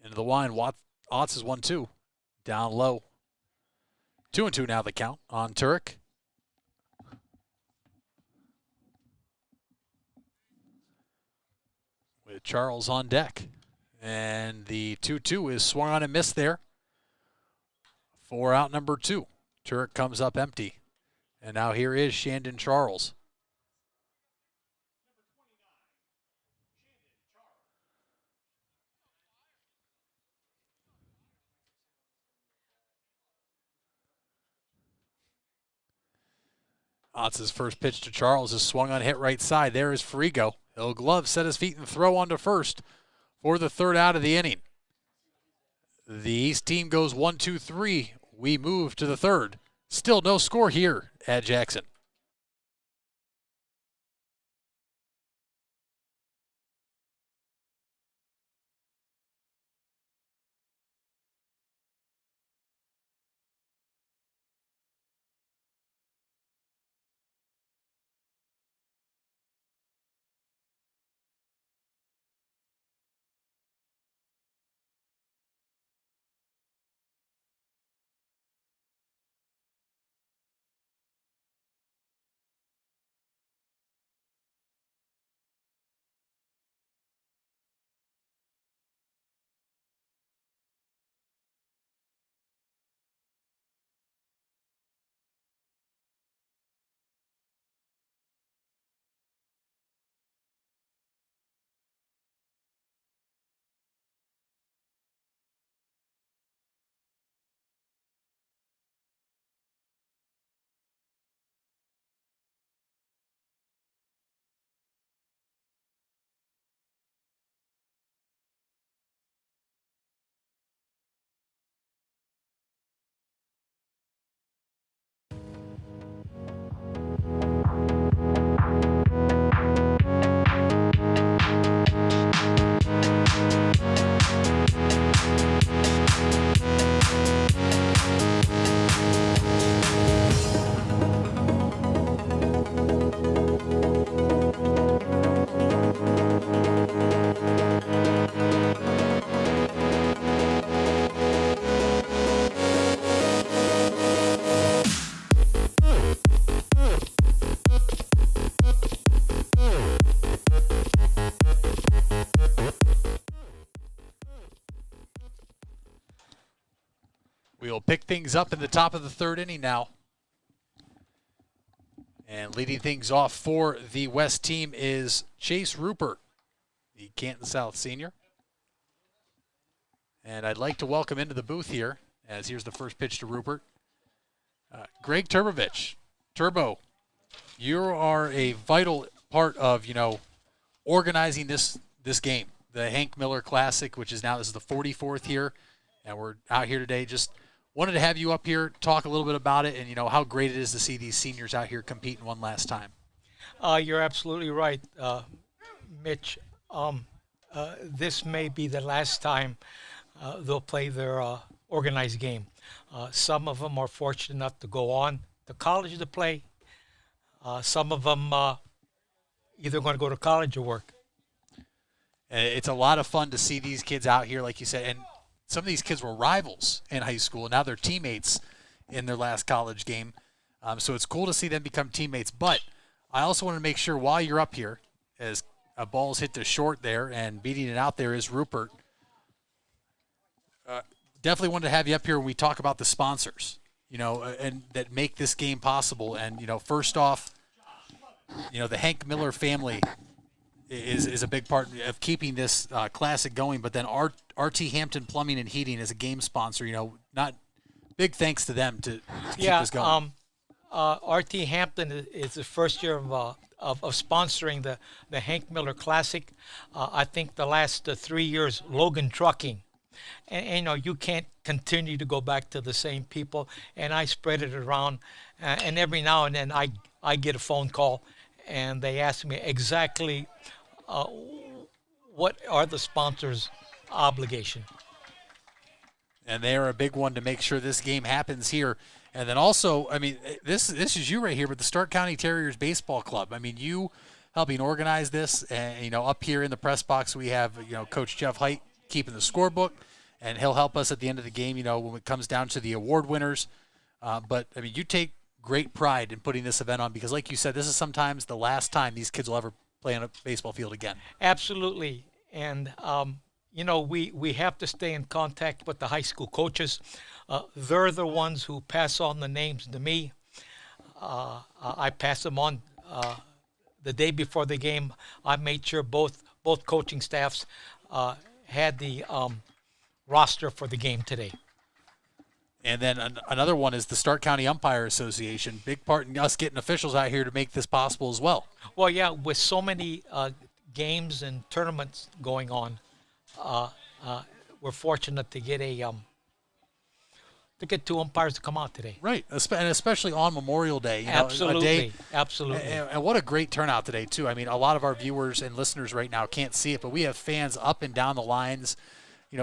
Into the line, Otz is 1-2. Down low. 2-2 now the count on Turek. With Charles on deck. And the 2-2 is swung on and missed there. For out number 2. Turek comes up empty. And now here is Shandon Charles. Otz's first pitch to Charles is swung on, hit right side. There is Frigo. He'll glove, set his feet, and throw on to first for the third out of the inning. The East team goes 1-2-3. We move to the third. Still no score here at Jackson. things up in the top of the third inning now. And leading things off for the West team is Chase Rupert, the Canton South senior. And I'd like to welcome into the booth here, as here's the first pitch to Rupert, Greg Turbovich. Turbo, you are a vital part of, organizing this game, the Hank Miller Classic, which is now, this is the 44th here, and we're out here today. Just wanted to have you up here, talk a little bit about it, and, how great it is to see these seniors out here competing one last time. You're absolutely right, Mitch. This may be the last time they'll play their organized game. Some of them are fortunate enough to go on to college to play. Some of them either going to go to college or work. And it's a lot of fun to see these kids out here, like you said, and some of these kids were rivals in high school, and now they're teammates in their last college game. So it's cool to see them become teammates. But I also want to make sure while you're up here, as a ball's hit to short there and beating it out there is Rupert, definitely wanted to have you up here when we talk about the sponsors, and that make this game possible. And, first off, the Hank Miller family is a big part of keeping this classic going. But then RT Hampton Plumbing and Heating is a game sponsor. Not big thanks to them to keep this going. RT Hampton is the first year of sponsoring the Hank Miller Classic. I think the last 3 years, Logan Trucking. And you can't continue to go back to the same people. And I spread it around. And every now and then I get a phone call, and they ask me exactly what are the sponsors' obligation. And they are a big one to make sure this game happens here. And then also, this is you right here, but the Stark County Terriers Baseball Club. You helping organize this. And, up here in the press box, we have, Coach Jeff Height keeping the scorebook. And he'll help us at the end of the game, when it comes down to the award winners. But you take great pride in putting this event on because, like you said, this is sometimes the last time these kids will ever play on a baseball field again. Absolutely. And, we have to stay in contact with the high school coaches. They're the ones who pass on the names to me. I pass them on the day before the game. I made sure both coaching staffs had the roster for the game today. And then another one is the Stark County Umpire Association. Big part in us getting officials out here to make this possible as well. Well, yeah, with so many games and tournaments going on, we're fortunate to get two umpires to come out today. Right, and especially on Memorial Day. Absolutely. And what a great turnout today, too. A lot of our viewers and listeners right now can't see it, but we have fans up and down the lines,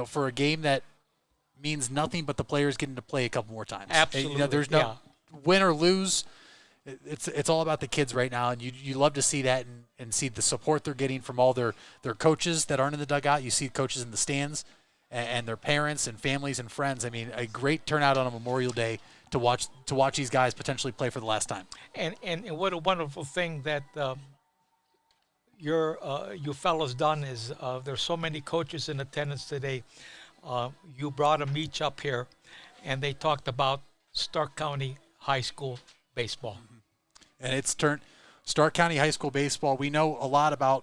for a game that means nothing but the players getting to play a couple more times. Absolutely. There's no win or lose. It's all about the kids right now, and you love to see that and see the support they're getting from all their coaches that aren't in the dugout. You see coaches in the stands and their parents and families and friends. A great turnout on a Memorial Day to watch these guys potentially play for the last time. And what a wonderful thing that you fellows done is there's so many coaches in attendance today. You brought them each up here, and they talked about Stark County High School baseball. And it's turned Stark County High School baseball. We know a lot about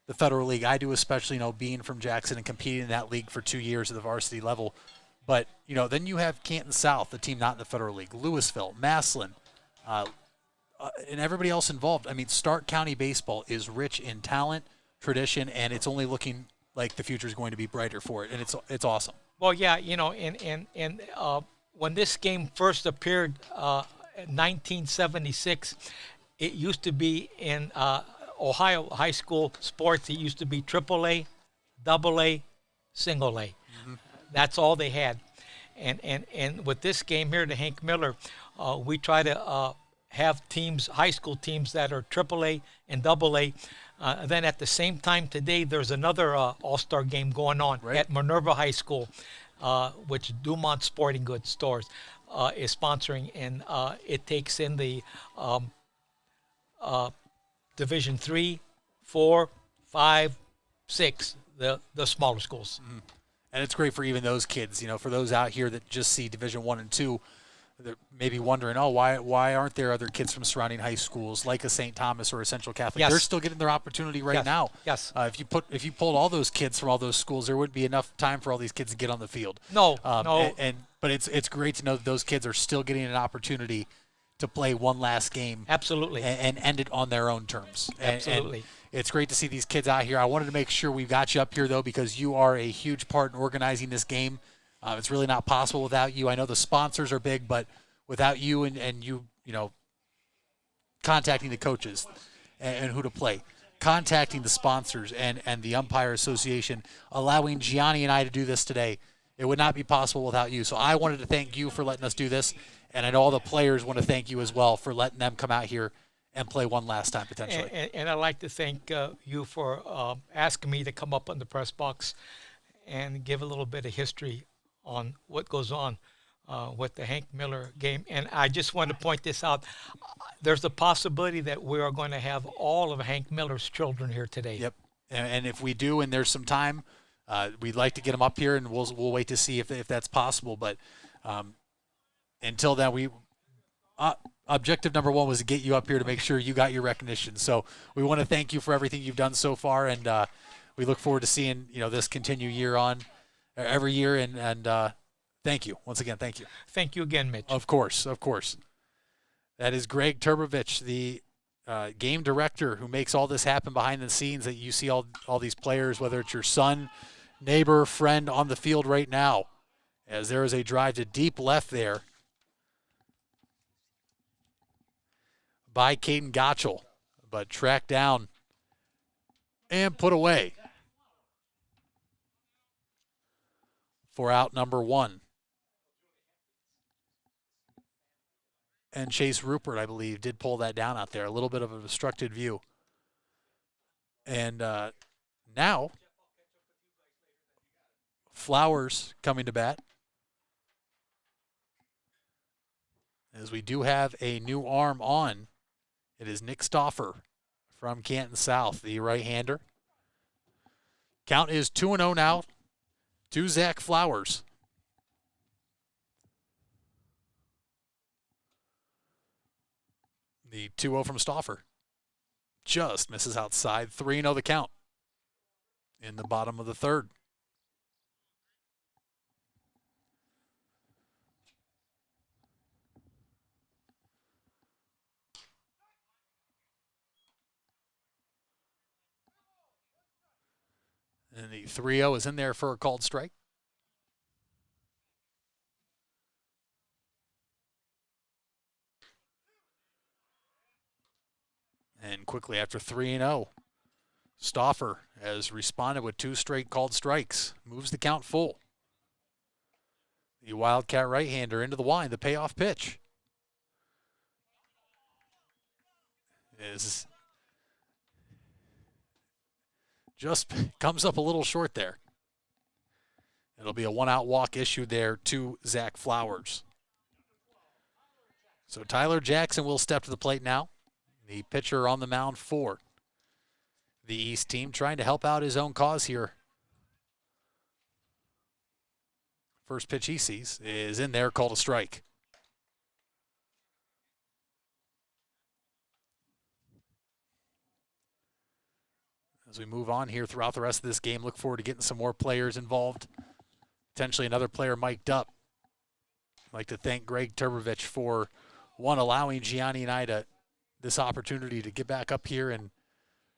the Federal League. I do, especially, being from Jackson and competing in that league for 2 years at the varsity level. But, then you have Canton South, the team not in the Federal League, Louisville, Massillon, and everybody else involved. Stark County baseball is rich in talent, tradition, and it's only looking like the future is going to be brighter for it, and it's awesome. Well, yeah, and when this game first appeared in 1976, it used to be in Ohio high school sports. It used to be AAA, AA, single A. Mm-hmm. That's all they had. And with this game here, the Hank Miller, we try to have teams, high school teams that are AAA and AA. Then at the same time today, there's another all-star game going on at Minerva High School, which Dumont Sporting Goods stores is sponsoring, and it takes in the Division 3, 4, 5, 6, the smaller schools. Mm-hmm. And it's great for even those kids, for those out here that just see Division I and II, they're maybe wondering, why aren't there other kids from surrounding high schools like a St. Thomas or a Central Catholic? Yes. They're still getting their opportunity right now. Yes. If you pulled all those kids from all those schools, there wouldn't be enough time for all these kids to get on the field. No, But it's great to know that those kids are still getting an opportunity to play one last game. Absolutely. And end it on their own terms. Absolutely. And it's great to see these kids out here. I wanted to make sure we got you up here, though, because you are a huge part in organizing this game. It's really not possible without you. I know the sponsors are big, but without you and you contacting the coaches and who to play, contacting the sponsors and the Umpire Association, allowing Gianni and I to do this today, it would not be possible without you. So I wanted to thank you for letting us do this, and I know all the players want to thank you as well for letting them come out here and play one last time potentially. And I'd like to thank you for asking me to come up on the press box and give a little bit of history on what goes on with the Hank Miller game. And I just want to point this out. There's a possibility that we are going to have all of Hank Miller's children here today. Yep. And if we do and there's some time, we'd like to get them up here, and we'll wait to see if that's possible. But until then, objective number one was to get you up here to make sure you got your recognition. So we want to thank you for everything you've done so far, and we look forward to seeing this continue every year. And thank you once again. Thank you. Thank you again, Mitch. Of course. That is Greg Turbovich, the game director who makes all this happen behind the scenes, that you see all these players, whether it's your son, neighbor, friend on the field right now, as there is a drive to deep left there by Caden Gottschall, but tracked down and put away for out number one. And Chase Rupert, I believe, did pull that down out there. A little bit of a obstructed view. And now, Flowers coming to bat. As we do have a new arm on, it is Nick Stauffer from Canton South, the right-hander. Count is 2-0 now to Zach Flowers. The 2-0 from Stauffer just misses outside. 3-0 the count in the bottom of the third. And the 3-0 is in there for a called strike. And quickly after 3-0, Stauffer has responded with 2 straight called strikes. Moves the count full. The Wildcat right-hander into the wind, the payoff pitch. Just comes up a little short there. It'll be a 1-out walk issued there to Zach Flowers. So Tyler Jackson will step to the plate now. The pitcher on the mound for the East team, trying to help out his own cause here. First pitch he sees is in there, called a strike. As we move on here throughout the rest of this game, look forward to getting some more players involved. Potentially another player mic'd up. I'd like to thank Greg Turbovich for, one, allowing Gianni and I this opportunity to get back up here and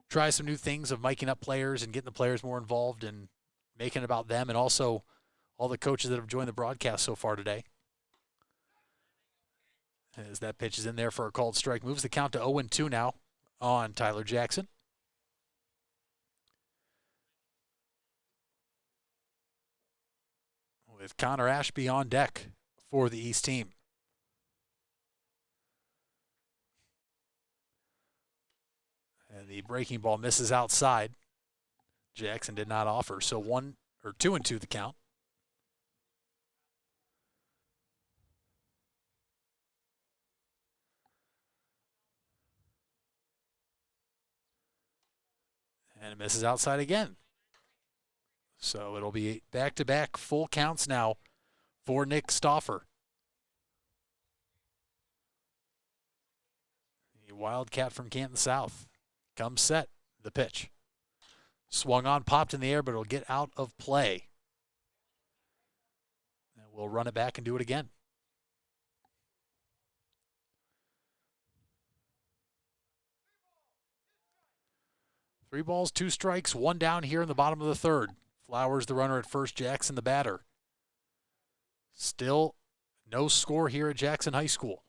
try some new things of miking up players and getting the players more involved and making it about them, and also all the coaches that have joined the broadcast so far today. As that pitch is in there for a called strike, moves the count to 0-2 now on Tyler Jackson. With Connor Ashby on deck for the East team. And the breaking ball misses outside. Jackson did not offer, so 2-2 the count. And it misses outside again. So it'll be back-to-back full counts now for Nick Stauffer. The Wildcat from Canton South comes set. The pitch. Swung on, popped in the air, but it'll get out of play. And we'll run it back and do it again. Three balls, two strikes, one down here in the bottom of the third. Flowers the runner at first, Jackson the batter. Still no score here at Jackson High School.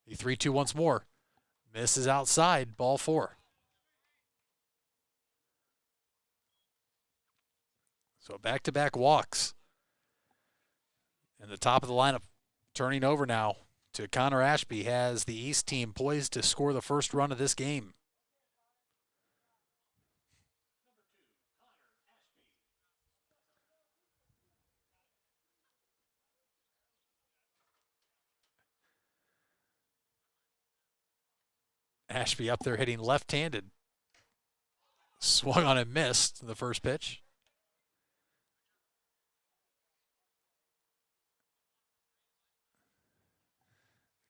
The 3-2 once more. Misses outside, ball four. So back-to-back walks. And the top of the lineup turning over now to Connor Ashby has the East team poised to score the first run of this game. Ashby up there hitting left-handed. Swung on and missed the first pitch.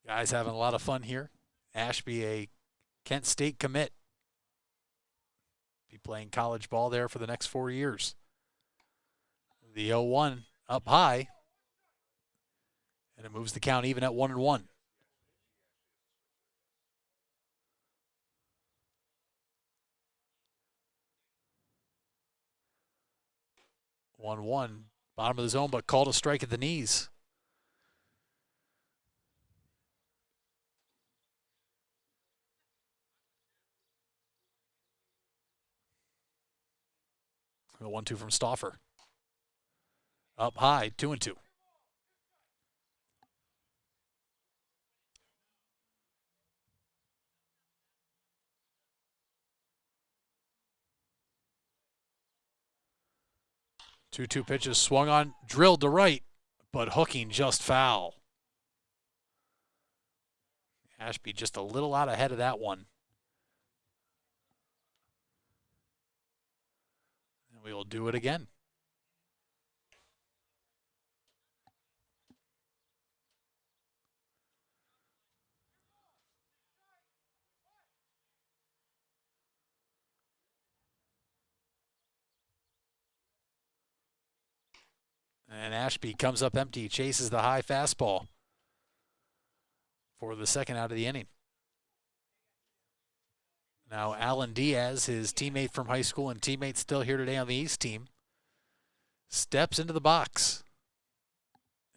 Guys having a lot of fun here. Ashby, a Kent State commit. Be playing college ball there for the next 4 years. The 0-1 up high. And it moves the count even at 1-1. 1-1, bottom of the zone, but called a strike at the knees. The 1-2 from Stauffer. Up high, 2-2. Two pitches swung on, drilled to right, but hooking just foul. Ashby just a little out ahead of that one. And we will do it again. And Ashby comes up empty, chases the high fastball for the second out of the inning. Now Alan Diaz, his teammate from high school and teammate still here today on the East team, steps into the box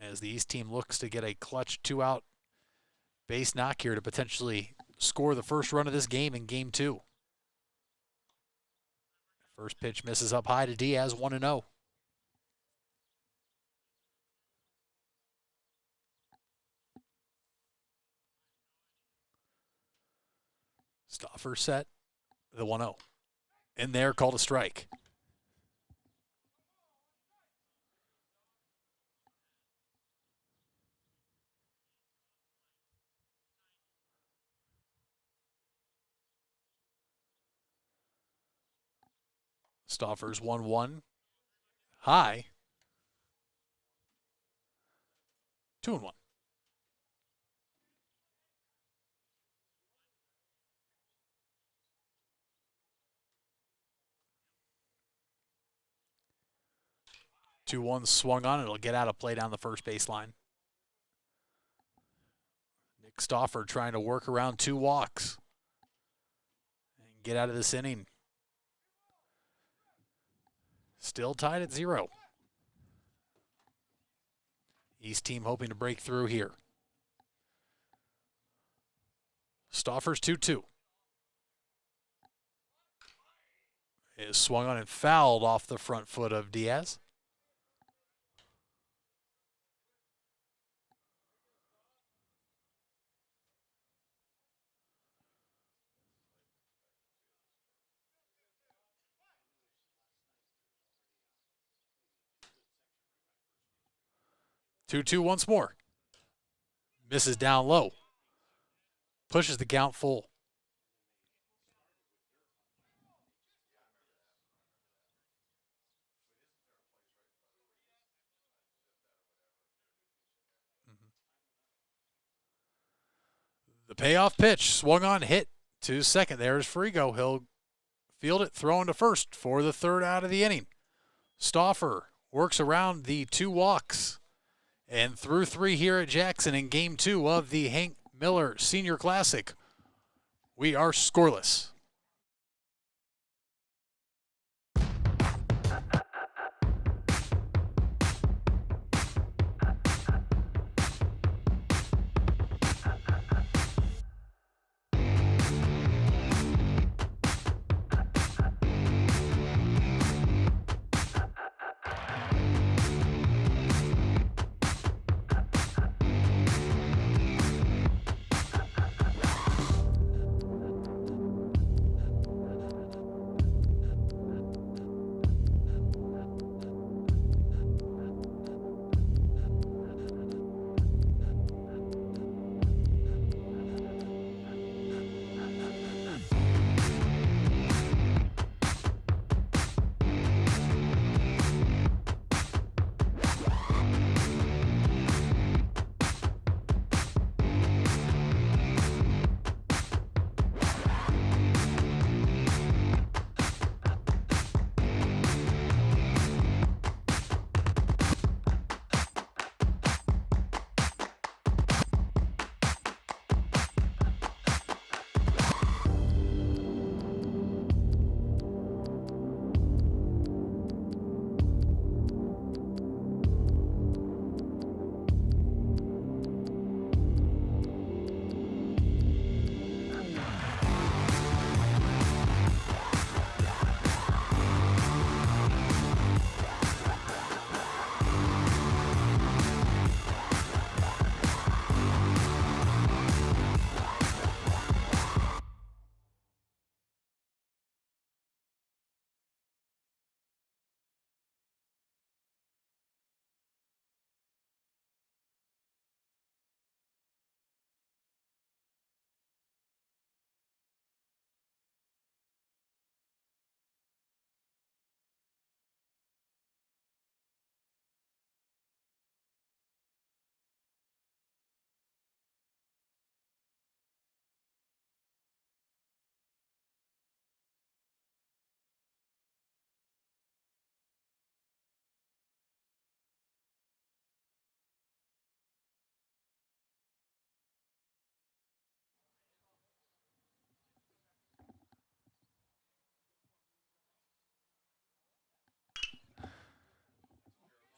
as the East team looks to get a clutch two-out base knock here to potentially score the first run of this game in Game 2. First pitch misses up high to Diaz, 1-0. Stauffer set, the 1-0. In there, called a strike. Stauffer's 1-1. High. 2-1. Swung on, it'll get out of play down the first baseline. Nick Stauffer trying to work around two walks and get out of this inning. Still tied at 0. East team hoping to break through here. Stauffer's 2-2. Is swung on and fouled off the front foot of Diaz. Two once more. Misses down low. Pushes the count full. The payoff pitch swung on, hit to second. There's Frigo. He'll field it, throwing to first for the third out of the inning. Stauffer works around the 2 walks and through 3 here at Jackson in Game 2 of the Hank Miller Senior Classic. We are scoreless.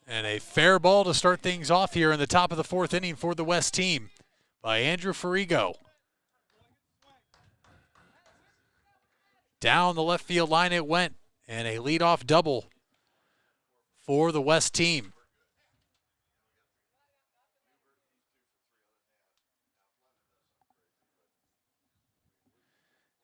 And a fair ball to start things off here in the top of the 4th inning for the West team by Andrew Farigo. Down the left field line it went, and a leadoff double for the West team.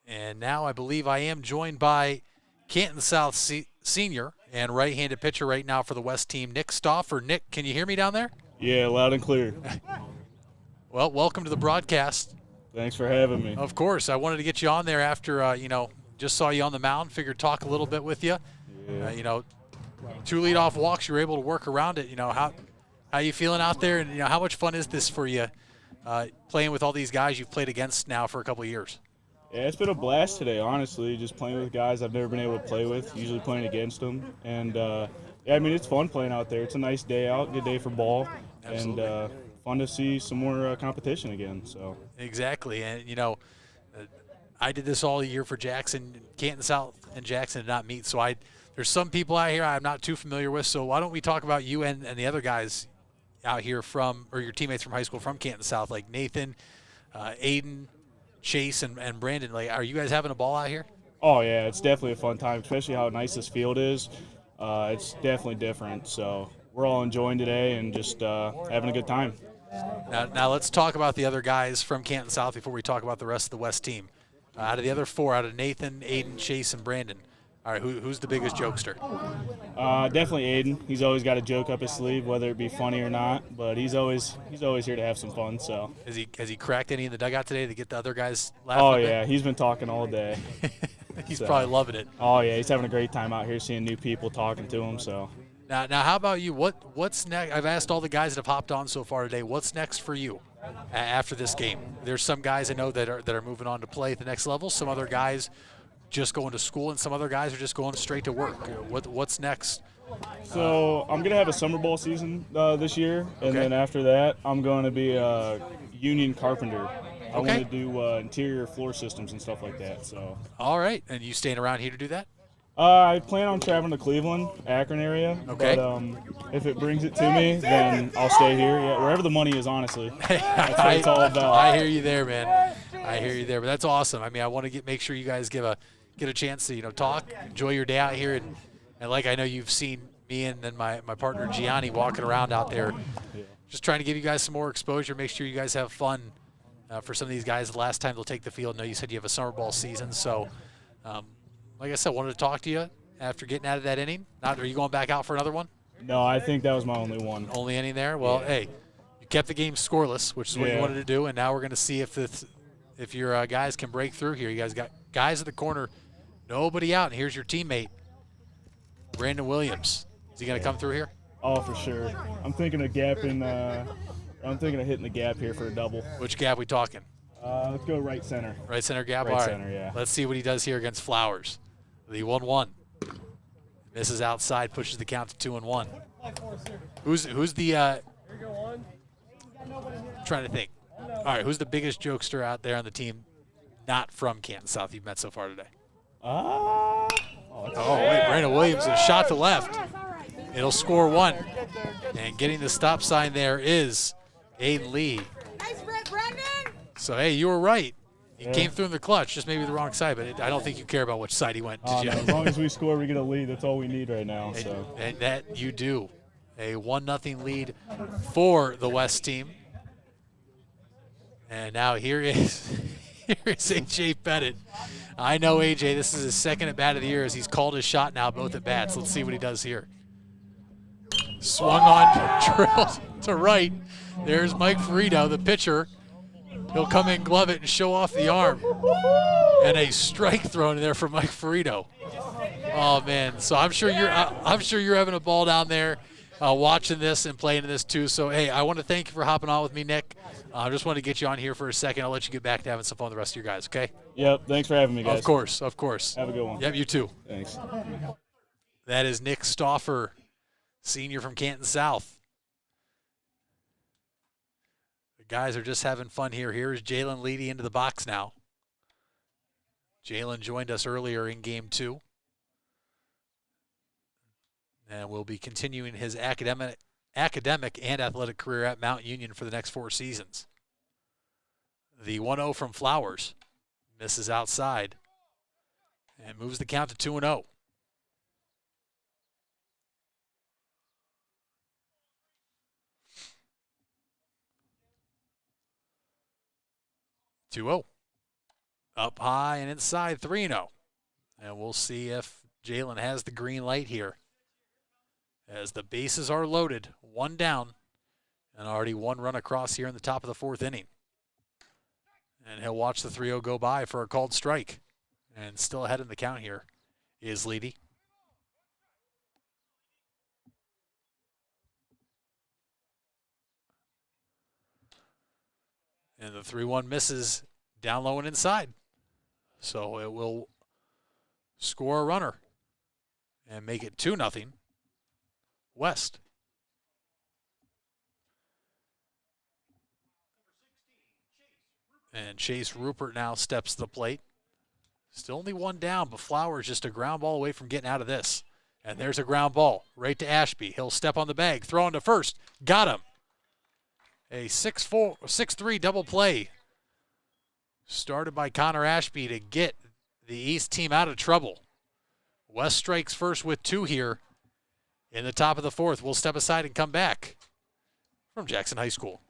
And now I believe I am joined by Canton South senior and right-handed pitcher right now for the West team, Nick Stauffer. Nick, can you hear me down there? Yeah, loud and clear. Well, welcome to the broadcast. Thanks for having me. Of course. I wanted to get you on there after, just saw you on the mound. Figured talk a little bit with you. Yeah. 2 leadoff walks. You were able to work around it. How you feeling out there? And, how much fun is this for you playing with all these guys you've played against now for a couple of years? Yeah, it's been a blast today, honestly, just playing with guys I've never been able to play with, usually playing against them. And, it's fun playing out there. It's a nice day out, good day for ball. Absolutely. And fun to see some more competition again. So Exactly. And, I did this all year for Jackson. Canton South and Jackson did not meet. So there's some people out here I'm not too familiar with. So why don't we talk about you and the other guys out here or your teammates from high school from Canton South, like Nathan, Aiden, Chase, and Brandon. Like, are you guys having a ball out here? Oh, yeah, it's definitely a fun time, especially how nice this field is. It's definitely different. So we're all enjoying today and just having a good time. Now let's talk about the other guys from Canton South before we talk about the rest of the West team. Out of the other 4, out of Nathan, Aiden, Chase, and Brandon, all right, who's the biggest jokester? Definitely Aiden. He's always got a joke up his sleeve, whether it be funny or not. But he's always here to have some fun. So has he cracked any in the dugout today to get the other guys laughing? Oh yeah, he's been talking all day. He's probably loving it. Oh yeah, he's having a great time out here, seeing new people, talking to him. So now how about you? What's next? I've asked all the guys that have hopped on so far today. What's next for you? after this game? There's some guys I know that are moving on to play at the next level. Some other guys just going to school, and some other guys are just going straight to work. What's next? So I'm going to have a summer ball season this year, and Okay. then after that, I'm going to be a union carpenter. I Okay. want to do interior floor systems and stuff like that. So. All right, and you staying around here to do that? I plan on traveling to Cleveland, Akron area. Okay. But if it brings it to me, then I'll stay here. Yeah, wherever the money is, honestly. That's what it's all about. I hear you there, man. I hear you there, but that's awesome. I mean, I want to make sure you guys get a chance to talk, enjoy your day out here, and like I know you've seen me and then my partner Gianni walking around out there, just trying to give you guys some more exposure. Make sure you guys have fun. For some of these guys, the last time they'll take the field. I know you said you have a summer ball season, so like I said, wanted to talk to you after getting out of that inning. Are you going back out for another one? No, I think that was my only one. Only inning there? Well, hey, you kept the game scoreless, which is what you wanted to do, and now we're going to see if your guys can break through here. You guys got guys at the corner, nobody out, and here's your teammate, Brandon Williams. Is he going to come through here? Oh, for sure. I'm thinking of hitting the gap here for a double. Which gap we talking? Let's go right center. Right center gap? Right All right. center, yeah. Let's see what he does here against Flowers. The 1-1. Misses outside, pushes the count to 2-1. Who's the trying to think. All right, who's the biggest jokester out there on the team not from Canton South you've met so far today? Oh, wait, Brandon Williams, a shot to left. It'll score one. And getting the stop sign there is Aiden Lee. Nice rip, Brendan. So, hey, you were right. He came through in the clutch, just maybe the wrong side, but I don't think you care about which side he went, did you? No, as long as we score, we get a lead. That's all we need right now. And that you do. A 1-0 lead for the West team. And now here is A.J. Pettit. I know A.J., this is his second at bat of the year as he's called his shot now, both at bats. Let's see what he does here. Swung on, drilled to right. There's Mike Ferrito, the pitcher. He'll come in, glove it, and show off the arm. And a strike thrown in there for Mike Ferrito. Oh man! So I'm sure you're having a ball down there, watching this and playing this too. So hey, I want to thank you for hopping on with me, Nick. I just wanted to get you on here for a second. I'll let you get back to having some fun with the rest of your guys. Okay? Yep. Thanks for having me, guys. Of course. Have a good one. Yep. You too. Thanks. That is Nick Stauffer, senior from Canton South. The guys are just having fun here. Here's Jalen Leedy into the box now. Jalen joined us earlier in Game 2. And will be continuing his academic and athletic career at Mount Union for the next 4 seasons. The 1-0 from Flowers misses outside and moves the count to 2-0. Up high and inside 3-0. And we'll see if Jalen has the green light here. As the bases are loaded, 1 down, and already 1 run across here in the top of the 4th inning. And he'll watch the 3-0 go by for a called strike. And still ahead in the count here is Leedy. And the 3-1 misses down low and inside. So it will score a runner and make it 2-0 West. And Chase Rupert now steps to the plate. Still only 1 down, but Flowers just a ground ball away from getting out of this. And there's a ground ball right to Ashby. He'll step on the bag, throw into first. Got him. A 6-3 double play started by Connor Ashby to get the East team out of trouble. West strikes first with 2 here in the top of the 4th. We'll step aside and come back from Jackson High School.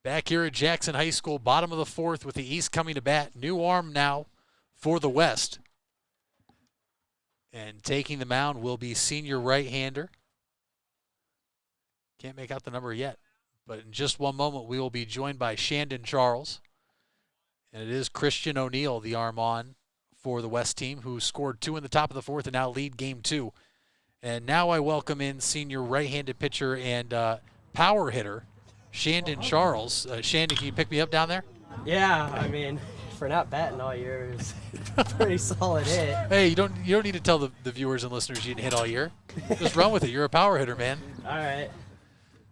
Back here at Jackson High School, bottom of the fourth with the East coming to bat. New arm now for the West. And taking the mound will be senior right-hander. Can't make out the number yet. But in just one moment, we will be joined by Shandon Charles. And it is Christian O'Neill, the arm on for the West team, who scored 2 in the top of the fourth and now lead game 2. And now I welcome in senior right-handed pitcher and power hitter, Shandon Charles. Shandon, can you pick me up down there? Yeah, I mean, for not batting all year, it was a pretty solid hit. Hey, you don't need to tell the viewers and listeners you didn't hit all year. Just run with it. You're a power hitter, man. All right.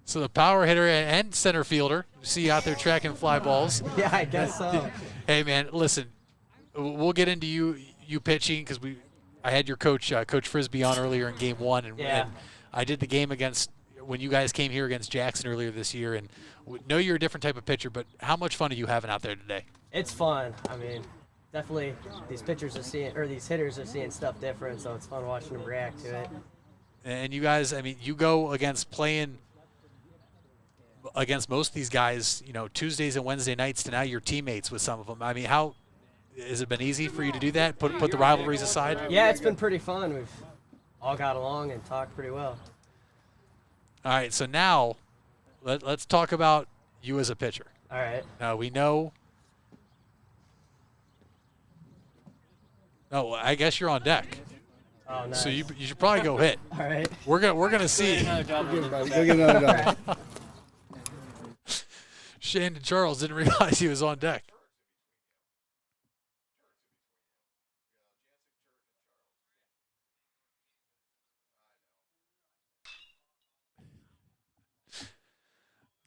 So the power hitter and center fielder, you see you out there tracking fly balls. Yeah, I guess so. Hey, man, listen, we'll get into you pitching because I had your coach, Coach Frisbee, on earlier in game 1, and I did the game against when you guys came here against Jackson earlier this year, and know you're a different type of pitcher, but how much fun are you having out there today? It's fun. I mean, definitely these pitchers are seeing, or these hitters are seeing stuff different, so it's fun watching them react to it. And you guys, I mean, you go against playing against most of these guys, Tuesdays and Wednesday nights to now you're teammates with some of them. I mean, how has it been easy for you to do that? Put the rivalries aside? Yeah, it's been pretty fun. We've all got along and talked pretty well. All right, so now let's talk about you as a pitcher. All right. Now we know. Oh, I guess you're on deck. Oh, nice. So you should probably go hit. All right. We're gonna see. Go get another dollar. Shandon Charles didn't realize he was on deck.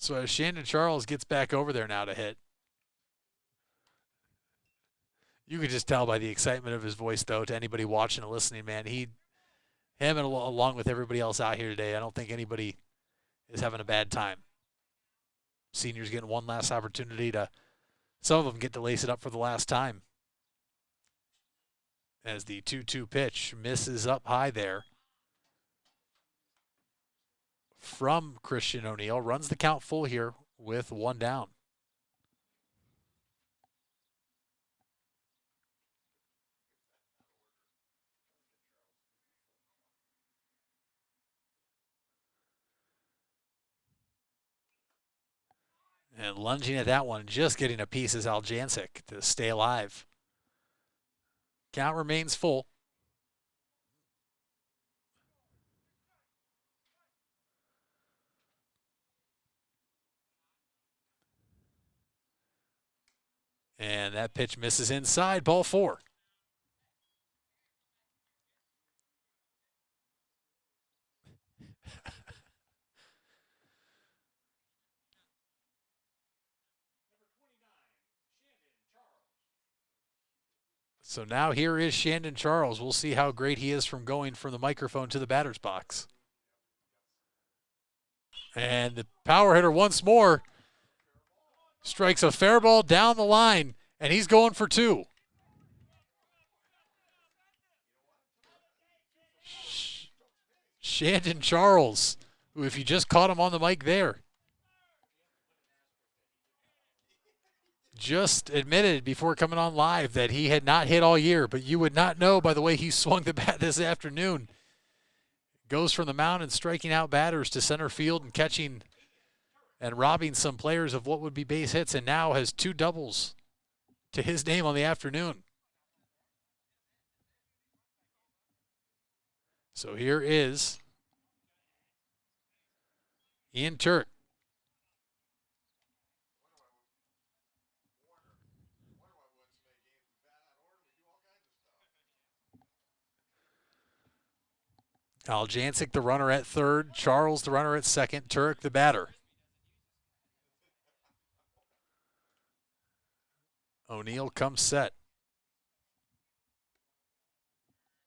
So as Shandon Charles gets back over there now to hit, you could just tell by the excitement of his voice, though, to anybody watching and listening, man. Him and along with everybody else out here today, I don't think anybody is having a bad time. Seniors getting one last opportunity some of them get to lace it up for the last time. As the 2-2 pitch misses up high there from Christian O'Neill. Runs the count full here with 1 down. And lunging at that one, just getting a piece is Aljancic to stay alive. Count remains full. And that pitch misses inside, ball 4. So now here is Shandon Charles. We'll see how great he is from going from the microphone to the batter's box. And the power hitter once more strikes a fair ball down the line, and he's going for 2. Shandon Charles, who if you just caught him on the mic there, just admitted before coming on live that he had not hit all year, but you would not know by the way he swung the bat this afternoon. Goes from the mound and striking out batters to center field and catching and robbing some players of what would be base hits, and now has 2 doubles to his name on the afternoon. So here is Ian Turk. Aljancic, the runner at third. Charles, the runner at second. Turek, the batter. O'Neill comes set.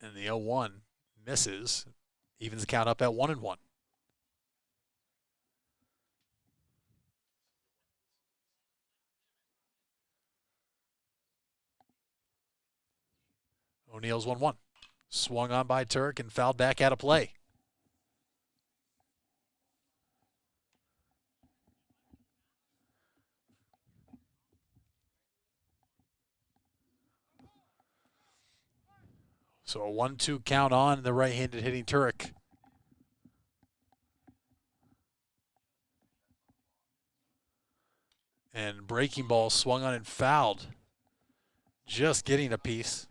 And the 0-1 misses. Evens the count up at 1-1. O'Neill's 1-1. Swung on by Turk and fouled back out of play. So a 1-2 count on the right-handed hitting Turek. And breaking ball swung on and fouled. Just getting a piece.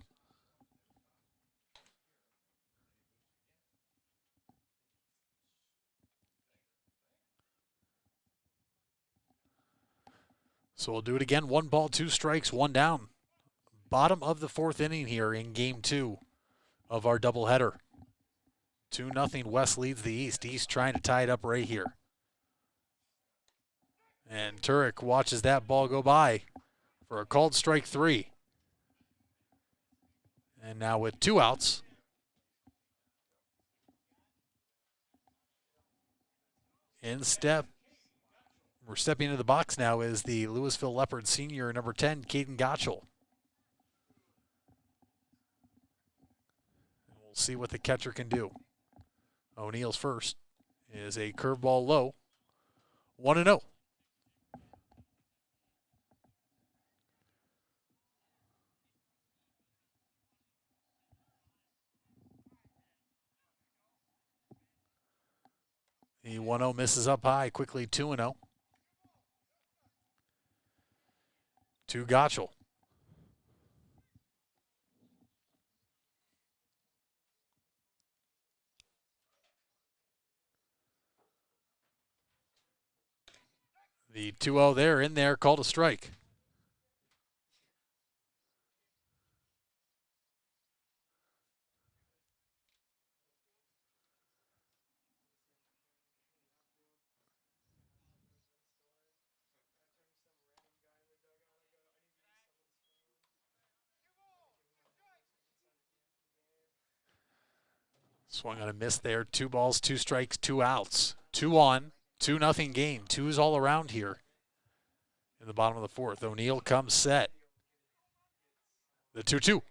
So we'll do it again. 1 ball, 2 strikes, 1 down. Bottom of the 4th inning here in game 2 of our doubleheader. 2-0 West leads the East. East trying to tie it up right here. And Turek watches that ball go by for a called strike 3. And now with 2 outs, we're stepping into the box now is the Louisville Leopard senior, number 10, Caden Gottschall. We'll see what the catcher can do. O'Neill's first is a curveball low, 1-0. The 1-0 misses up high, quickly 2-0. To Gottschall. The 2-0 there, in there, called a strike. Swung on a miss there. 2 balls, 2 strikes, 2 outs. 2 on, 2-0 game. 2's all around here in the bottom of the 4th. O'Neill comes set. The 2-2.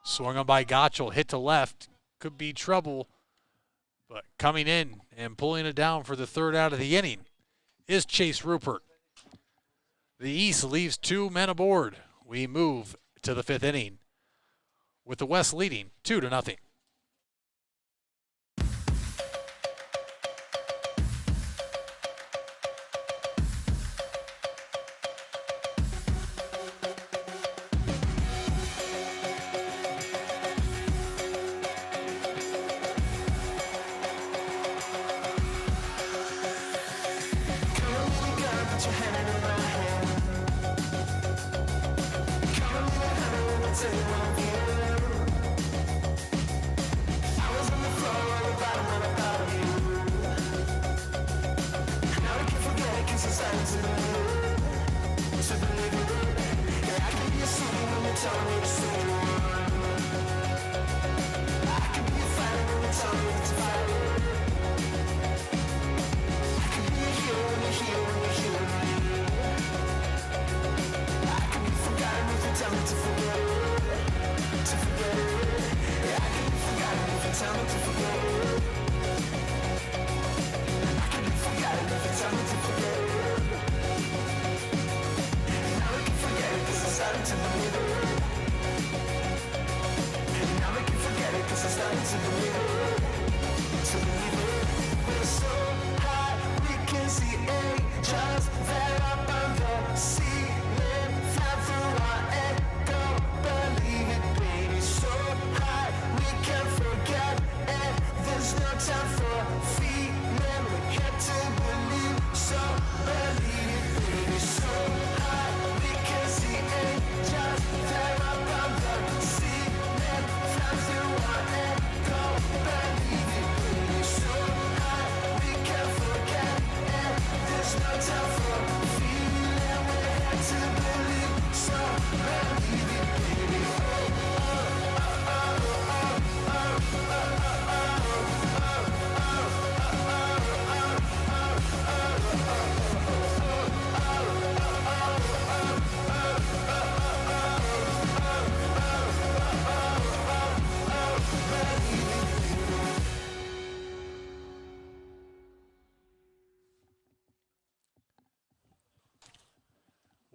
Swung on by Gottschall, hit to left. Could be trouble, but coming in and pulling it down for the 3rd out of the inning is Chase Rupert. The East leaves 2 men aboard. We move to the 5th inning with the West leading 2-0.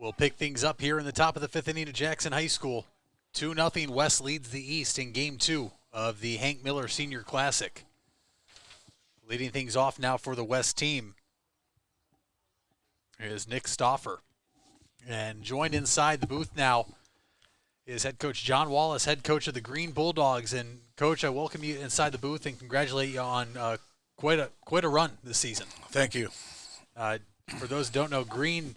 We'll pick things up here in the top of the 5th inning at Jackson High School. 2-0, West leads the East in Game 2 of the Hank Miller Senior Classic. Leading things off now for the West team is Nick Stauffer. And joined inside the booth now is head coach John Wallace, head coach of the Green Bulldogs. And, Coach, I welcome you inside the booth and congratulate you on quite a run this season. Thank you. For those who don't know, Green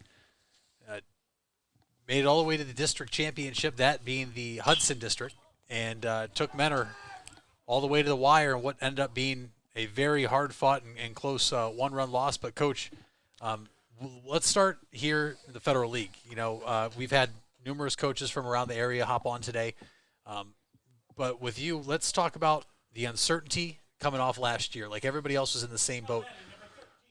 made it all the way to the district championship, that being the Hudson district, and took Mentor all the way to the wire in what ended up being a very hard-fought and close one-run loss. But, Coach, let's start here in the Federal League. You know, we've had numerous coaches from around the area hop on today. But with you, let's talk about the uncertainty coming off last year. Like everybody else was in the same boat.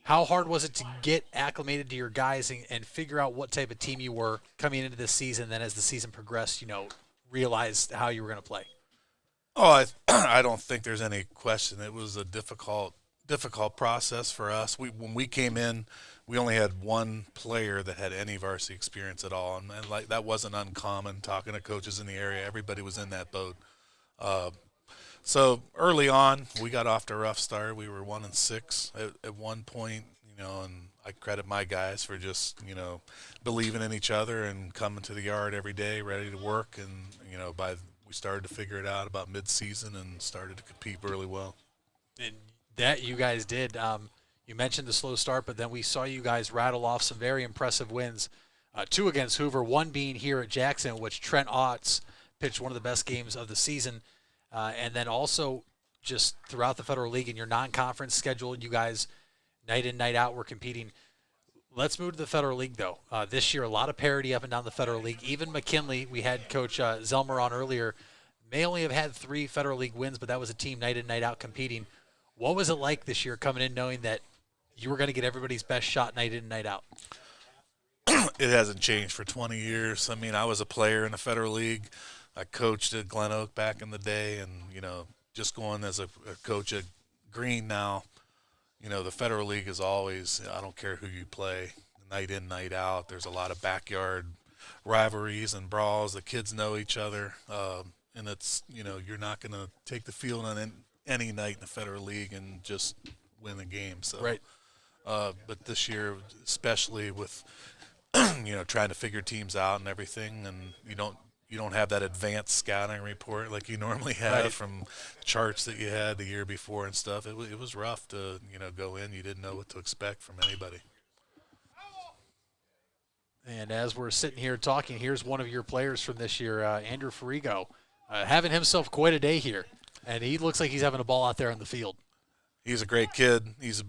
How hard was it to get acclimated to your guys and figure out what type of team you were coming into this season? Then as the season progressed, you know, realize how you were going to play? Oh, I don't think there's any question. It was a difficult process for us. When we came in, we only had one player that had any varsity experience at all, and like that wasn't uncommon. Talking to coaches in the area, everybody was in that boat. So early on, we got off to a rough start. We were 1-6 at one point, you know, and I credit my guys for just, you know, believing in each other and coming to the yard every day, ready to work. And, you know, we started to figure it out about mid-season and started to compete really well. And that you guys did. You mentioned the slow start, but then we saw you guys rattle off some very impressive wins. 2 against Hoover, 1 being here at Jackson, which Trent Otts pitched one of the best games of the season. And then also just throughout the Federal League in your non-conference schedule, you guys night in, night out were competing. Let's move to the Federal League, though. This year, a lot of parity up and down the Federal League. Even McKinley, we had Coach Zelmer on earlier, may only have had 3 Federal League wins, but that was a team night in, night out competing. What was it like this year coming in knowing that you were going to get everybody's best shot night in, night out? It hasn't changed for 20 years. I mean, I was a player in the Federal League. I coached at Glen Oak back in the day, and, you know, just going as a coach at Green now, you know, the Federal League is always, I don't care who you play, night in, night out. There's a lot of backyard rivalries and brawls. The kids know each other, and it's, you know, you're not going to take the field on any night in the Federal League and just win a game. So, right. But this year, especially with, you know, trying to figure teams out and everything, and you don't have that advanced scouting report like you normally have from charts that you had the year before and stuff. It was rough to, you know, go in. You didn't know what to expect from anybody. And as we're sitting here talking, here's one of your players from this year, Andrew Farigo, having himself quite a day here. And he looks like he's having a ball out there on the field. He's a great kid. He's a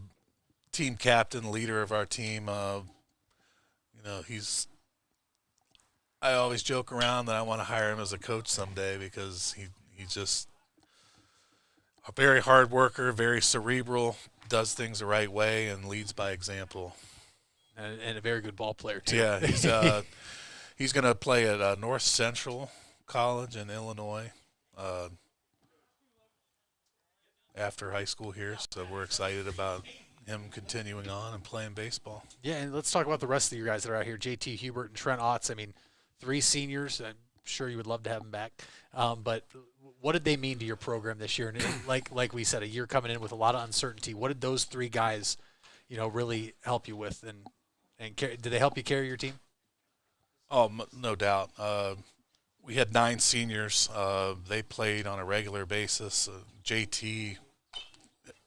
team captain, leader of our team. You know, I always joke around that I want to hire him as a coach someday because he's just a very hard worker, very cerebral, does things the right way, and leads by example. And a very good ball player, too. Yeah, he's going to play at North Central College in Illinois after high school here, so we're excited about him continuing on and playing baseball. Yeah, and let's talk about the rest of you guys that are out here, JT Hubert and Trent Otts. I mean, 3 seniors. I'm sure you would love to have them back. But what did they mean to your program this year? And like we said, a year coming in with a lot of uncertainty. What did those 3 guys, you know, really help you with? And did they help you carry your team? Oh, no doubt. We had 9 seniors. They played on a regular basis. JT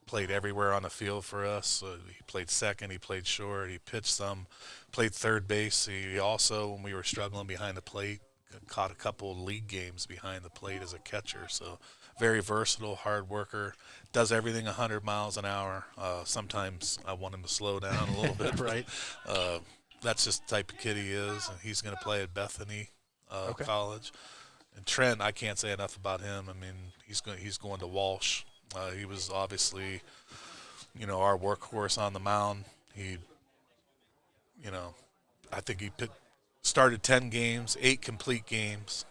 played everywhere on the field for us. He played second, he played short, he pitched some, played third base. He also, when we were struggling behind the plate, caught a couple of league games behind the plate as a catcher. So very versatile, hard worker, does everything 100 miles an hour. Sometimes I want him to slow down a little bit. Right. That's just the type of kid he is, and he's going to play at Bethany College. And Trent, I can't say enough about him. I mean, he's going to Walsh. He was obviously, you know, our workhorse on the mound. He, you know, I think he started 10 games, 8 complete games.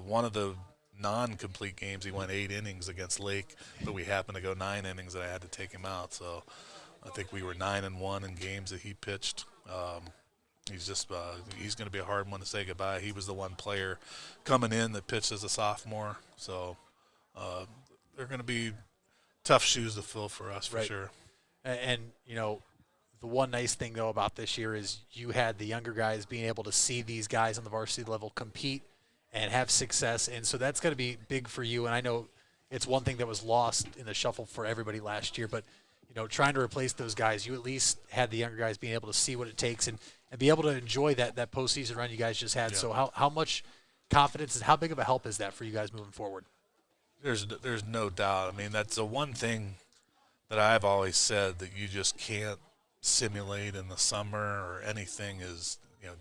One of the non-complete games, he went 8 innings against Lake, but we happened to go 9 innings and I had to take him out. So I think we were 9-1 in games that he pitched. He's going to be a hard one to say goodbye. He was the one player coming in that pitched as a sophomore, so they're going to be tough shoes to fill for us for sure. And the one nice thing though about this year is you had the younger guys being able to see these guys on the varsity level compete and have success, and so that's going to be big for you. And I know it's one thing that was lost in the shuffle for everybody last year, but trying to replace those guys, you at least had the younger guys being able to see what it takes and be able to enjoy that postseason run you guys just had. Yeah. So how much confidence and how big of a help is that for you guys moving forward? There's no doubt. I mean, that's the one thing that I've always said that you just can't simulate in the summer or anything is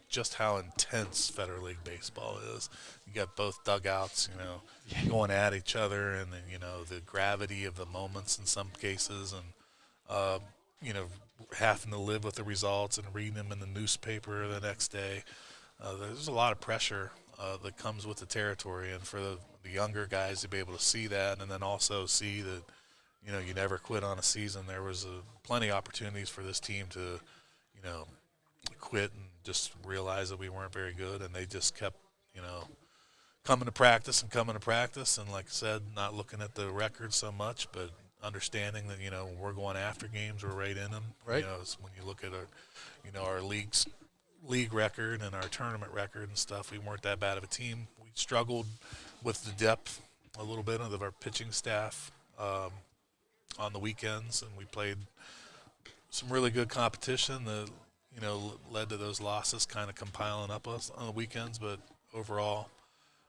just how intense Federal League baseball is. You got both dugouts, going at each other, and then the gravity of the moments in some cases, and having to live with the results and reading them in the newspaper the next day. There's a lot of pressure that comes with the territory, and for the younger guys to be able to see that, and then also see that you never quit on a season. There was plenty of opportunities for this team to quit and just realize that we weren't very good, and they just kept coming to practice, and like I said, not looking at the record so much, but understanding that when we're going after games, we're right in them. Right. When you look at our league record and our tournament record and stuff, we weren't that bad of a team. We struggled with the depth a little bit of our pitching staff on the weekends, and we played some really good competition that led to those losses kind of compiling up us on the weekends. But overall,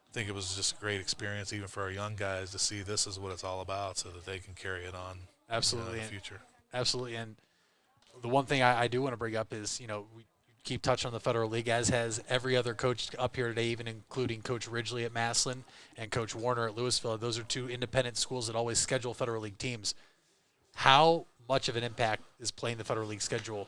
I think it was just a great experience, even for our young guys, to see this is what it's all about, so that they can carry it on. Absolutely, in the future. Absolutely, and the one thing I do want to bring up is we keep touching on the Federal League, as has every other coach up here today, even including Coach Ridgely at Massillon and Coach Warner at Louisville. Those are two independent schools that always schedule Federal League teams. How much of an impact is playing the Federal League schedule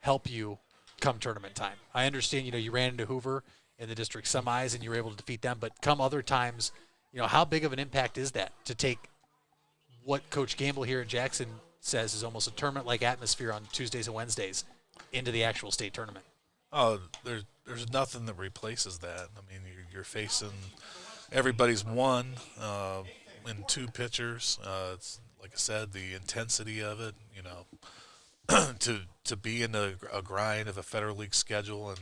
help you come tournament time? I understand, you ran into Hoover in the district semis and you were able to defeat them, but come other times, how big of an impact is that to take what Coach Gamble here at Jackson says is almost a tournament-like atmosphere on Tuesdays and Wednesdays into the actual state tournament? Oh, there's nothing that replaces that. I mean, you're facing everybody's one in two pitchers. It's like I said, the intensity of it, to be in a grind of a Federal League schedule and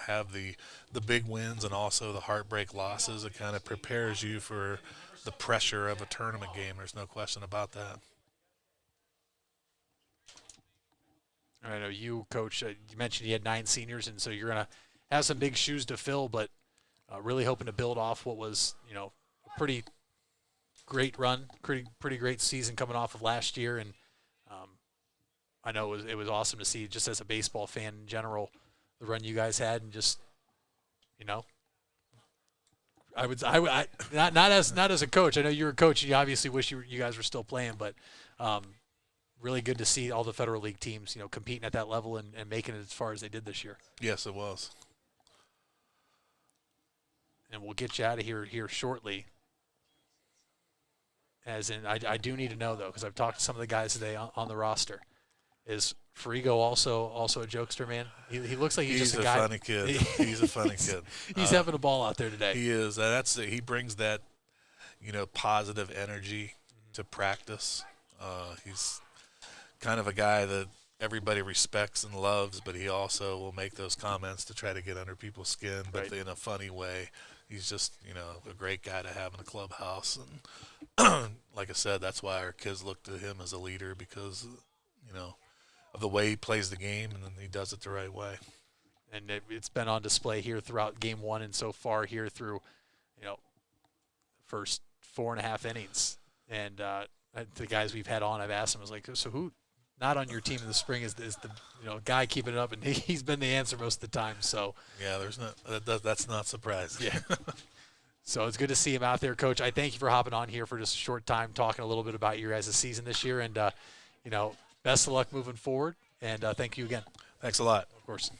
have the big wins and also the heartbreak losses, it kind of prepares you for the pressure of a tournament game. There's no question about that. I know you, Coach, you mentioned you had 9 seniors, and so you're going to have some big shoes to fill, but really hoping to build off what was, a pretty great run, pretty great season coming off of last year. And I know it was awesome to see, just as a baseball fan in general, the run you guys had, and just, I not as a coach. I know you're a coach, and you obviously wish you guys were still playing, but really good to see all the Federal League teams, competing at that level and making it as far as they did this year. Yes, it was. And we'll get you out of here shortly. As in, I do need to know, though, because I've talked to some of the guys today on the roster. Is Frigo also a jokester, man? He looks like he's just a guy. Funny kid. He's a funny kid. He's having a ball out there today. He is. He brings that, positive energy to practice. He's kind of a guy that everybody respects and loves, but he also will make those comments to try to get under people's skin, but in a funny way. He's just, a great guy to have in the clubhouse. And like I said, that's why our kids look to him as a leader, because, of the way he plays the game, and then he does it the right way. And it's been on display here throughout Game 1 and so far here through, first 4.5 innings. And the guys we've had on, I've asked them, I was like, so who not on your team in the spring is the guy keeping it up? And he's been the answer most of the time. So yeah, that's not surprising. Yeah. So it's good to see him out there, Coach. I thank you for hopping on here for just a short time, talking a little bit about your guys' season this year, and best of luck moving forward. And thank you again. Thanks a lot. Of course.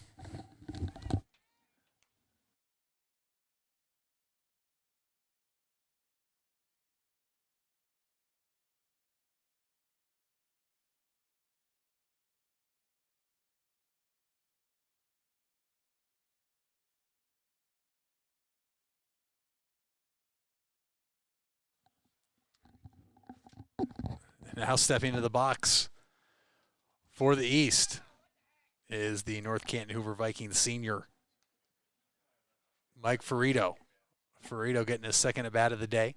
Now stepping into the box for the East is the North Canton Hoover Vikings senior, Mike Ferrito. Ferrito getting his second at-bat of the day.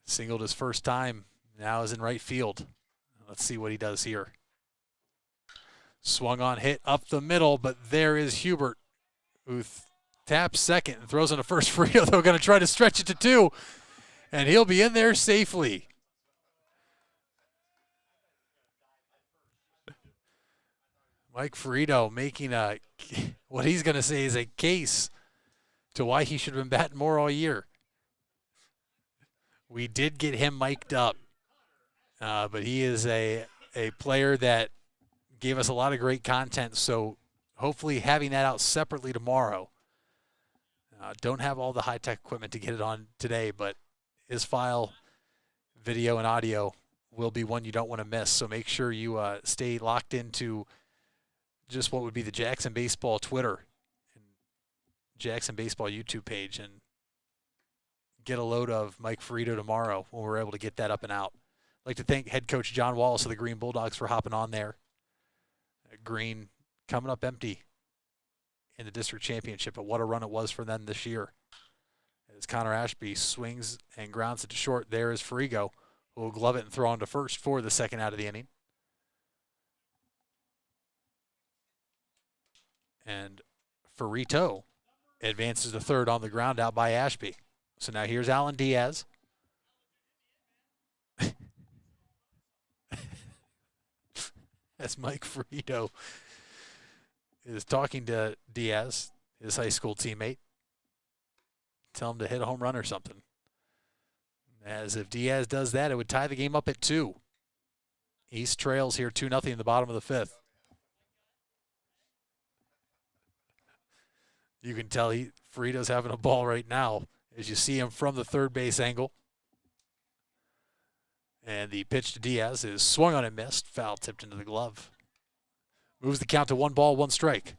Singled his first time, now is in right field. Let's see what he does here. Swung on, hit up the middle, but there is Hubert, who taps second and throws on a first. Ferrito, though, going to try to stretch it to 2, and he'll be in there safely. Mike Ferrito making what he's going to say is a case to why he should have been batting more all year. We did get him mic'd up, but he is a player that gave us a lot of great content, so hopefully having that out separately tomorrow. Don't have all the high-tech equipment to get it on today, but his file, video and audio, will be one you don't want to miss, so make sure you stay locked into just what would be the Jackson Baseball Twitter and Jackson Baseball YouTube page, and get a load of Mike Ferrito tomorrow when we're able to get that up and out. I'd like to thank head coach John Wallace of the Green Bulldogs for hopping on there. Green coming up empty in the district championship, but what a run it was for them this year. As Connor Ashby swings and grounds it to short, there is Ferrito, who will glove it and throw on to first for the second out of the inning. And Ferrito advances to third on the ground out by Ashby. So now here's Alan Diaz. As Mike Ferrito is talking to Diaz, his high school teammate. Tell him to hit a home run or something. As if Diaz does that, it would tie the game up at 2. East trails here 2-0 in the bottom of the 5th. You can tell Ferrito's having a ball right now as you see him from the third base angle. And the pitch to Diaz is swung on and missed. Foul tipped into the glove. Moves the count to 1 ball, 1 strike.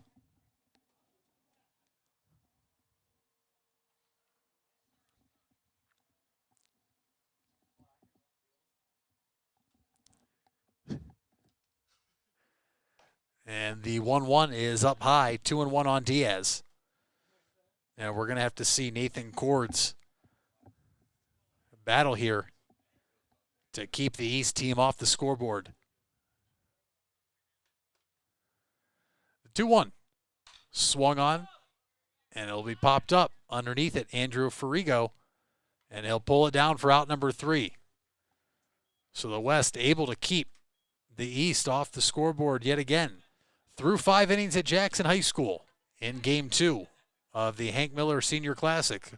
And the 1-1 is up high, 2-1 on Diaz. And we're going to have to see Nathan Cords battle here to keep the East team off the scoreboard. 2-1. Swung on, and it'll be popped up underneath it. Andrew Ferrito, and he'll pull it down for out number 3. So the West able to keep the East off the scoreboard yet again through 5 innings at Jackson High School in Game 2 of the Hank Miller Senior Classic.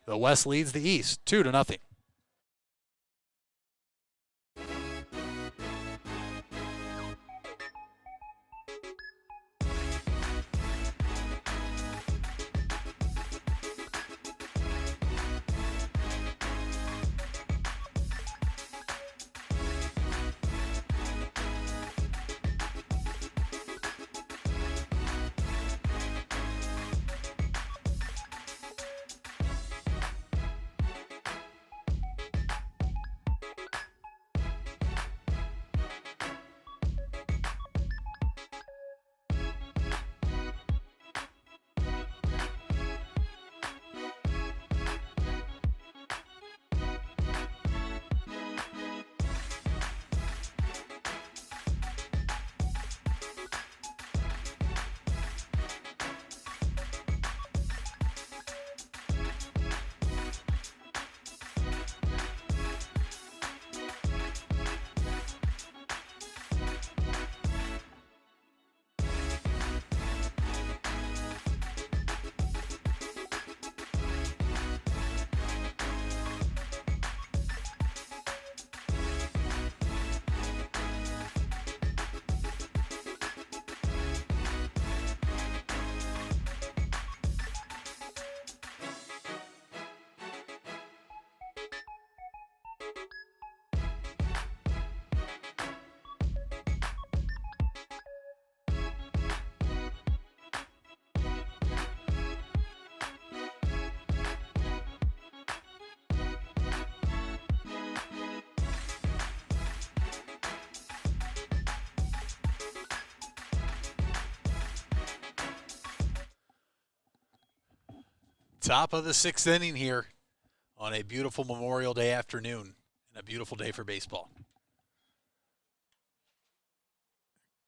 The West leads the East 2-0. Top of the 6th inning here on a beautiful Memorial Day afternoon and a beautiful day for baseball.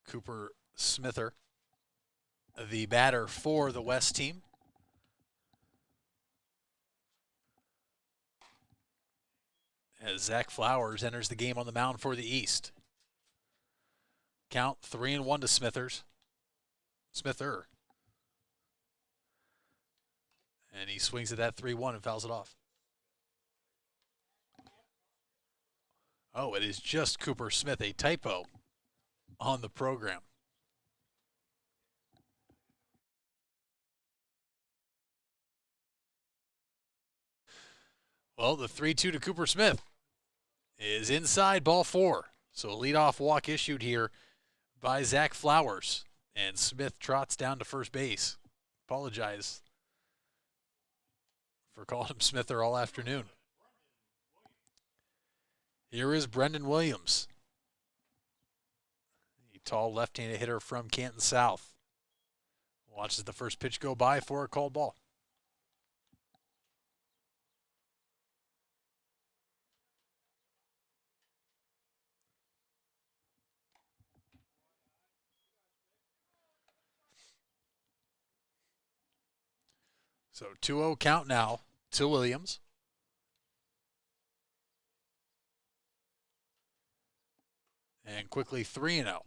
Cooper Smither, the batter for the West team. As Zach Flowers enters the game on the mound for the East. Count 3-1 to Smither. And he swings at that 3-1 and fouls it off. Oh, it is just Cooper Smith, a typo on the program. Well, the 3-2 to Cooper Smith is inside, ball 4. So a leadoff walk issued here by Zach Flowers. And Smith trots down to first base. Apologize for calling him Smither all afternoon. Here is Brendan Williams, the tall left-handed hitter from Canton South. Watches the first pitch go by for a called ball. So 2-0 count now to Williams. And quickly 3-0.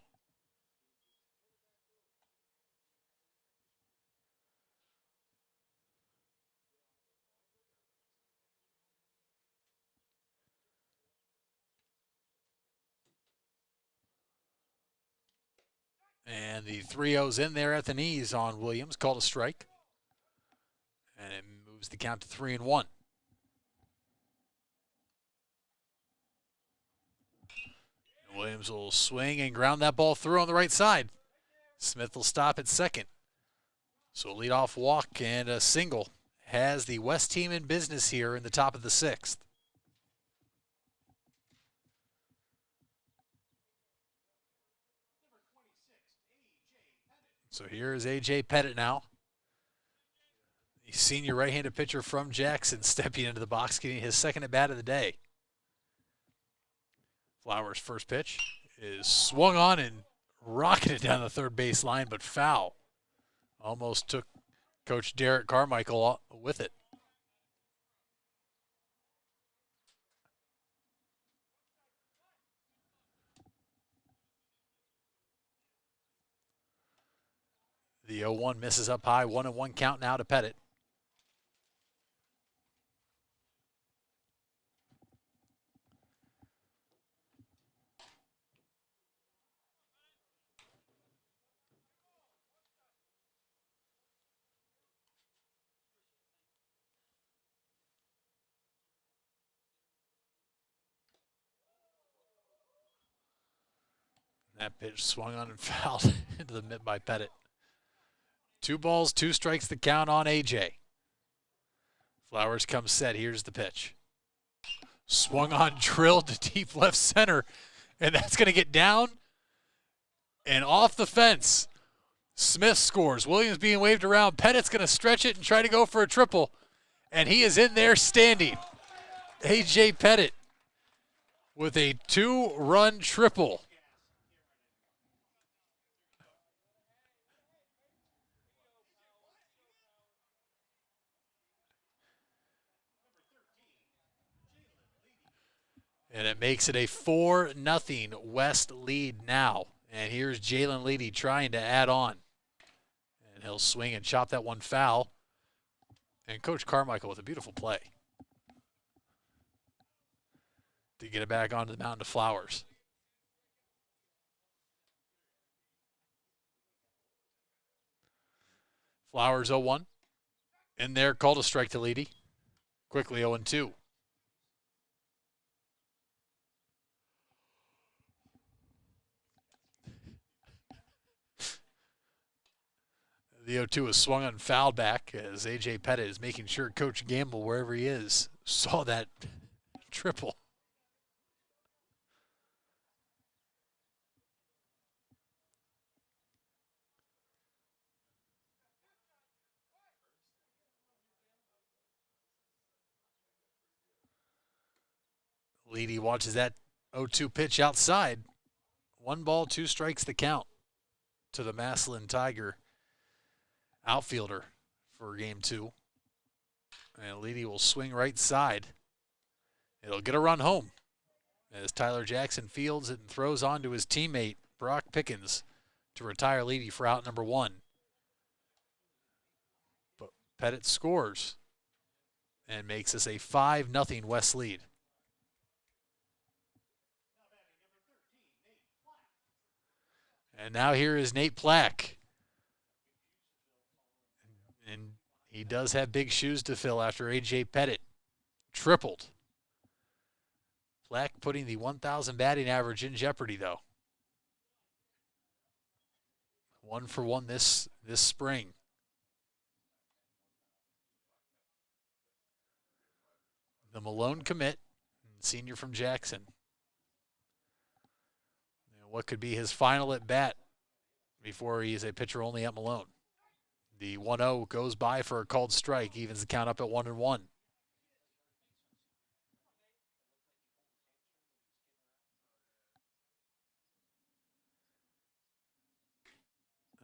And the 3-0's in there at the knees on Williams, called a strike. And it moves the count to 3-1. Williams will swing and ground that ball through on the right side. Smith will stop at second. So a leadoff walk and a single has the West team in business here in the top of the 6th. So here is A.J. Pettit now. The senior right-handed pitcher from Jackson stepping into the box, getting his second at-bat of the day. Flowers' first pitch is swung on and rocketed down the third base line, but foul. Almost took Coach Derek Carmichael with it. The 0-1 misses up high, 1-1 count now to Pettit. That pitch swung on and fouled into the mitt by Pettit. 2 balls, 2 strikes the count on A.J. Flowers comes set. Here's the pitch. Swung on, drilled to deep left center, and that's going to get down and off the fence. Smith scores. Williams being waved around. Pettit's going to stretch it and try to go for a triple, and he is in there standing. A.J. Pettit with a 2-run triple. And it makes it a 4-0 West lead now. And here's Jalen Leedy trying to add on. And he'll swing and chop that one foul. And Coach Carmichael with a beautiful play to get it back onto the mound to Flowers. Flowers 0-1. In there, called a strike to Leedy. Quickly 0-2. The 0-2 is swung on foul back as A.J. Pettit is making sure Coach Gamble, wherever he is, saw that triple. Leedy watches that 0-2 pitch outside. 1 ball, 2 strikes the count to the Massillon Tiger outfielder for game 2. And Leedy will swing right side. It'll get a run home as Tyler Jackson fields it and throws on to his teammate, Brock Pickens, to retire Leedy for out number 1. But Pettit scores and makes this a 5-0 West lead. And now here is Nate Plack. And he does have big shoes to fill after A.J. Pettit tripled. Plack putting the 1,000 batting average in jeopardy, though. 1 for 1 this spring. The Malone commit, senior from Jackson. What could be his final at bat before he is a pitcher only at Malone. The 1-0 goes by for a called strike, evens the count up at 1-1.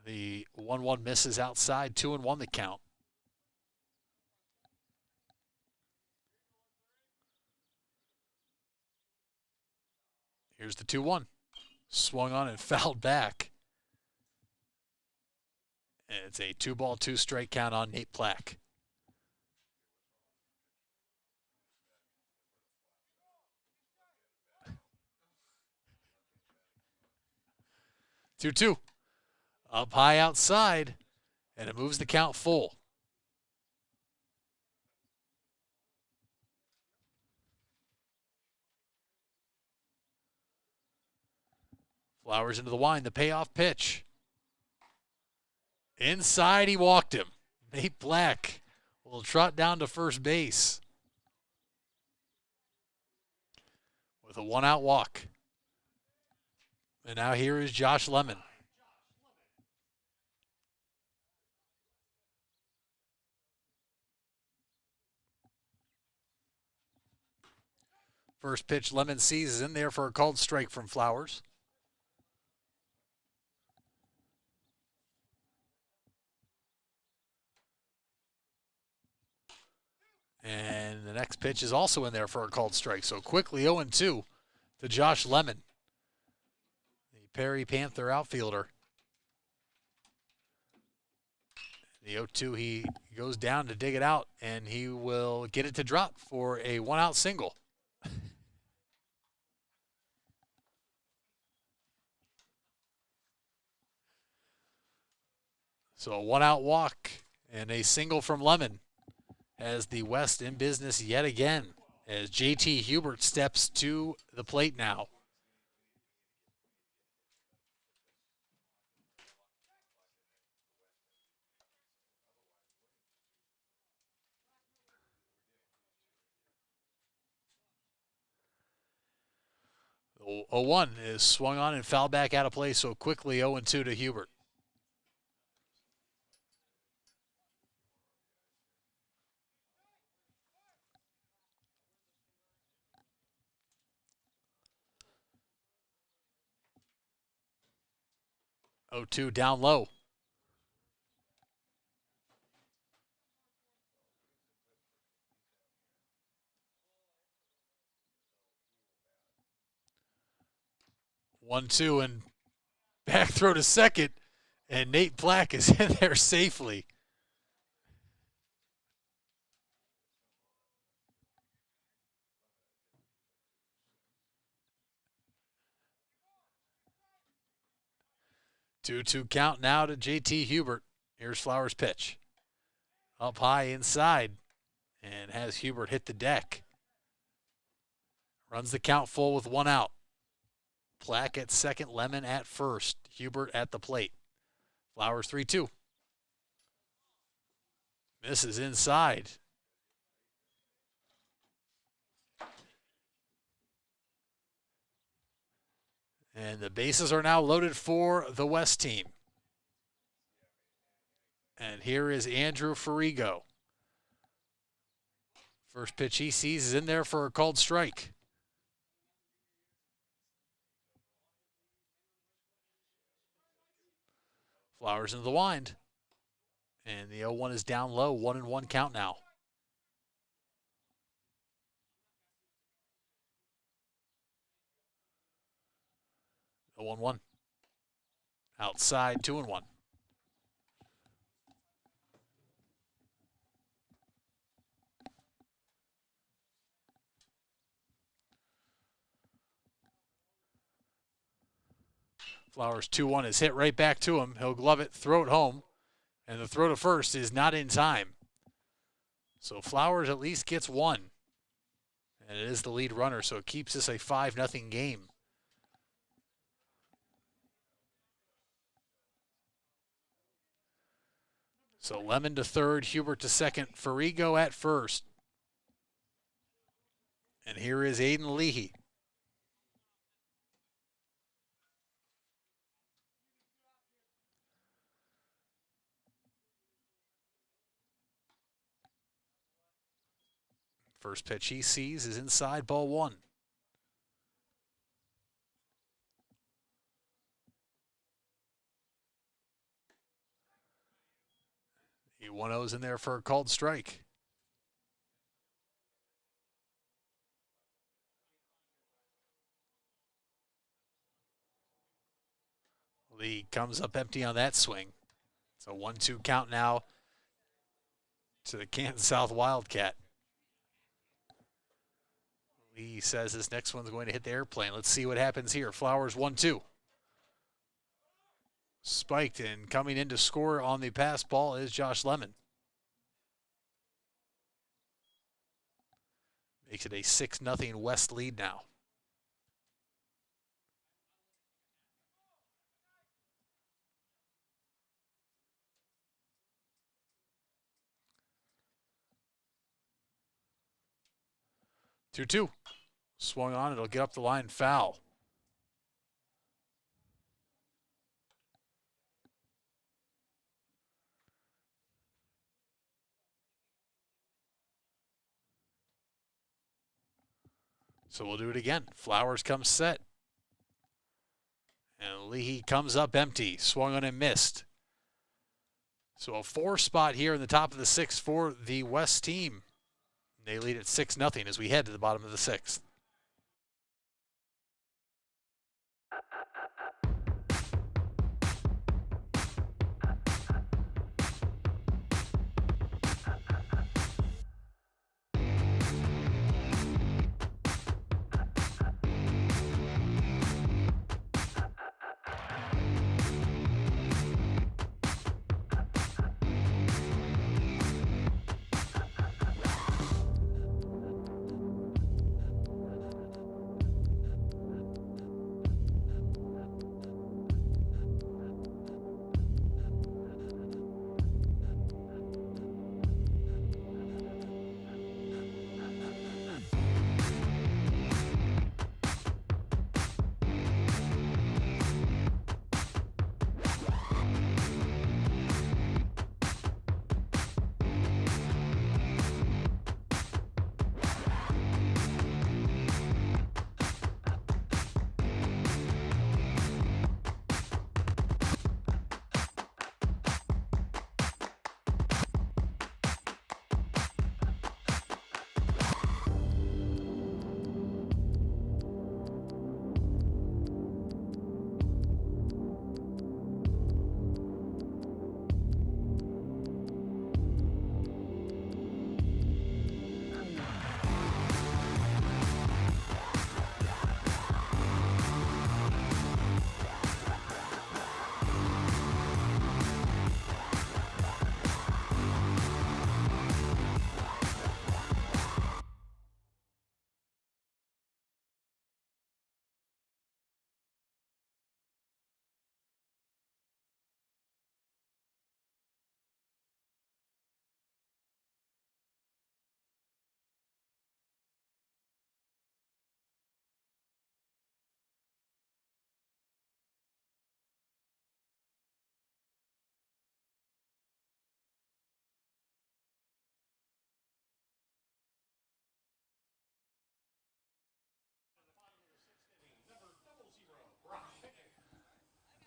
The 1-1 misses outside, 2-1 the count. Here's the 2-1. Swung on and fouled back. And it's a 2-ball, 2-strike count on Nate Plack. Two. Up high outside, and it moves the count full. Flowers into the wind, the payoff pitch. Inside, he walked him. Nate Plack will trot down to first base with a 1-out walk. And now here is Josh Lemon. First pitch Lemon sees is in there for a called strike from Flowers. And the next pitch is also in there for a called strike. So quickly 0-2 to Josh Lemon, the Perry Panther outfielder. The 0-2, he goes down to dig it out, and he will get it to drop for a 1-out single. So a 1-out walk and a single from Lemon has the West in business yet again as JT Hubert steps to the plate now. The 0-1 is swung on and fouled back out of play, so quickly 0-2 to Hubert. Oh, 2 down low. One, two, and back throw to second, and Nate Plack is in there safely. Two count now to JT Hubert. Here's Flowers' pitch. Up high inside, and has Hubert hit the deck. Runs the count full with 1 out. Plack at second, Lemon at first. Hubert at the plate. Flowers 3-2. Misses inside. And the bases are now loaded for the West team. And here is Andrew Farigo. First pitch he sees is in there for a called strike. Flowers into the wind. And the 0-1 is down low. 1-1 count now. The 1-1. Outside, 2-1. Flowers 2-1 is hit right back to him. He'll glove it, throw it home. And the throw to first is not in time. So Flowers at least gets one. And it is the lead runner, so it keeps this a 5-0 game. So Lemon to third, Hubert to second, Farigo at first. And here is Aiden Leahy. First pitch he sees is inside, ball 1. The 1-0's in there for a called strike. Lee comes up empty on that swing. It's a 1-2 count now to the Canton South Wildcat. Lee says this next one's going to hit the airplane. Let's see what happens here. Flowers 1-2. Spiked and coming in to score on the pass ball is Josh Lemon. Makes it a 6-0 West lead now. Two. Swung on, it'll get up the line, foul. So we'll do it again. Flowers comes set. And Leahy comes up empty. Swung on and missed. So a 4 spot here in the top of the 6th for the West team. They lead at 6-0 as we head to the bottom of the 6th.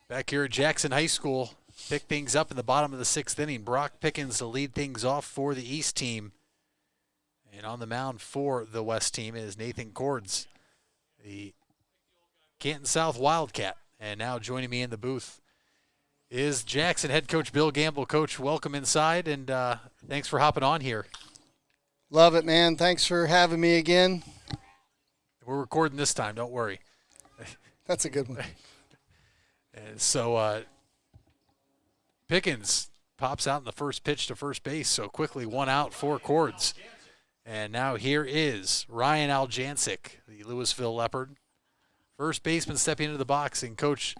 Back here at Jackson High School, pick things up in the bottom of the 6th inning. Brock Pickens to lead things off for the East team. And on the mound for the West team is Nathan Cords, the Canton South Wildcat. And now joining me in the booth is Jackson head coach Bill Gamble. Coach, welcome inside, and thanks for hopping on here. Love it, man. Thanks for having me again. We're recording this time, don't worry. That's a good one. And so Pickens pops out in the first pitch to first base, so quickly 1 out, 4 Cords. And now here is Ryan Aljancic, the Louisville Leopard. First baseman stepping into the box. And, Coach,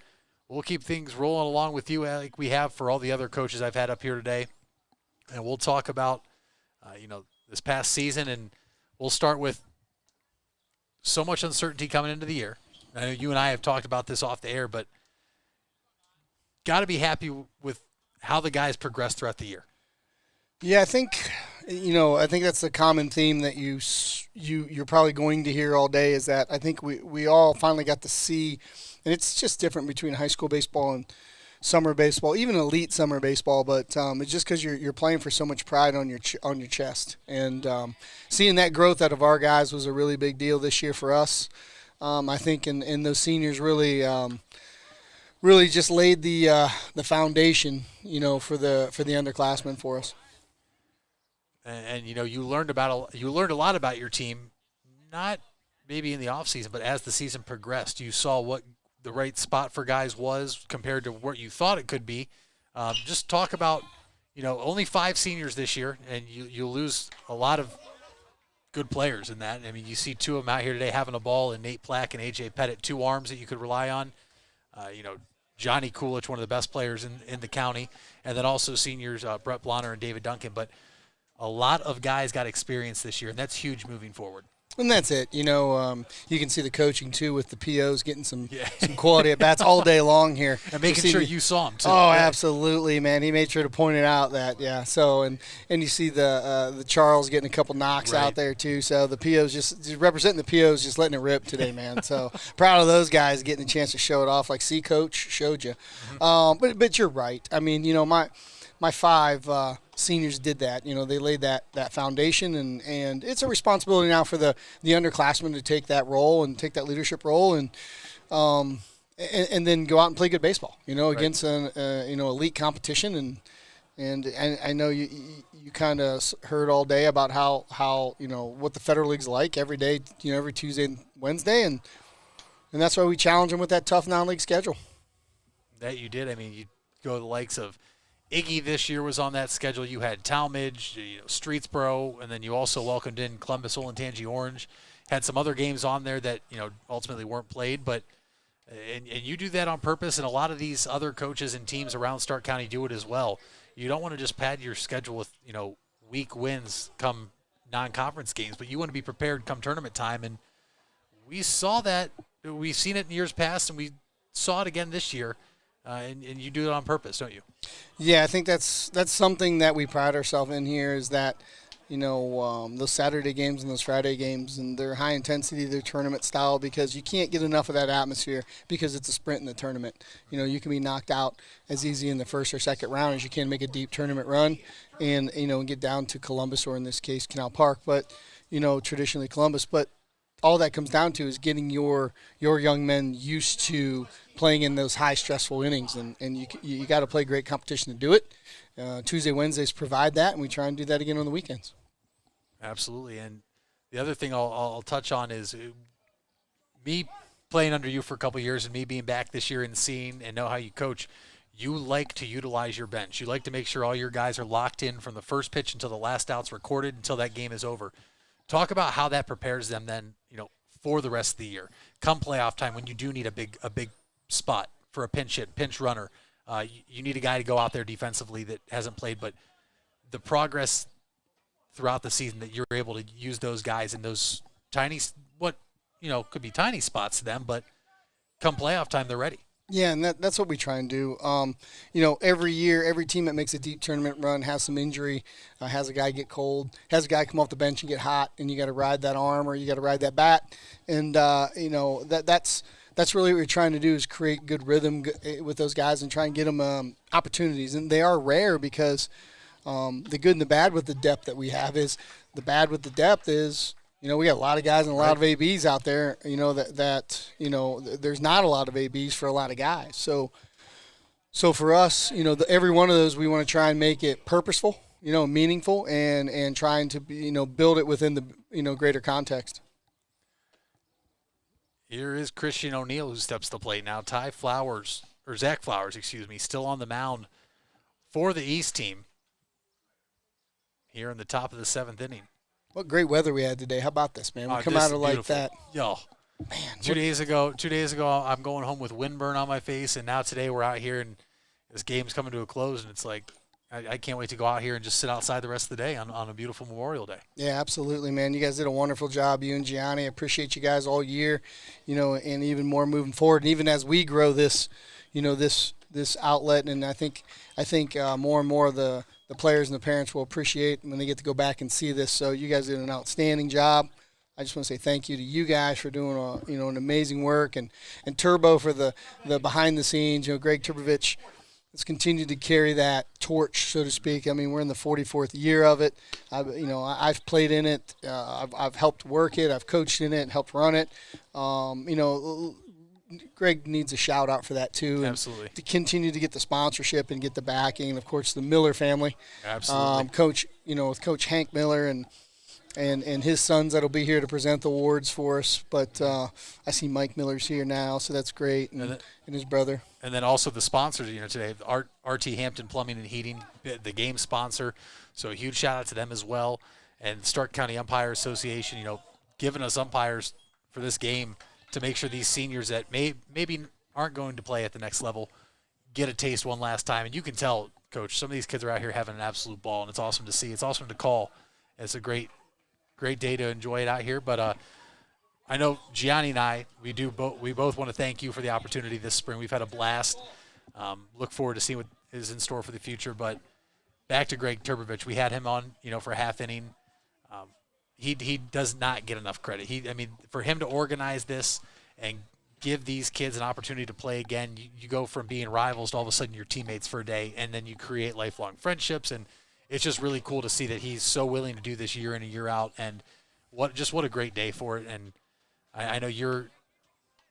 we'll keep things rolling along with you like we have for all the other coaches I've had up here today. And we'll talk about, this past season. And we'll start with so much uncertainty coming into the year. I know you and I have talked about this off the air, but got to be happy with how the guys progressed throughout the year. Yeah, I think that's the common theme that you're probably going to hear all day is that I think we all finally got to see, and it's just different between high school baseball and summer baseball, even elite summer baseball. But it's just because you're playing for so much pride on your chest, and seeing that growth out of our guys was a really big deal this year for us. I think and those seniors really just laid the foundation, for the underclassmen for us. And you learned a lot about your team, not maybe in the off season, but as the season progressed, you saw what the right spot for guys was compared to what you thought it could be. Just talk about, only 5 seniors this year, and you lose a lot of good players in that. I mean, you see 2 of them out here today having a ball, and Nate Plack and AJ Pettit, 2 arms that you could rely on. Johnny Coolidge, one of the best players in the county, and then also seniors Brett Blonner and David Duncan. But a lot of guys got experience this year, and that's huge moving forward. And that's it. You can see the coaching, too, with the POs getting some quality at-bats all day long here. And making sure you saw them, too. Oh, absolutely, man. He made sure to point it out that, So, and you see the Charles getting a couple knocks out there, too. So the POs just representing the POs, just letting it rip today, man. So proud of those guys getting a chance to show it off like see, Coach, showed you. Mm-hmm. But you're right. I mean, my 5 seniors did that. They laid that foundation, and it's a responsibility now for the underclassmen to take that role and take that leadership role and then go out and play good baseball, against an elite competition. And I know you kind of heard all day about how what the Federal League's like every day, every Tuesday and Wednesday, and that's why we challenge them with that tough non-league schedule. That you did. I mean, you go to the likes of Iggy this year was on that schedule. You had Talmadge, Streetsboro, and then you also welcomed in Columbus, Olentangy Orange. Had some other games on there that ultimately weren't played, but and you do that on purpose. And a lot of these other coaches and teams around Stark County do it as well. You don't want to just pad your schedule with weak wins come non-conference games, but you want to be prepared come tournament time. And we saw that. We've seen it in years past, and we saw it again this year. And you do it on purpose, don't you? Yeah, I think that's something that we pride ourselves in here is that, those Saturday games and those Friday games, and they're high intensity, they're tournament style because you can't get enough of that atmosphere because it's a sprint in the tournament. You can be knocked out as easy in the first or second round as you can make a deep tournament run and, get down to Columbus or in this case Canal Park, but, traditionally Columbus. But all that comes down to is getting your young men used to playing in those high stressful innings, and you got to play great competition to do it. Tuesday, Wednesdays provide that, and we try and do that again on the weekends. Absolutely. And the other thing I'll touch on is me playing under you for a couple of years and me being back this year and seeing and know how you coach. You like to utilize your bench. You like to make sure all your guys are locked in from the first pitch until the last out's recorded until that game is over. Talk about how that prepares them then, for the rest of the year. Come playoff time when you do need a big spot for a pinch runner. You need a guy to go out there defensively that hasn't played, but the progress throughout the season that you're able to use those guys in those tiny, could be tiny spots to them, but come playoff time, they're ready. Yeah, and that's what we try and do. Every year, every team that makes a deep tournament run has some injury, has a guy get cold, has a guy come off the bench and get hot, and you got to ride that arm or you got to ride that bat. And, that's that's really what we're trying to do is create good rhythm with those guys and try and get them opportunities. And they are rare because the good and the bad with the depth that we have is the bad with the depth is, we got a lot of guys and a lot of ABs out there, there's not a lot of ABs for a lot of guys. So for us, every one of those we want to try and make it purposeful, meaningful and trying to be, build it within the, greater context. Here is Christian O'Neill who steps to the plate now. Zach Flowers, still on the mound for the East team here in the top of the 7th inning. What great weather we had today. How about this, man? We come out of like that. Yo, man, two days ago, I'm going home with windburn on my face, and now today we're out here, and this game's coming to a close, and it's like I can't wait to go out here and just sit outside the rest of the day on a beautiful Memorial Day. Yeah, absolutely, man. You guys did a wonderful job, you and Gianni. I appreciate you guys all year, and even more moving forward. And even as we grow this, this outlet, and I think more and more of the players and the parents will appreciate when they get to go back and see this. So you guys did an outstanding job. I just want to say thank you to you guys for doing an amazing work, and Turbo for the behind the scenes. Greg Turbovich has continued to carry that torch, so to speak. I mean, we're in the 44th year of it. I've played in it. I've helped work it. I've coached in it and helped run it. Greg needs a shout out for that too. Absolutely. And to continue to get the sponsorship and get the backing, and of course the Miller family. Absolutely. Coach, with Coach Hank Miller and his sons that'll be here to present the awards for us. But I see Mike Miller's here now, so that's great, and his brother. And then also the sponsors, today, RT Hampton Plumbing and Heating, the game sponsor. So a huge shout out to them as well. And Stark County Umpire Association, giving us umpires for this game to make sure these seniors that maybe aren't going to play at the next level get a taste one last time. And you can tell, Coach, some of these kids are out here having an absolute ball, and it's awesome to see. It's awesome to call. It's a great day to enjoy it out here. But I know Gianni and I, we both want to thank you for the opportunity this spring. We've had a blast. Look forward to seeing what is in store for the future. But back to Greg Turbovich, we had him on, for a half inning. He does not get enough credit. For him to organize this and give these kids an opportunity to play again, you go from being rivals to all of a sudden you're teammates for a day, and then you create lifelong friendships. And it's just really cool to see that he's so willing to do this year in and year out. And what a great day for it. And I know you're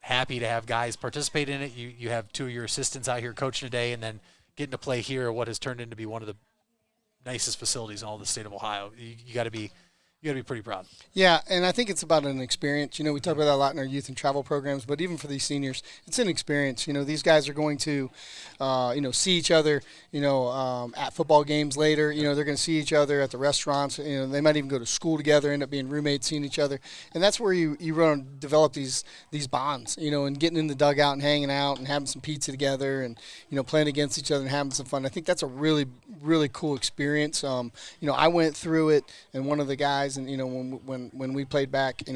happy to have guys participate in it. You have 2 of your assistants out here coaching today, and then getting to play here at what has turned into be one of the nicest facilities in all the state of Ohio. You got to be pretty proud. Yeah, and I think it's about an experience. We talk about that a lot in our youth and travel programs, but even for these seniors, it's an experience. These guys are going to, see each other, at football games later. They're going to see each other at the restaurants. They might even go to school together, end up being roommates, seeing each other. And that's where you want to develop these bonds, and getting in the dugout and hanging out and having some pizza together and, playing against each other and having some fun. I think that's a really, really cool experience. I went through it, and one of the guys, and when we played back in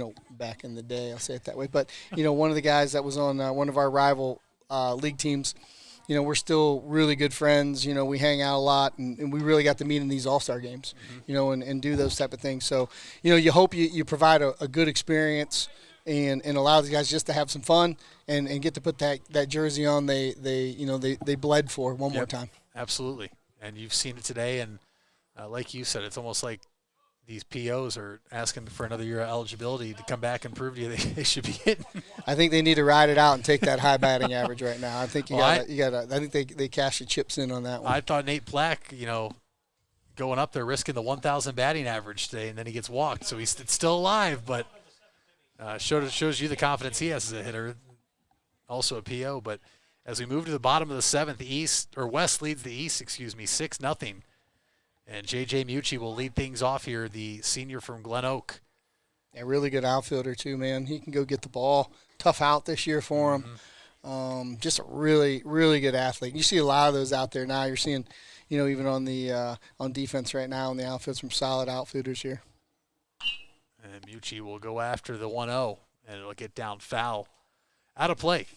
the day, I'll say it that way, but one of the guys that was on one of our rival league teams, we're still really good friends. We hang out a lot, and we really got to meet in these all-star games, and do those type of things. So you hope you provide a good experience and allow the guys just to have some fun and get to put that jersey on they bled for one more time. Absolutely. And you've seen it today, and like you said, it's almost like these POs are asking for another year of eligibility to come back and prove to you they should be hitting. I think they need to ride it out and take that high batting average right now. I think I think they cash the chips in on that one. I thought Nate Black, going up there risking the 1,000 batting average today, and then he gets walked, so he's still alive. But shows you the confidence he has as a hitter, also a PO. But as we move to the bottom of the 7th, West leads the East, 6-0. And J.J. Mucci will lead things off here, the senior from Glen Oak. A really good outfielder, too, man. He can go get the ball. Tough out this year for him. Just a really, really good athlete. You see a lot of those out there now. You're seeing, even on the on defense right now in the outfield, some solid outfielders here. And Mucci will go after the 1-0, and it'll get down foul. Out of play.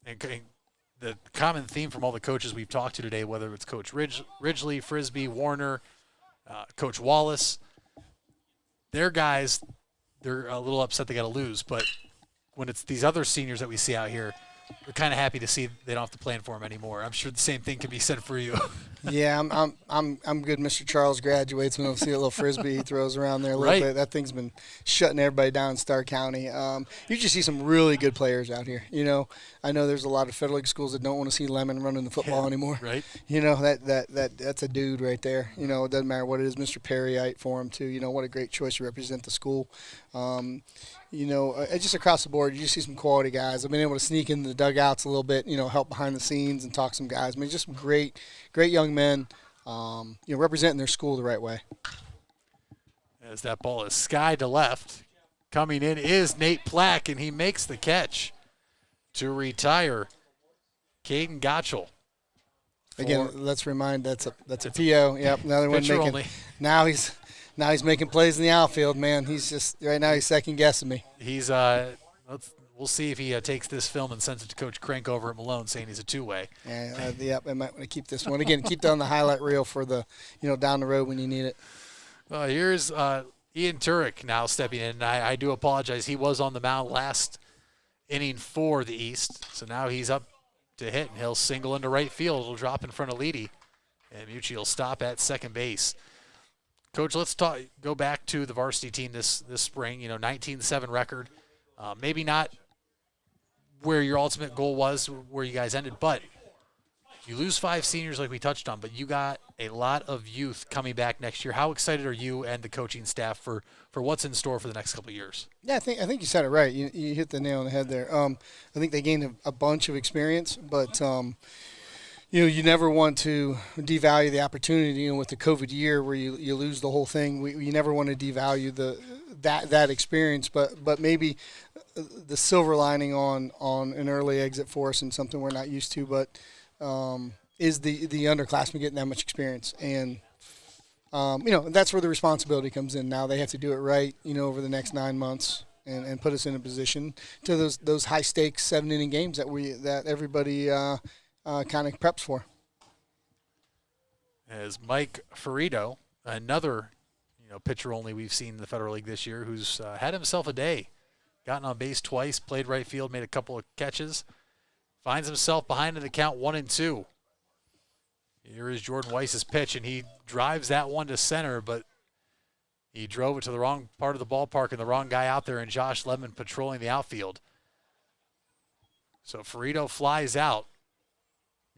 And the common theme from all the coaches we've talked to today, whether it's Coach Ridgely, Frisbee, Warner, Coach Wallace, their guys, they're a little upset they got to lose. But when it's these other seniors that we see out here, we're kind of happy to see they don't have to plan for them anymore. I'm sure the same thing can be said for you. Yeah, I'm good. Mr. Charles graduates when I see a little frisbee he throws around there a little bit. That thing's been shutting everybody down in Starr County. You just see some really good players out here. You know, I know there's a lot of Federal League schools that don't want to see Lemon running the football anymore. Right. You know, that's a dude right there. You know, it doesn't matter what it is. Mr. Perryite for him too. You know, what a great choice to represent the school. You know, just across the board, you just see some quality guys. I've been able to sneak into the dugouts a little bit, you know, help behind the scenes and talk to some guys. I mean, just some great young men, you know, representing their school the right way. As that ball is sky to left, coming in is Nate Plack, and he makes the catch to retire Caden Gottschall. Again, let's remind that's a PO. Yep, another one making. Only. Now he's making plays in the outfield, man. He's just right now he's second guessing me. He's we'll see if he takes this film and sends it to Coach Crank over at Malone, saying he's a two-way. Yeah, yep. I might want to keep this one again. Keep that on the highlight reel for the down the road when you need it. Here's Ian Turek now stepping in. I do apologize. He was on the mound last inning for the East, so now he's up to hit, and he'll single into right field. It'll drop in front of Leedy, and Mucci will stop at second base. Coach, let's go back to the varsity team this spring. 19-7 record. Maybe not where your ultimate goal was, where you guys ended, but you lose 5 seniors like we touched on, but you got a lot of youth coming back next year. How excited are you and the coaching staff for what's in store for the next couple of years? Yeah, I think you said it right. You hit the nail on the head there. I think they gained a bunch of experience, but you never want to devalue the opportunity. With the COVID year where you lose the whole thing, you never want to devalue that experience. But maybe the silver lining on an early exit for us and something we're not used to, but is the underclassmen getting that much experience. And that's where the responsibility comes in. Now they have to do it right, over the next 9 months and put us in a position to those high stakes 7-inning games that everybody kind of preps for. As Mike Ferrito, another pitcher only we've seen in the Federal League this year, who's had himself a day, gotten on base twice, played right field, made a couple of catches, finds himself behind in the count 1-2. Here is Jordan Weiss's pitch, and he drives that one to center, but he drove it to the wrong part of the ballpark and the wrong guy out there, and Josh Lemon patrolling the outfield. So Ferrito flies out.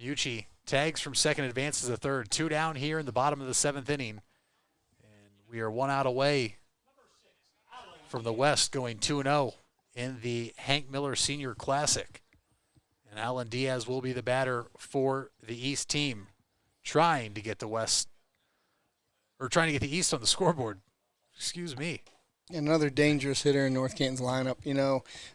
Mucci tags from second, advances to third. 2 down here in the bottom of the 7th inning. And we are 1 out away from the West going 2-0 in the Hank Miller Senior Classic. And Alan Diaz will be the batter for the East team, trying to get the East on the scoreboard. Excuse me. Another dangerous hitter in North Canton's lineup.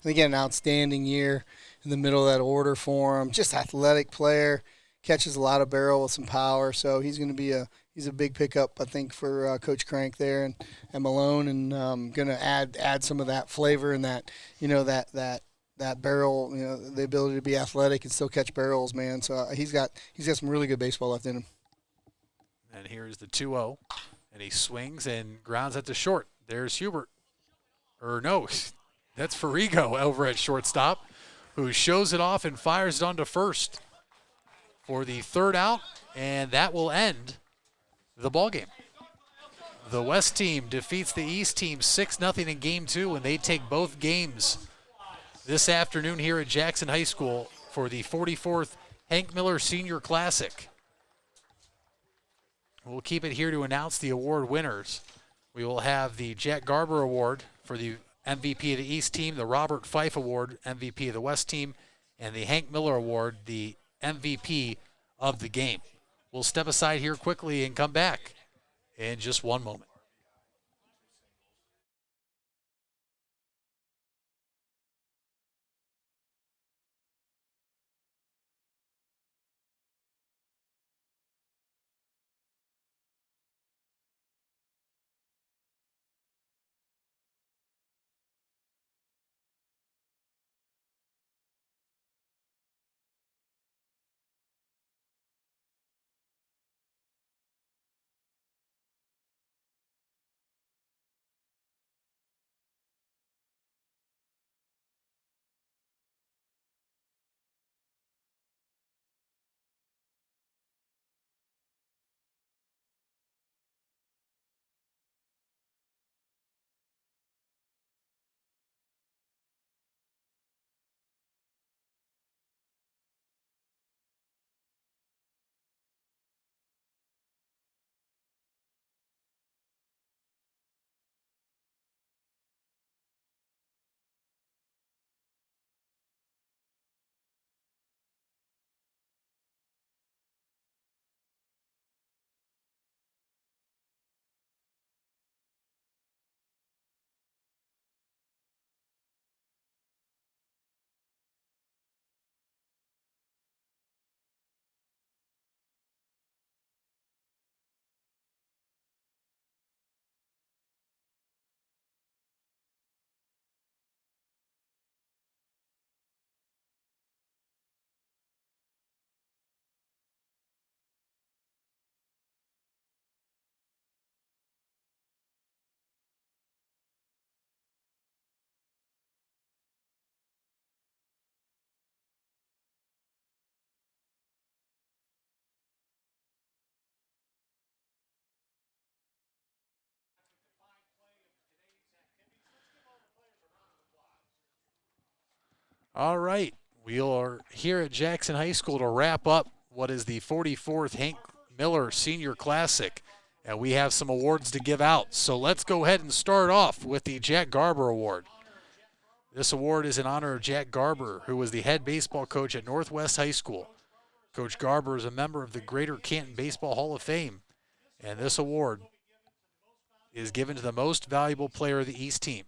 Again, an outstanding year in the middle of that order for him. Just athletic player, catches a lot of barrel with some power. So he's going to be he's a big pickup, I think, for Coach Crank there and Malone, and going to add some of that flavor and that that barrel, the ability to be athletic and still catch barrels, man. So he's got some really good baseball left in him. And here's the 2-0, and he swings and grounds at the short. There's Hubert. Or no, that's Ferrigo over at shortstop, who shows it off and fires it onto first for the 3rd out, and that will end the ballgame. The West team defeats the East team 6-0 in Game 2, and they take both games this afternoon here at Jackson High School for the 44th Hank Miller Senior Classic. We'll keep it here to announce the award winners. We will have the Jack Garber Award for the MVP of the East team, the Robert Fife Award, MVP of the West team, and the Hank Miller Award, the MVP of the game. We'll step aside here quickly and come back in just one moment. All right. We are here at Jackson High School to wrap up what is the 44th Hank Miller Senior Classic. And we have some awards to give out. So let's go ahead and start off with the Jack Garber Award. This award is in honor of Jack Garber, who was the head baseball coach at Northwest High School. Coach Garber is a member of the Greater Canton Baseball Hall of Fame. And this award is given to the most valuable player of the East team.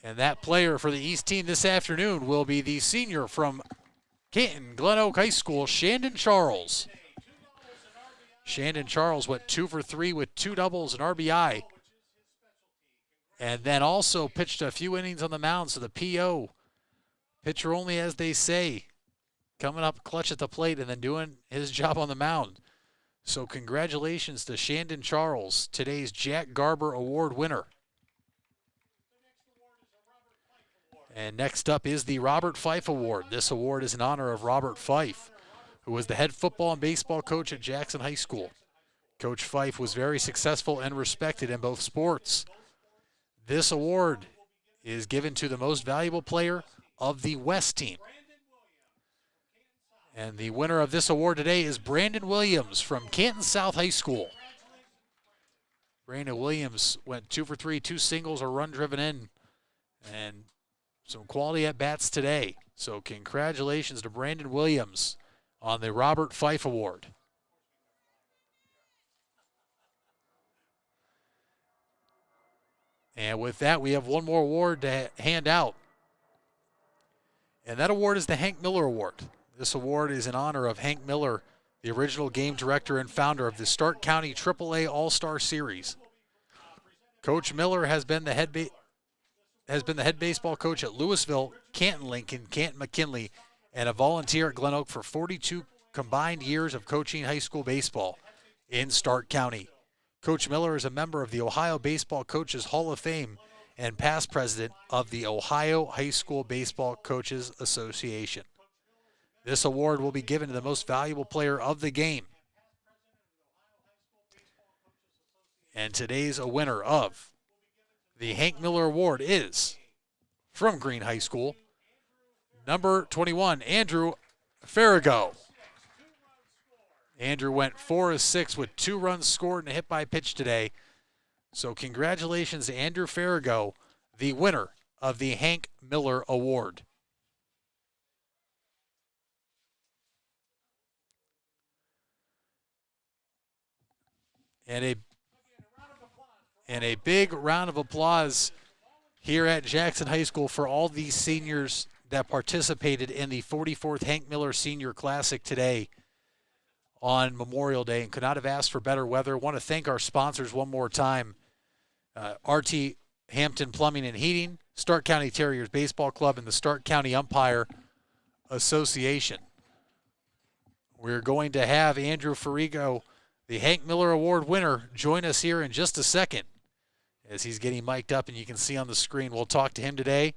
And that player for the East team this afternoon will be the senior from Canton Glen Oak High School, Shandon Charles. Shandon Charles went 2 for 3 with 2 doubles and RBI. And then also pitched a few innings on the mound, so the PO, pitcher only as they say, coming up clutch at the plate and then doing his job on the mound. So congratulations to Shandon Charles, today's Jack Garber Award winner. And next up is the Robert Fife Award. This award is in honor of Robert Fife, who was the head football and baseball coach at Jackson High School. Coach Fife was very successful and respected in both sports. This award is given to the most valuable player of the West team. And the winner of this award today is Brandon Williams from Canton South High School. Brandon Williams went 2 for 3, 2 singles, a run driven in, and some quality at-bats today. So congratulations to Brandon Williams on the Robert Fife Award. And with that, we have one more award to hand out. And that award is the Hank Miller Award. This award is in honor of Hank Miller, the original game director and founder of the Stark County AAA All-Star Series. Coach Miller has been the head baseball coach at Louisville, Canton Lincoln, Canton McKinley, and a volunteer at Glen Oak for 42 combined years of coaching high school baseball in Stark County. Coach Miller is a member of the Ohio Baseball Coaches Hall of Fame and past president of the Ohio High School Baseball Coaches Association. This award will be given to the most valuable player of the game. And today's a winner of the Hank Miller Award is from Green High School, number 21, Andrew Farrago. Andrew went 4 of 6 with 2 runs scored and a hit by pitch today. So congratulations to Andrew Farrago, the winner of the Hank Miller Award. And a big round of applause here at Jackson High School for all these seniors that participated in the 44th Hank Miller Senior Classic today on Memorial Day, and could not have asked for better weather. Want to thank our sponsors one more time. RT Hampton Plumbing and Heating, Stark County Terriers Baseball Club, and the Stark County Umpire Association. We're going to have Andrew Farrago, the Hank Miller Award winner, join us here in just a second as he's getting mic'd up, and you can see on the screen. We'll talk to him today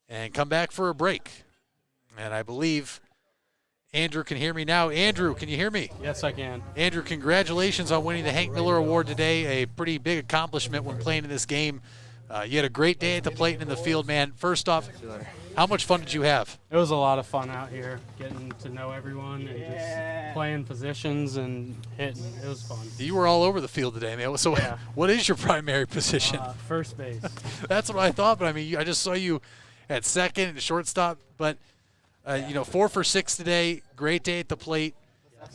and come back for a break. And I believe Andrew can hear me now. Andrew, can you hear me? Yes, I can. Andrew, congratulations on winning the Hank Miller Award today. A pretty big accomplishment when playing in this game. You had a great day at the plate and in the field, man. First off, how much fun did you have? It was a lot of fun out here, getting to know everyone and just playing positions and hitting. It was fun. You were all over the field today, man. So what is your primary position? First base. That's what I thought, but I mean, I just saw you at second and shortstop. But, 4 for 6 today. Great day at the plate.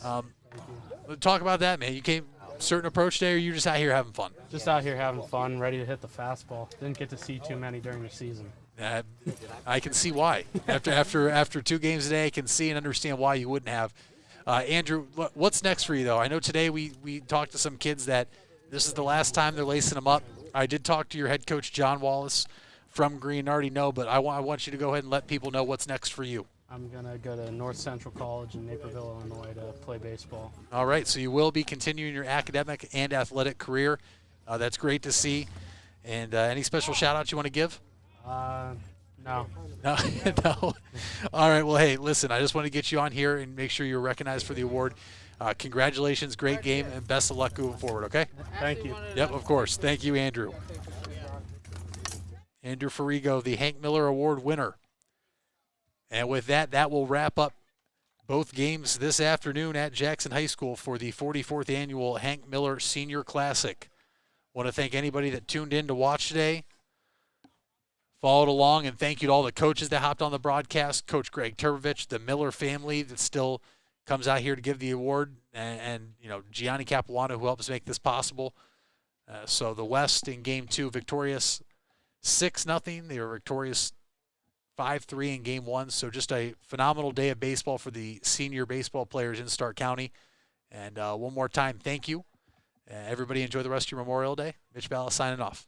Talk about that, man. You came certain approach today, or you just out here having fun? Just out here having fun, ready to hit the fastball. Didn't get to see too many during the season. I can see why. After 2 games today, I can see and understand why you wouldn't have. Andrew, what's next for you, though? I know today we talked to some kids that this is the last time they're lacing them up. I did talk to your head coach, John Wallace, from Green. I already know, but I want you to go ahead and let people know what's next for you. I'm going to go to North Central College in Naperville, Illinois to play baseball. All right, so you will be continuing your academic and athletic career. That's great to see. And any special shout-outs you want to give? No. No? No? All right, well, hey, listen, I just want to get you on here and make sure you're recognized for the award. Congratulations, great game, and best of luck moving forward, okay? Thank you. Yep, of course. Thank you, Andrew. Andrew Farrago, the Hank Miller Award winner And with that, that will wrap up both games this afternoon at Jackson High School for the 44th Annual Hank Miller Senior Classic. Want to thank anybody that tuned in to watch today, followed along, and thank you to all the coaches that hopped on the broadcast, Coach Greg Turbovich, the Miller family that still comes out here to give the award, and Gianni Capuano, who helps make this possible. So the West in Game 2 victorious 6-0. They were victorious 5-3 in Game 1. So just a phenomenal day of baseball for the senior baseball players in Stark County. And one more time, thank you. Everybody enjoy the rest of your Memorial Day. Mitch Ballas signing off.